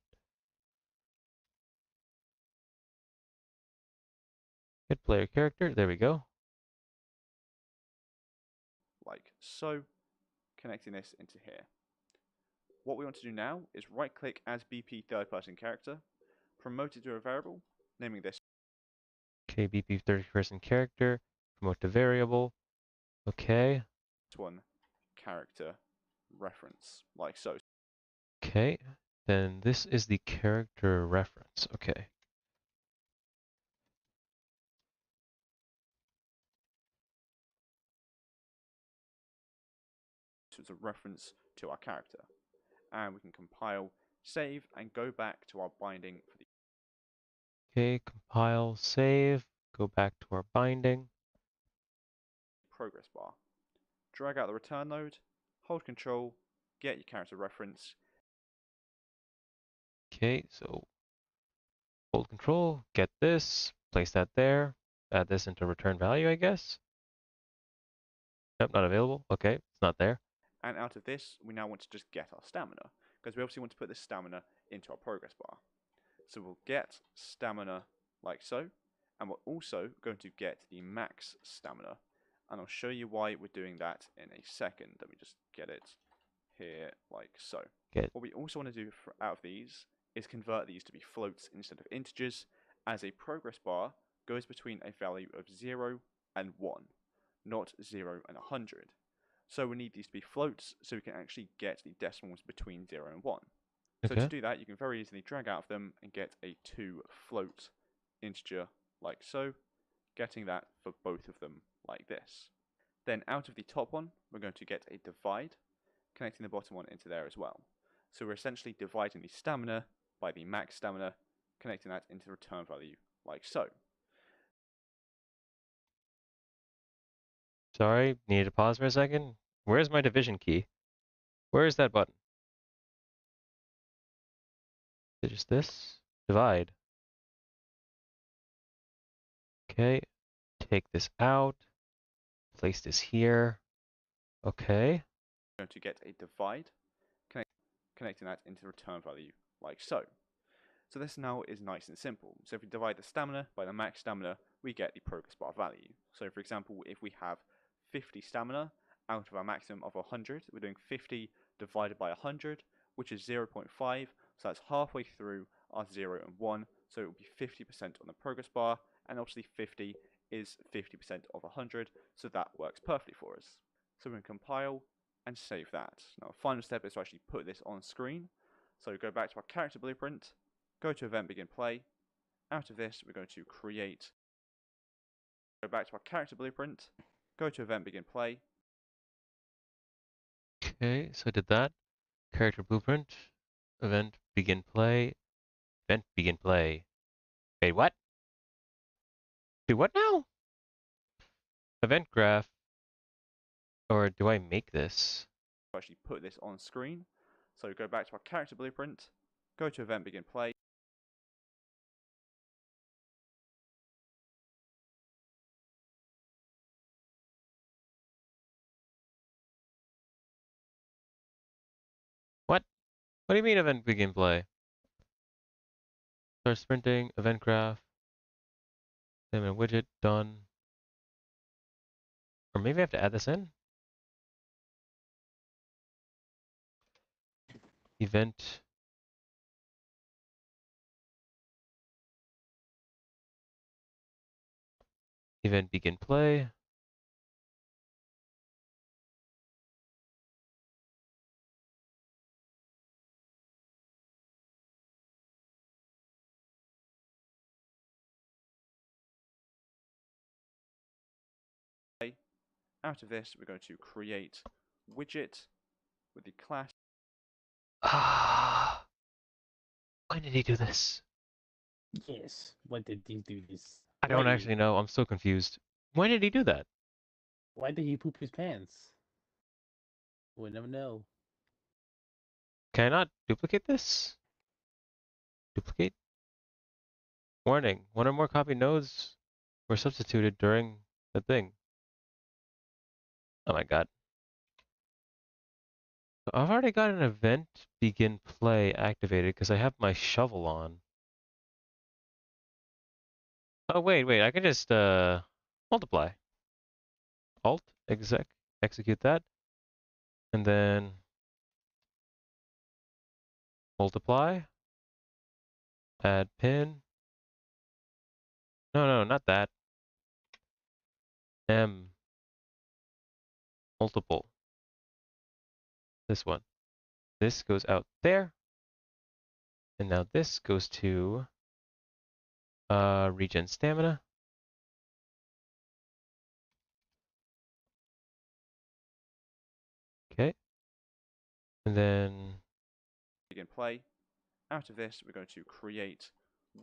Get player character, there we go. Like so, connecting this into here. What we want to do now is right click as BP third person character, promote it to a variable, naming this Okay, BP third person character, promote to variable. Okay. one character reference, like so. Okay. Then this is the character reference. Okay. So it's a reference to our character. And we can compile, save, and go back to our binding for the Okay, compile, save, go back to our binding. progress bar. Drag out the return node, hold control, get your character reference. Okay, so hold control, get this, place that there, add this into return value, I guess. Nope, not available. Okay, it's not there. And out of this, we now want to just get our stamina, because we obviously want to put this stamina into our progress bar. So we'll get stamina like so, and we're also going to get the max stamina. And I'll show you why we're doing that in a second. Let me just get it here like so. Get. What we also want to do out of these is convert these to be floats instead of integers, as a progress bar goes between a value of 0 and 1, not 0 and 100. So we need these to be floats so we can actually get the decimals between 0 and 1. So Okay. to do that, you can very easily drag out of them and get a 2 float integer like so, getting that for both of them like this. Then out of the top one, we're going to get a divide, connecting the bottom one into there as well. So we're essentially dividing the stamina by the max stamina, connecting that into the return value like so. Sorry, needed to pause for a second. Where's my division key? Where is that button? Is it just this? Divide. Okay, take this out, place this here. Okay. We're going to get a divide, connecting that into the return value like so. So this now is nice and simple. So if we divide the stamina by the max stamina, we get the progress bar value. So for example, if we have 50 stamina out of our maximum of 100, we're doing 50 divided by 100, which is 0.5. So that's halfway through our 0 and 1. So it will be 50% on the progress bar, and obviously 50 is 50% of 100, so that works perfectly for us. So we're going to compile and save that. Now the final step is to actually put this on screen. So go back to our character blueprint, go to event begin play. Out of this, we're going to create. Go back to our character blueprint, go to event begin play. Okay, so I did that. Character blueprint, event begin play, event begin play. Wait, what? Do what now? Event graph. Or do I make this? Actually put this on screen. So go back to our character blueprint, go to event begin play. What? What do you mean event begin play? Start sprinting, event graph. Then a widget, done. Or maybe I have to add this in? Event. Event begin play. Out of this, we're going to create widget with the class. Ah. Why did he do this? Yes. Why did he do this? I don't Why? actually know. I'm so confused. Why did he do that? Why did he poop his pants? We'll never know. Can I not duplicate this? Duplicate? Warning. One or more copy nodes were substituted during the thing. Oh my god. I've already got an event begin play activated because I have my shovel on. Oh wait, I can just multiply. Alt execute that. And then multiply. Add pin. No, not that. M multiple. This one. This goes out there. And now this goes to regen stamina. Okay. And then Begin play. Out of this, we're going to create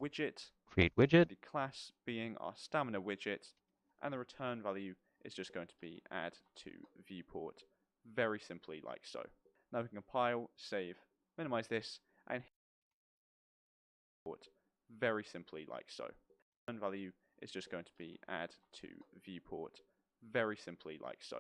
widget, create widget. the class being our stamina widget, and the return value is just going to be add to viewport, very simply like so. Now we can compile, save, minimize this, and viewport, very simply like so. Return value is just going to be add to viewport, very simply like so.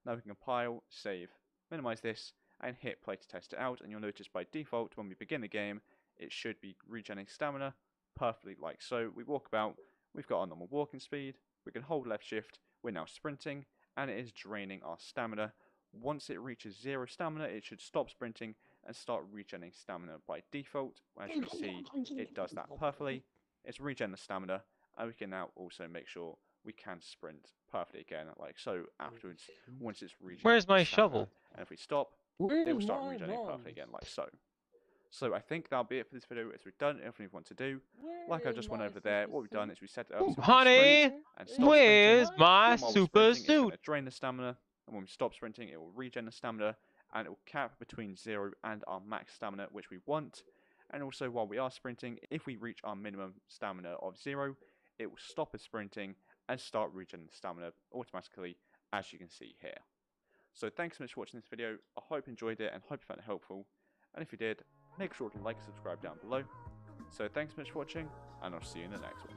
Now we can compile, save, minimize this, and hit play to test it out, and you'll notice by default when we begin the game, it should be regenerating stamina, perfectly like so. We walk about, we've got our normal walking speed, we can hold left shift, we're now sprinting, and it is draining our stamina. Once it reaches 0 stamina, it should stop sprinting and start regenerating stamina by default. As you can see, it does that perfectly. It's regen the stamina, and we can now also make sure we can sprint perfectly again, like so afterwards, once it's regenerating Where's my stamina. shovel? And if we stop, Where's it will start my regenerating perfectly bombs? again, like so. So I think that'll be it for this video. As we've done everything we want to do, Where like I is just went my over there, super what we've done suit? is we set it up so we can Honey, sprint and stop where's sprinting. my And while we're super sprinting, it's going suit? to drain the stamina, and when we stop sprinting, it will regen the stamina, and it will cap between 0 and our max stamina, which we want. And also, while we are sprinting, if we reach our minimum stamina of 0, it will stop us sprinting and start regenerating the stamina automatically, as you can see here. So thanks so much for watching this video. I hope you enjoyed it and hope you found it helpful. And if you did, make sure to like and subscribe down below. So thanks so much for watching, and I'll see you in the next one.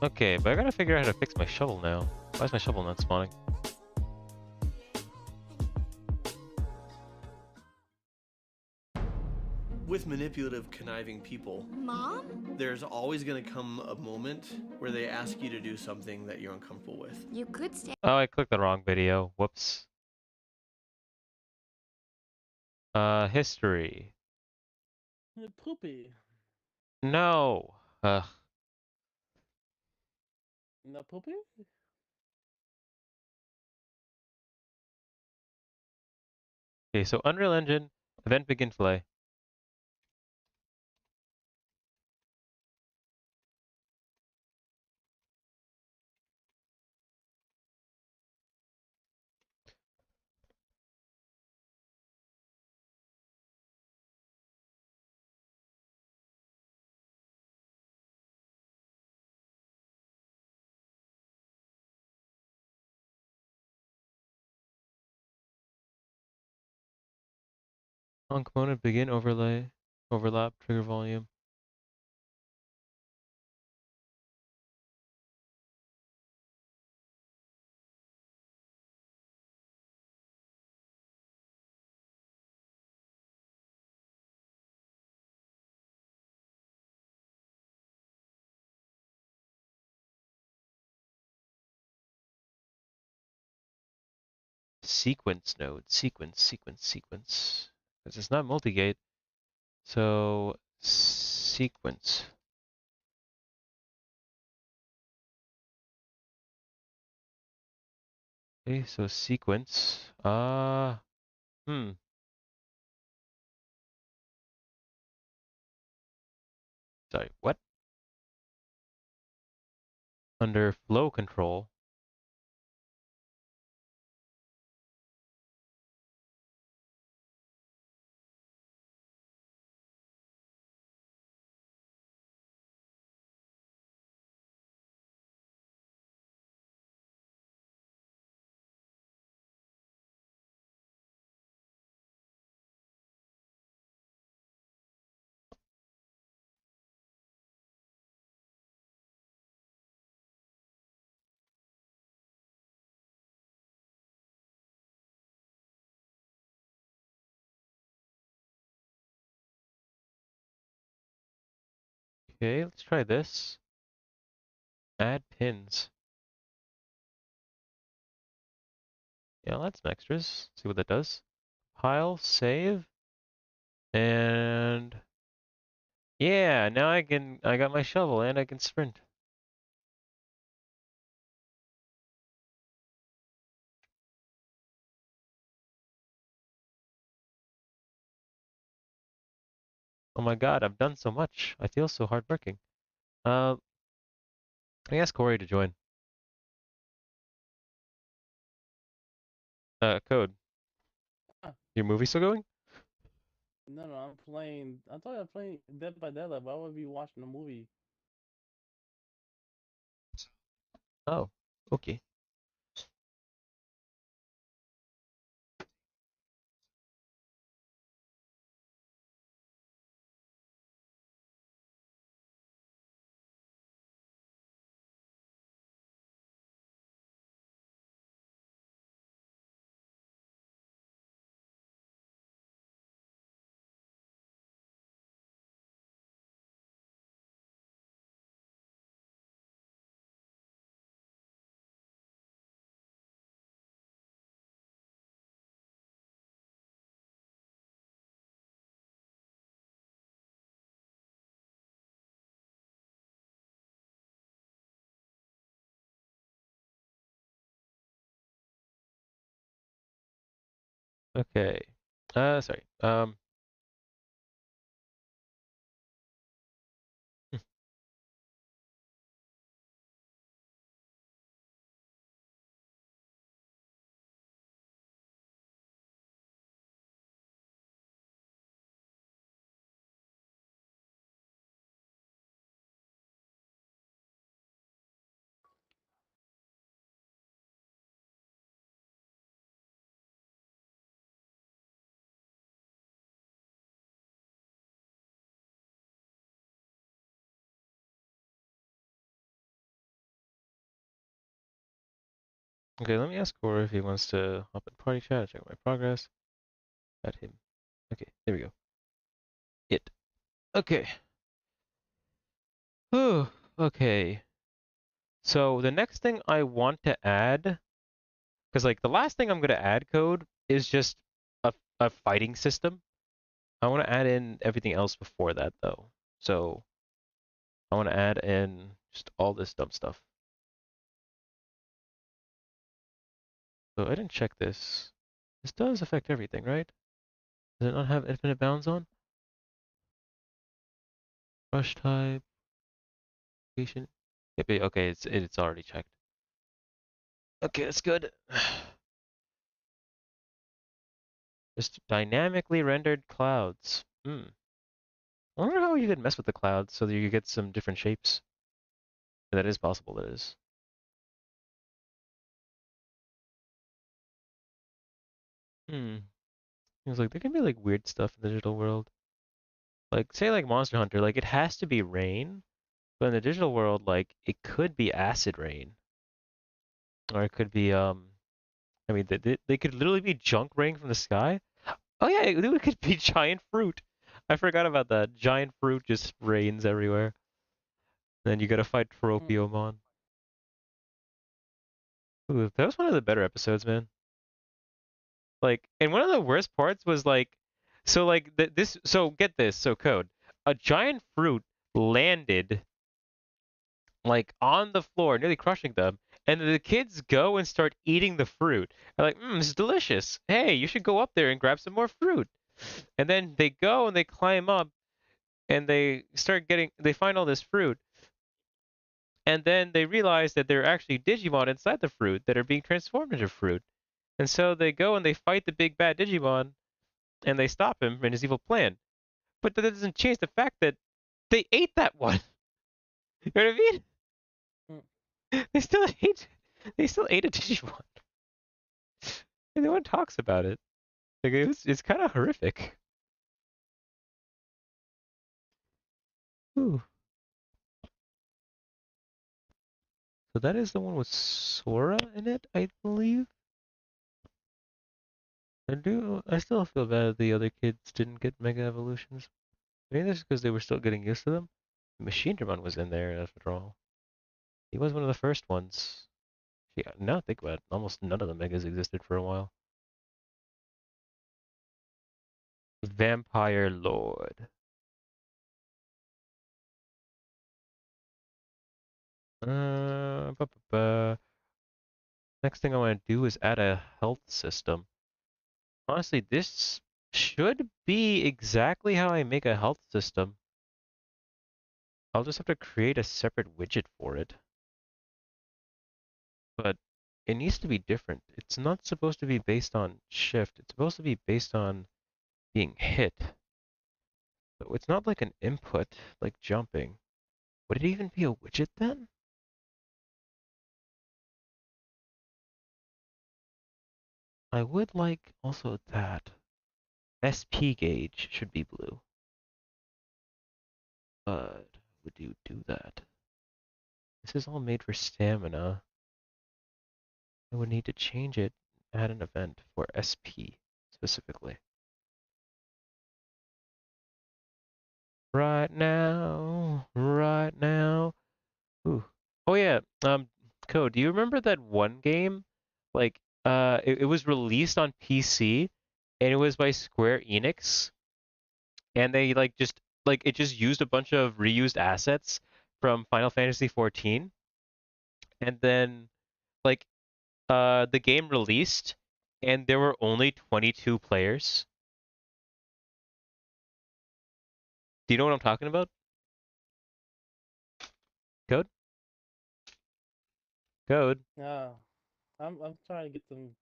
Okay, but I gotta figure out how to fix my shovel now. Why is my shovel not spawning? With manipulative, conniving people, Mom? there's always going to come a moment where they ask you to do something that you're uncomfortable with. You could stay. Oh, I clicked the wrong video. Whoops. History. Poopy. No. No poopy? Okay, so Unreal Engine, event begin play. On component begin overlay, overlap, trigger volume. Sequence node, sequence. Because it's not multi-gate. So, sequence. Okay, so sequence. Sorry, what? Under flow control. Okay, let's try this. Add pins. Yeah, that's some extras. See what that does. Pile, save, and yeah, now I got my shovel and I can sprint. Oh my god, I've done so much. I feel so hardworking. Uh, I asked Corey to join. Code. Ah. Your movie still going? No, I'm playing. I thought I was playing Dead by Daylight. Why would I be watching a movie? Oh, okay. Okay. Sorry. Okay, let me ask Corey if he wants to hop in party chat, check my progress. Add him. Okay, there we go. It. Okay. Whew. Okay. So the next thing I want to add, because like the last thing I'm gonna add code is just a fighting system. I want to add in everything else before that though. So I want to add in just all this dumb stuff. So I didn't check this. This does affect everything, right? Does it not have infinite bounds on? Brush type, patient. Yep, okay, it's already checked. Okay, that's good. Just dynamically rendered clouds. Hmm. I wonder how you could mess with the clouds so that you could get some different shapes. That is possible, that is. Hmm. It's like there can be like weird stuff in the digital world. Like say like Monster Hunter, like it has to be rain, but in the digital world, like it could be acid rain. Or it could be I mean they could literally be junk raining from the sky. Oh yeah, it could be giant fruit. I forgot about that. Giant fruit just rains everywhere. Then you gotta fight Tropiomon. Ooh, that was one of the better episodes, man. Like, and one of the worst parts was like, so like this. So get this. So code. A giant fruit landed like on the floor, nearly crushing them. And the kids go and start eating the fruit. They're like, this is delicious. Hey, you should go up there and grab some more fruit. And then they go and they climb up and they find all this fruit. And then they realize that there are actually Digimon inside the fruit that are being transformed into fruit. And so they go and they fight the big bad Digimon and they stop him in his evil plan. But that doesn't change the fact that they ate that one. You know what I mean? They still ate a Digimon. And no one talks about it. Like it's kind of horrific. Ooh. So that is the one with Sora in it, I believe. I still feel bad that the other kids didn't get Mega Evolutions. Maybe that's because they were still getting used to them. Machinedramon was in there after all. He was one of the first ones. Yeah, now think about it, almost none of the Megas existed for a while. Vampire Lord. Ba, ba, ba. Next thing I want to do is add a health system. Honestly, this should be exactly how I make a health system. I'll just have to create a separate widget for it. But it needs to be different. It's not supposed to be based on shift. It's supposed to be based on being hit. So it's not like an input, like jumping. Would it even be a widget then? I would like also that. SP gauge should be blue. But would you do that? This is all made for stamina. I would need to change it, add an event for SP specifically. Right now, right now. Ooh. Oh yeah, Code, do you remember that one game? Like, it was released on PC, and it was by Square Enix, and they it just used a bunch of reused assets from Final Fantasy 14, and then like the game released, and there were only 22 players. Do you know what I'm talking about? Code? Code? Yeah, I'm trying to get them.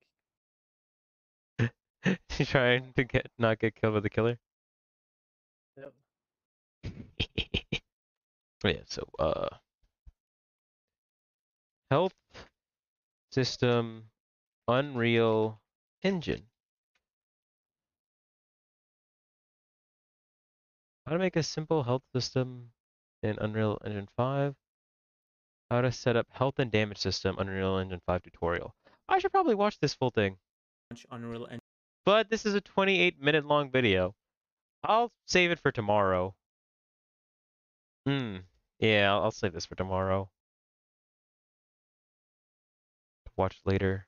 You trying to not get killed by the killer? Yep. Yeah, so health system Unreal Engine. How to make a simple health system in Unreal Engine 5. How to set up health and damage system Unreal Engine 5 tutorial. I should probably watch this full thing. Unreal Engine. But this is a 28-minute long video. I'll save it for tomorrow. Yeah, I'll save this for tomorrow. Watch later.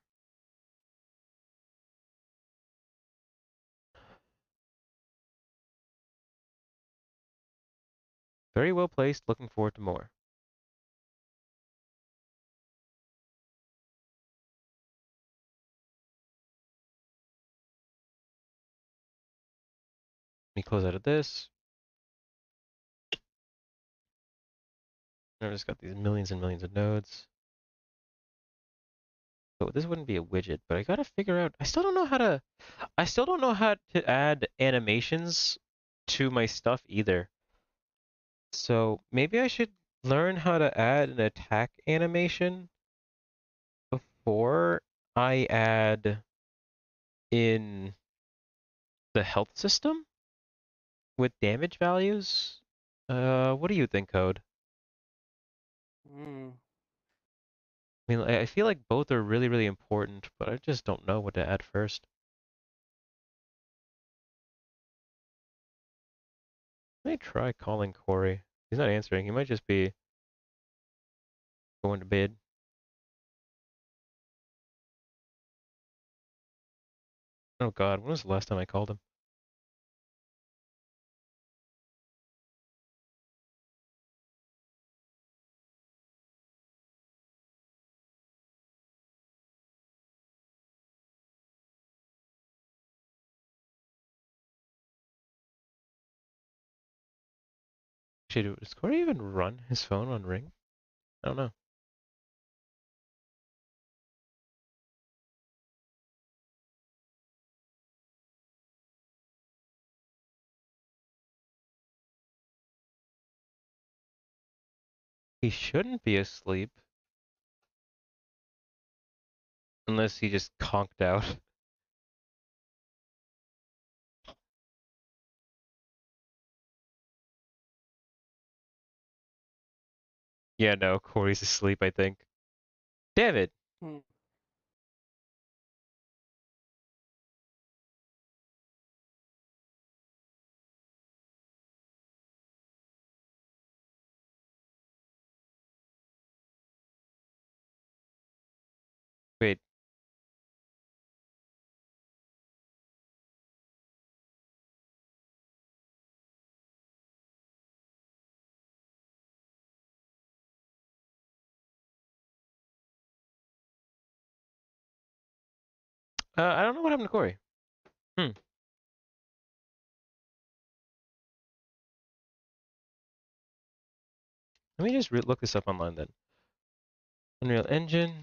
Very well placed. Looking forward to more. Let me close out of this. I've just got these millions and millions of nodes. So this wouldn't be a widget, but I gotta figure out. I still don't know how to add animations to my stuff either. So maybe I should learn how to add an attack animation before I add in the health system with damage values. What do you think, Code? Mm. I mean, I feel like both are really, really important, but I just don't know what to add first. Let me try calling Corey. He's not answering. He might just be going to bed. Oh God, when was the last time I called him? Actually, does Corey even run his phone on Ring? I don't know. He shouldn't be asleep. Unless he just conked out. Yeah, no, Corey's asleep, I think. Damn it. Hmm. Wait. I don't know what happened to Corey. Hmm. Let me just look this up online then. Unreal Engine.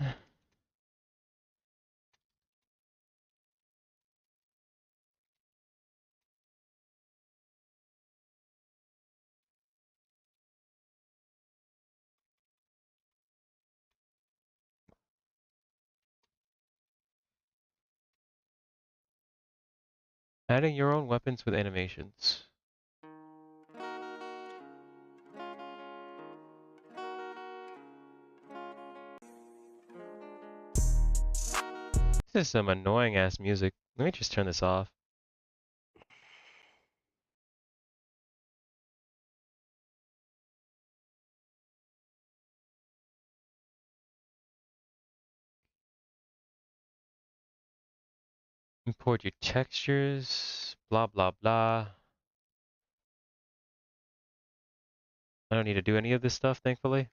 Adding your own weapons with animations. This is some annoying ass music. Let me just turn this off. Import your textures, blah blah blah. I don't need to do any of this stuff, thankfully.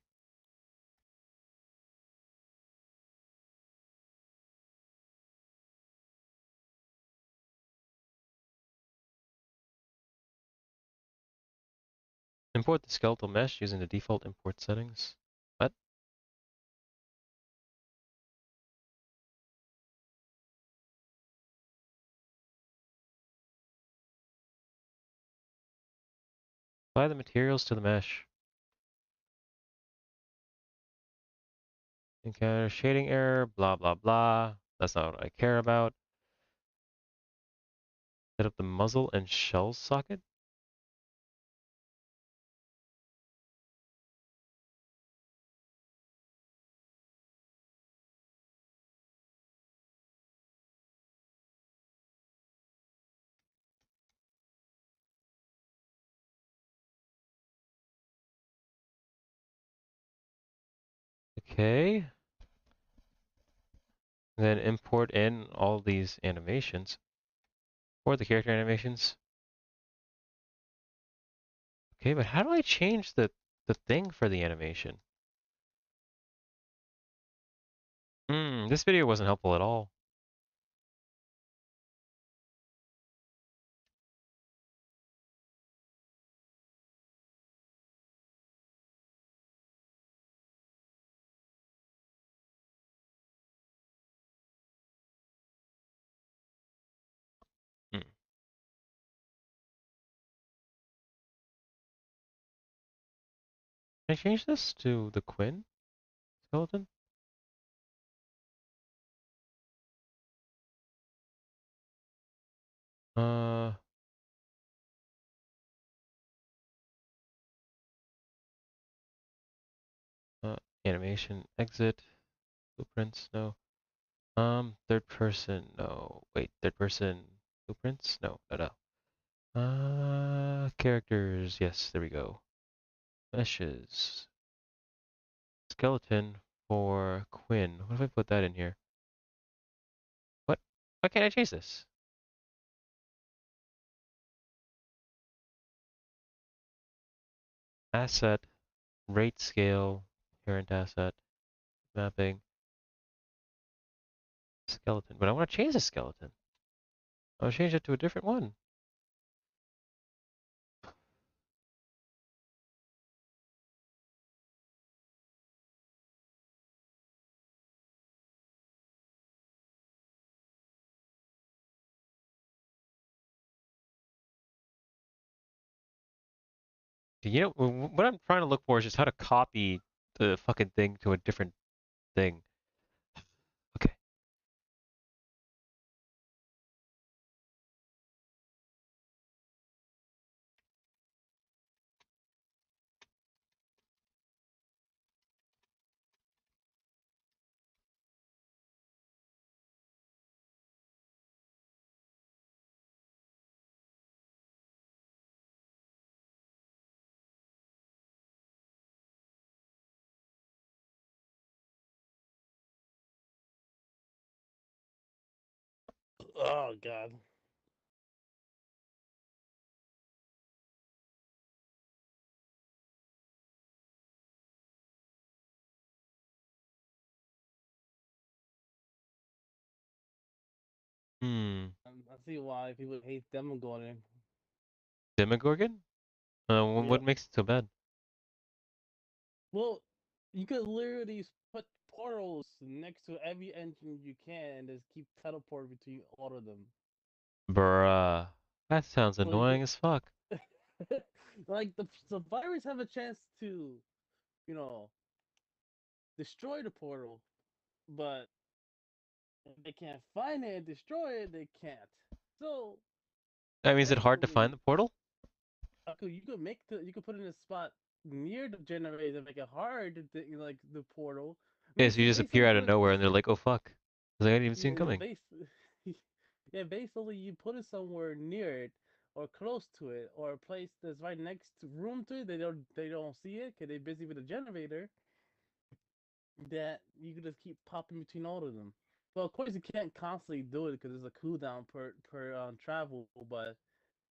Import the skeletal mesh using the default import settings. What? Apply the materials to the mesh. Encounter shading error, blah blah blah. That's not what I care about. Set up the muzzle and shell socket. Okay. Then import in all these animations. Or the character animations. Okay, but how do I change the thing for the animation? This video wasn't helpful at all. Hmm. Can I change this to the Quinn skeleton? Uh, uh, animation, exit, blueprints, no. Third person, no. Wait, third person blueprints? No, no, no. Characters, yes, there we go. Meshes. Skeleton for Quinn. What if I put that in here? What? Why can't I change this? Asset, rate scale, parent asset, mapping, skeleton. But I want to change the skeleton. I want to change it to a different one. You know, what I'm trying to look for is just how to copy the fucking thing to a different thing. Okay. Oh god. I see why people hate Demogorgon. Demogorgon? What Yep. makes it so bad? Well, you could literally put portals next to every engine you can and just keep teleport between all of them. Bruh. That sounds So you annoying as fuck. could, like the survivors have a chance to, you know, destroy the portal, but if they can't find it and destroy it, they can't. So I mean, is it hard to find basically, the portal? you could put it in a spot near the generator, make it hard to like the portal. Yeah, so you just appear Basically out of put nowhere and it. they're like, oh fuck. I was like, I didn't even see him Yeah, coming. yeah, basically you put it somewhere near it or close to it or a place that's right next to room to it. They don't see it because they're busy with the generator. That you can just keep popping between all of them. Well, of course you can't constantly do it because there's a cooldown per travel. But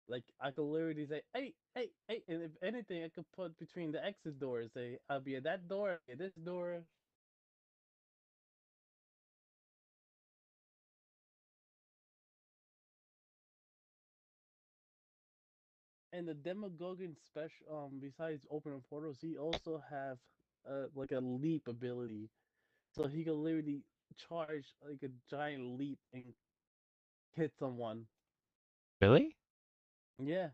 like I could literally say, hey, hey, hey, and if anything, I could put between the exit doors. Say I'll be at that door, at this door. And the Demogorgon special, besides opening portals, he also have like a leap ability, so he can literally charge like a giant leap and hit someone. Really? Yeah.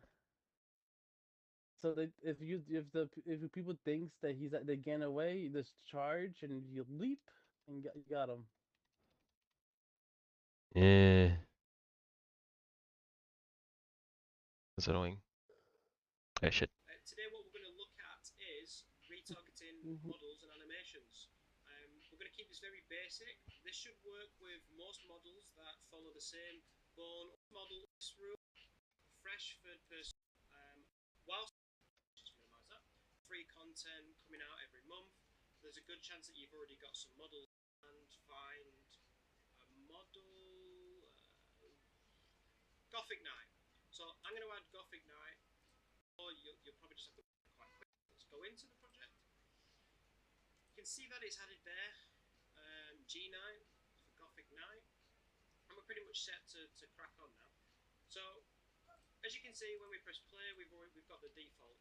So that if the people thinks that they get away, you just charge and you leap and you got him. Yeah. That's annoying. Oh shit. Today what we're going to look at is retargeting models and animations. We're going to keep this very basic. This should work with most models that follow the same bone model rule. Fresh third person. Whilst just minimize that. Free content coming out every month. There's a good chance that you've already got some models and find a model Gothic Knight. So I'm going to add Gothic Knight. Or you'll probably just have to quite quick. Let's go into the project. You can see that it's added there. G9 for Gothic Knight. And we're pretty much set to crack on now. So as you can see, when we press play, we've got the default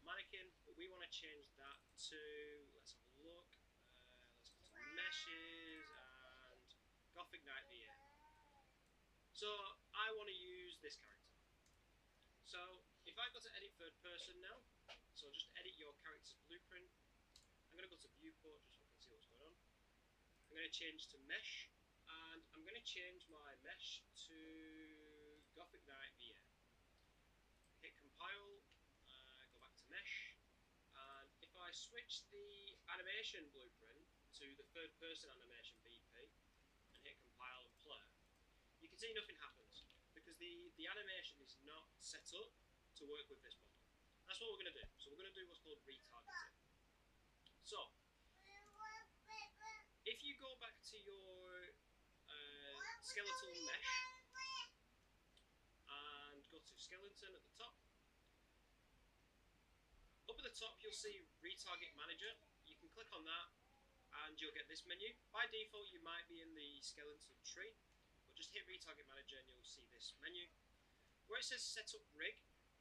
mannequin, but we want to change that to, let's have a look. Let's go to meshes and Gothic Knight VA. So I want to use this character. So if I go to edit third person now, so just edit your character's blueprint. I'm going to go to viewport just so I can see what's going on. I'm going to change to mesh, and I'm going to change my mesh to Gothic Knight VA. Hit compile, go back to mesh, and if I switch the animation blueprint to the third person animation VP and hit compile and play, you can see nothing happens because the animation is not set up to work with this model. That's what we're going to do. So we're going to do what's called retargeting. So if you go back to your skeletal mesh and go to skeleton at the top, up at the top you'll see retarget manager. You can click on that and you'll get this menu. By default you might be in the skeleton tree, but just hit retarget manager and you'll see this menu. Where it says setup rig,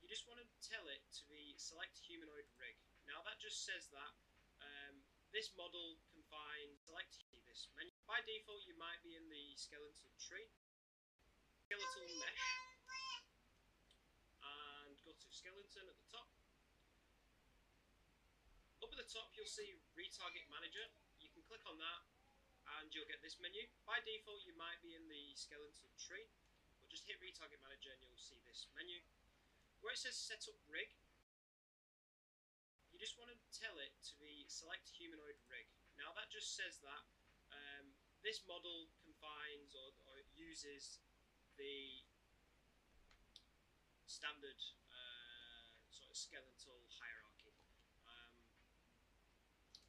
you just want to tell it to be select humanoid rig. Now that just says that this model can find select this menu. By default you might be in the skeleton tree, skeletal mesh, and go to skeleton at the top. Up at the top you'll see retarget manager. You can click on that and you'll get this menu. By default you might be in the skeleton tree, but just hit retarget manager and you'll see this menu. Where it says setup rig, you just want to tell it to be select humanoid rig. Now that just says that this model confines or uses the standard sort of skeletal hierarchy.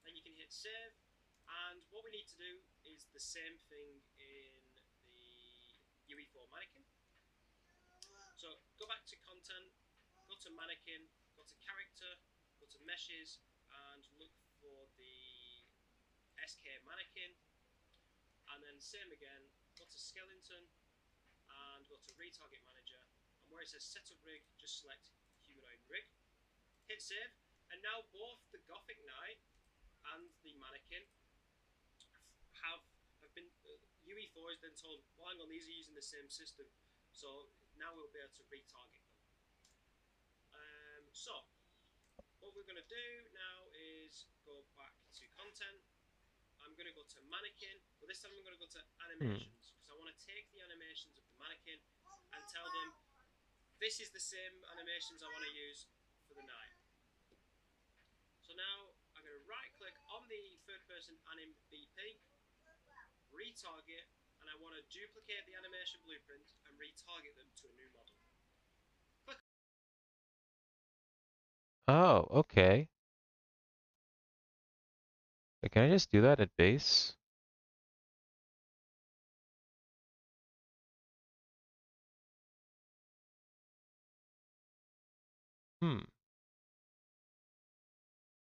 Then you can hit save, and what we need to do is the same thing in the UE4 mannequin. So go back to content, go to mannequin, go to character, go to meshes, and look for the SK mannequin, and then same again, go to skeleton, and go to retarget manager, and where it says setup rig, just select humanoid rig, hit save, and now both the Gothic Knight and the mannequin have been UE4 is then told, well, hang on, these are using the same system, so now we'll be able to retarget them. So what we're going to do now is go back to content. I'm going to go to mannequin, but this time I'm going to go to animations because I want to take the animations of the mannequin and tell them this is the same animations I want to use for the knight. So now I'm going to right click on the third person anim BP, retarget, and I want to duplicate the animation blueprint and retarget them to a new model. Click. Oh, okay. Wait, can I just do that at base?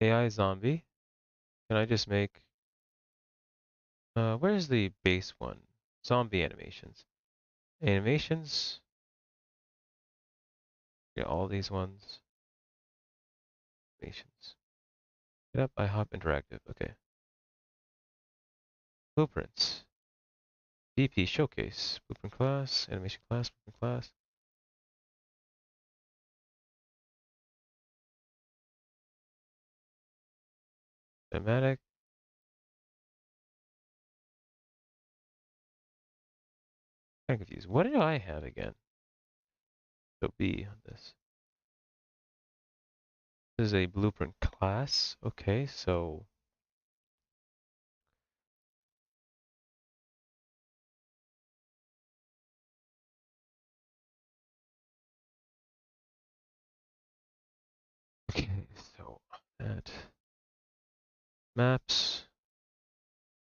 AI zombie. Can I just make... where's the base one? Zombie animations. Animations. Yeah, all these ones. Animations. Get up, IHOP Interactive. Okay. Blueprints. BP Showcase. Blueprint class. Animation class. Blueprint class. Cinematic. I'm confused. What did I have again? So B on this. This is a blueprint class. Okay, so okay, so that maps,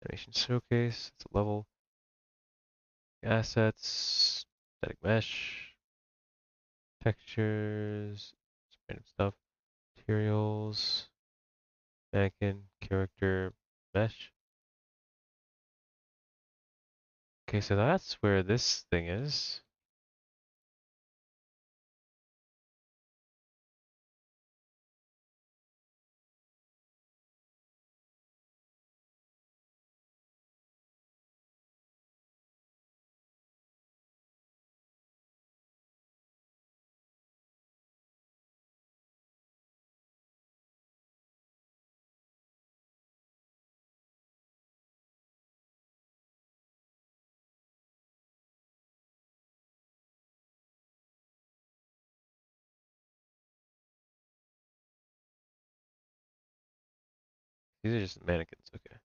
animation showcase, it's a level, assets, static mesh, textures, some random stuff, materials, mannequin, character, mesh. Okay, so that's where this thing is. These are just mannequins, okay.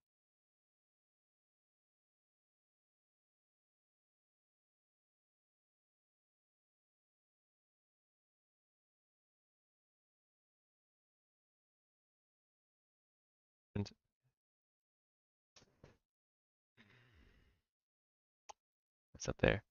And what's up there?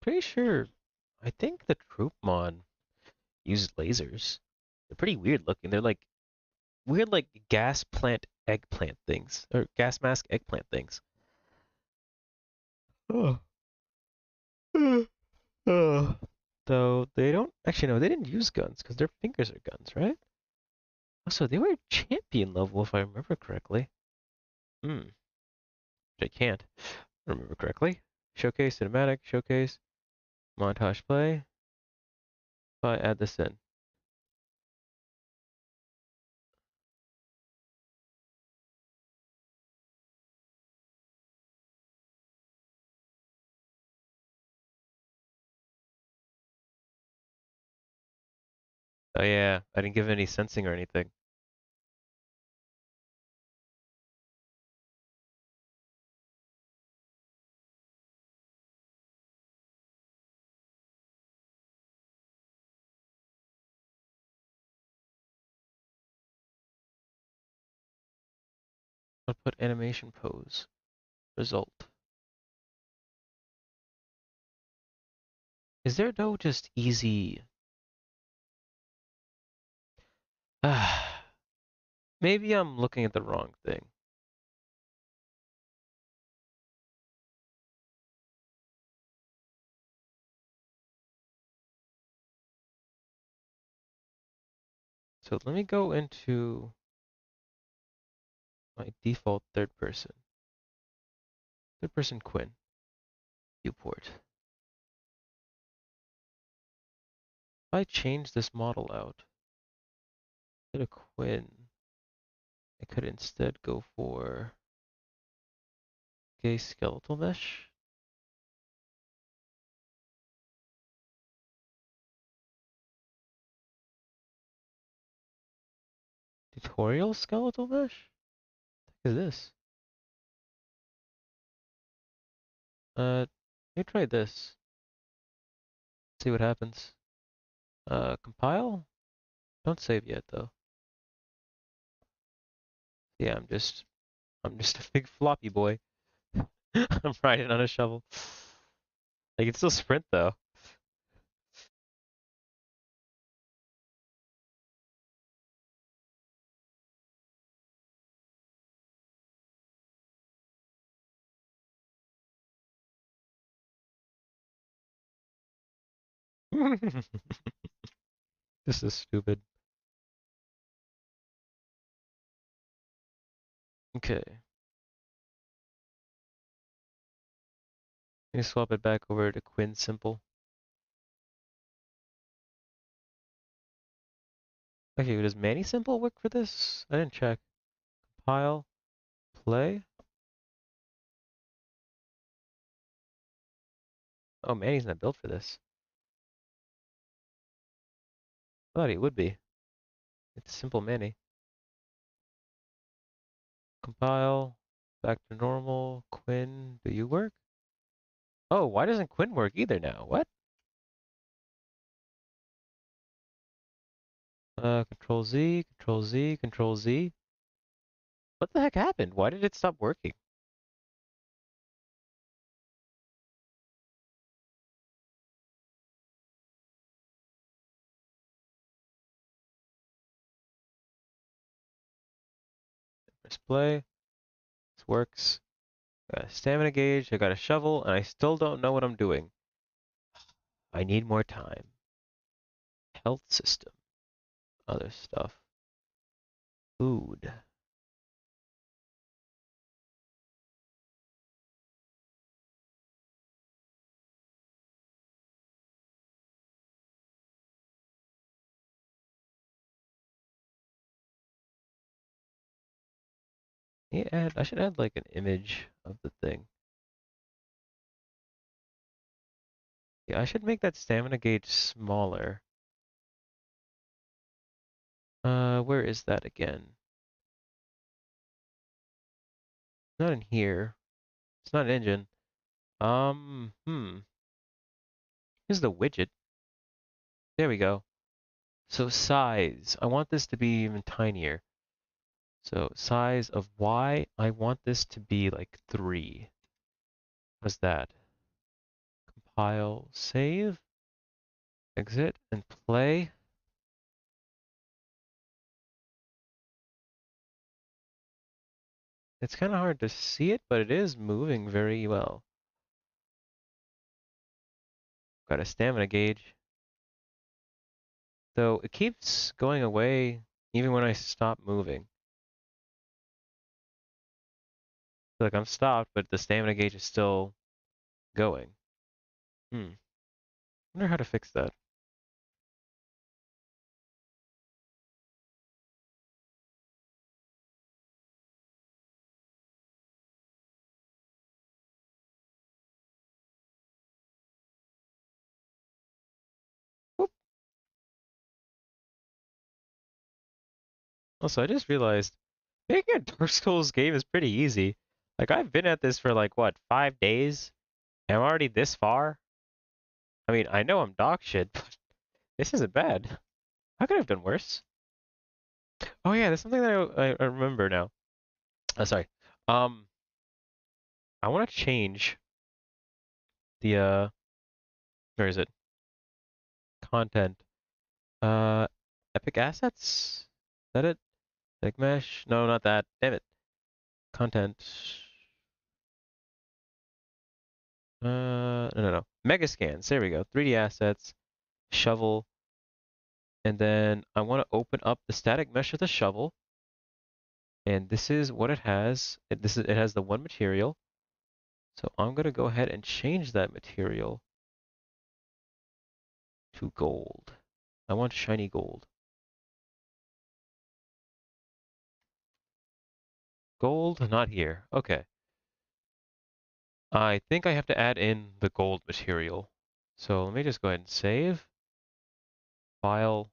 Pretty sure, I think the troop mod uses lasers. They're pretty weird looking. They're like weird, like gas plant eggplant things, or gas mask eggplant things. Oh. Oh. Though they don't actually no, they didn't use guns because their fingers are guns, right? Also, they were champion level if I remember correctly. Hmm. I can't remember correctly. Showcase, cinematic, showcase, montage play. If I add this in. Oh yeah, I didn't give any sensing or anything. I'll put animation pose. Result. Is there no just easy... Maybe I'm looking at the wrong thing. So let me go into my default third person Quinn viewport. If I change this model out, get a Quinn, I could instead go for gay skeletal mesh. Tutorial skeletal mesh? What is this? Let me try this. See what happens. Compile? Don't save yet though. Yeah, I'm just a big floppy boy. I'm riding on a shovel. I can still sprint though. This is stupid. Okay. Let me swap it back over to Quinn Simple. Okay, does Manny Simple work for this? I didn't check. Compile, play. Oh, Manny's not built for this. I thought he would be. It's Simple Manny. Compile, back to normal. Quinn, do you work? Oh, why doesn't Quinn work either now? What? Control Z, Control Z, Control Z. What the heck happened? Why did it stop working? Press play. This works. Got a stamina gauge, I got a shovel, and I still don't know what I'm doing. I need more time. Health system. Other stuff. Food. Yeah, I should add like an image of the thing. Yeah, I should make that stamina gauge smaller. Where is that again? Not in here. It's not an engine. Here's the widget. There we go. So size. I want this to be even tinier. So size of Y, I want this to be like 3. What's that? Compile, save, exit, and play. It's kind of hard to see it, but it is moving very well. Got a stamina gauge. So it keeps going away even when I stop moving. Like I'm stopped, but the stamina gauge is still going. Wonder how to fix that. Whoop. Also, I just realized making a Dark Souls game is pretty easy. Like I've been at this for like what, 5 days? And I'm already this far? I mean, I know I'm dog shit, but this isn't bad. How could I have done worse? Oh yeah, there's something that I remember now. Sorry. Um, I want to change the where is it? Content. Uh, Epic Assets? Is that it? Epic Mesh? No, not that. Damn it. Content. No. Mega scans. There we go. 3D assets. Shovel. And then I want to open up the static mesh of the shovel. And this is what it has. It has the one material. So I'm going to go ahead and change that material to gold. I want shiny gold. Gold, not here. Okay. I think I have to add in the gold material. So let me just go ahead and save. File,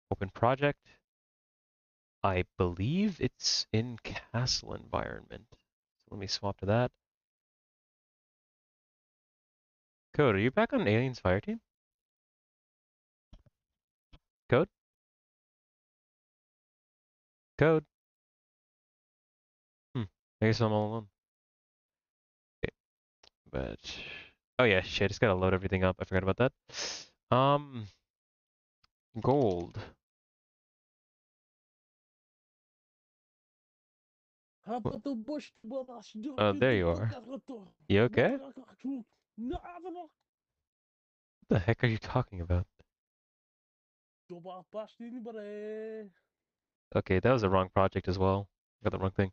open project. I believe it's in castle environment. So let me swap to that. Code, are you back on Aliens Fireteam? Code? Code? I guess I'm all alone. Okay, but... Oh yeah, shit, I just gotta load everything up. I forgot about that. Gold. Oh, there you are. You okay? What the heck are you talking about? Okay, that was the wrong project as well. Got the wrong thing.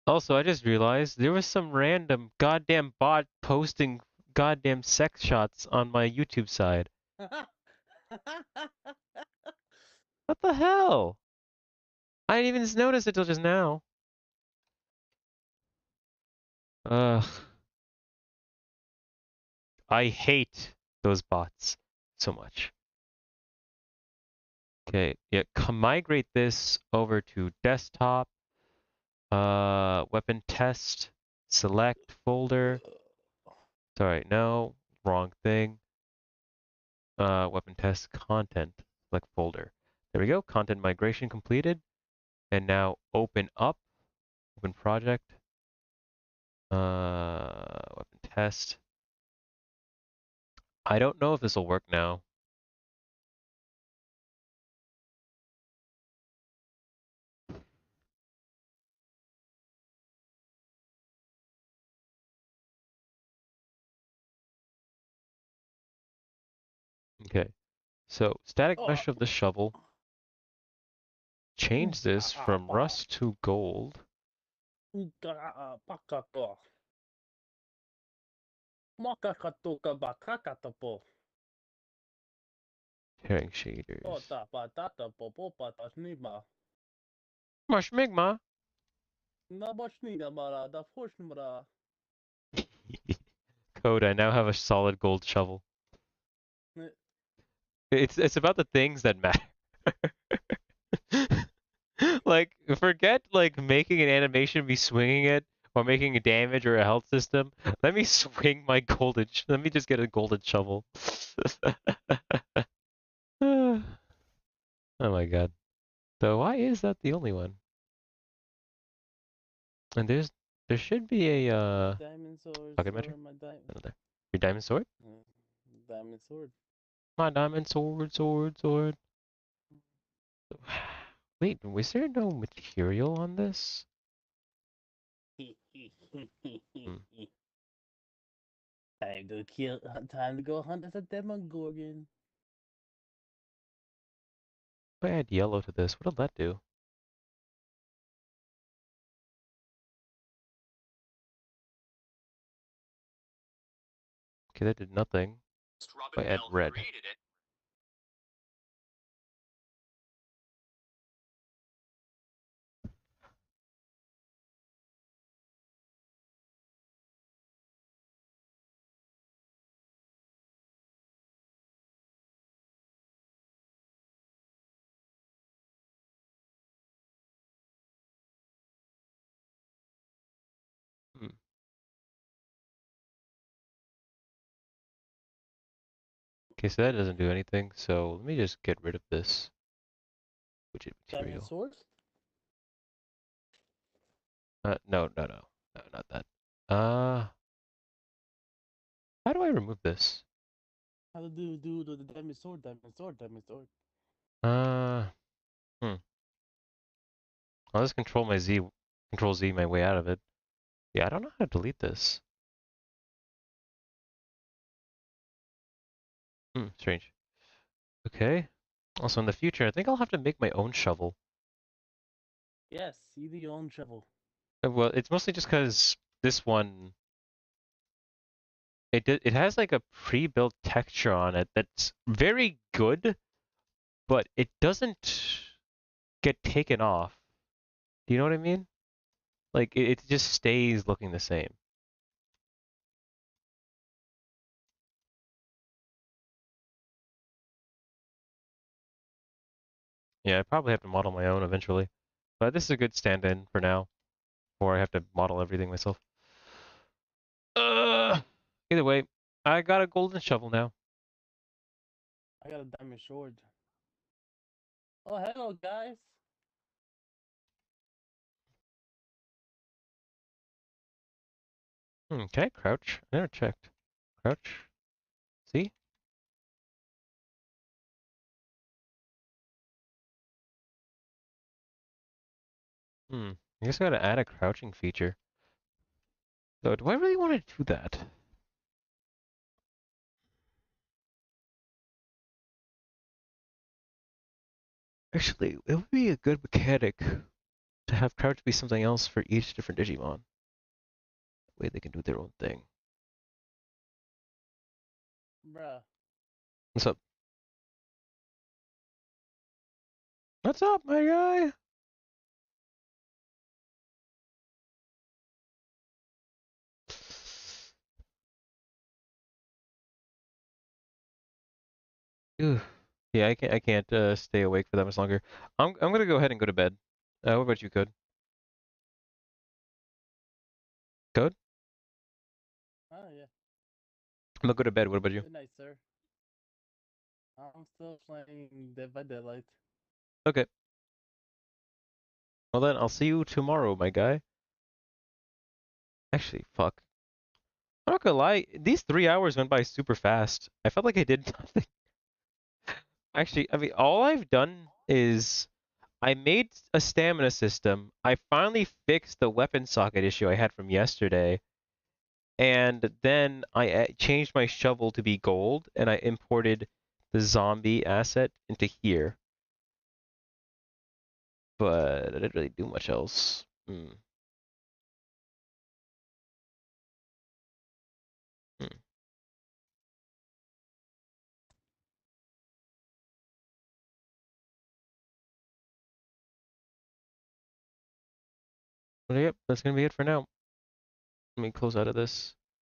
Also, I just realized there was some random goddamn bot posting goddamn sex shots on my YouTube side. What the hell? I didn't even notice it till just now. Ugh. I hate those bots so much. Okay, yeah, migrate this over to desktop, weapon test, select folder. Sorry, no, wrong thing. Weapon test content, select folder. There we go, content migration completed. And now open up, open project, weapon test. I don't know if this will work now. Okay, so static mesh of the shovel. Change this from rust to gold. Tearing shaders. Mashmigma. Code, I now have a solid gold shovel. It's about the things that matter. Like, forget like making an animation be swinging it or making a damage or a health system. Let me swing my golden. Let me just get a golden shovel. Oh my god. So why is that the only one? And there should be a Diamond sword, pocket metric. my diamond. Your diamond sword? Diamond sword. My diamond sword. Wait, was there no material on this? Time to go hunt as a Demogorgon. If I add yellow to this, what'll that do? Okay, that did nothing. If I add red. Hmm. Okay, so that doesn't do anything, so let me just get rid of this. Widget Diamond material. sword? No, not that. How do I remove this? How to do the diamond sword, diamond sword, diamond sword. I'll just control Z my way out of it. Yeah, I don't know how to delete this. Strange. Okay. Also, in the future, I think I'll have to make my own shovel. Yes, see the own shovel. Well, it's mostly just because this one, it has like a pre-built texture on it that's very good, but it doesn't get taken off. Do you know what I mean? Like it just stays looking the same. Yeah, I probably have to model my own eventually. But this is a good stand-in for now, before I have to model everything myself. Either way, I got a golden shovel now. I got a diamond sword. Oh, hello, guys. Okay, crouch. I never checked. Crouch. See? I guess I gotta add a crouching feature. So do I really want to do that? Actually, it would be a good mechanic to have crouch be something else for each different Digimon. That way they can do their own thing. Bruh. What's up? What's up, my guy? Ugh. Yeah, I can't stay awake for that much longer. I'm gonna go ahead and go to bed. What about you, Code? Code? Oh, yeah. I'm gonna go to bed. What about you? Good night, sir. I'm still playing Dead by Daylight. Okay. Well then, I'll see you tomorrow, my guy. Actually, fuck. I'm not gonna lie. These 3 hours went by super fast. I felt like I did nothing. Actually, I mean, all I've done is I made a stamina system. I finally fixed the weapon socket issue I had from yesterday. And then I changed my shovel to be gold, and I imported the zombie asset into here. But I didn't really do much else. Hmm. Hmm. But yep, that's gonna be it for now. Let me close out of this.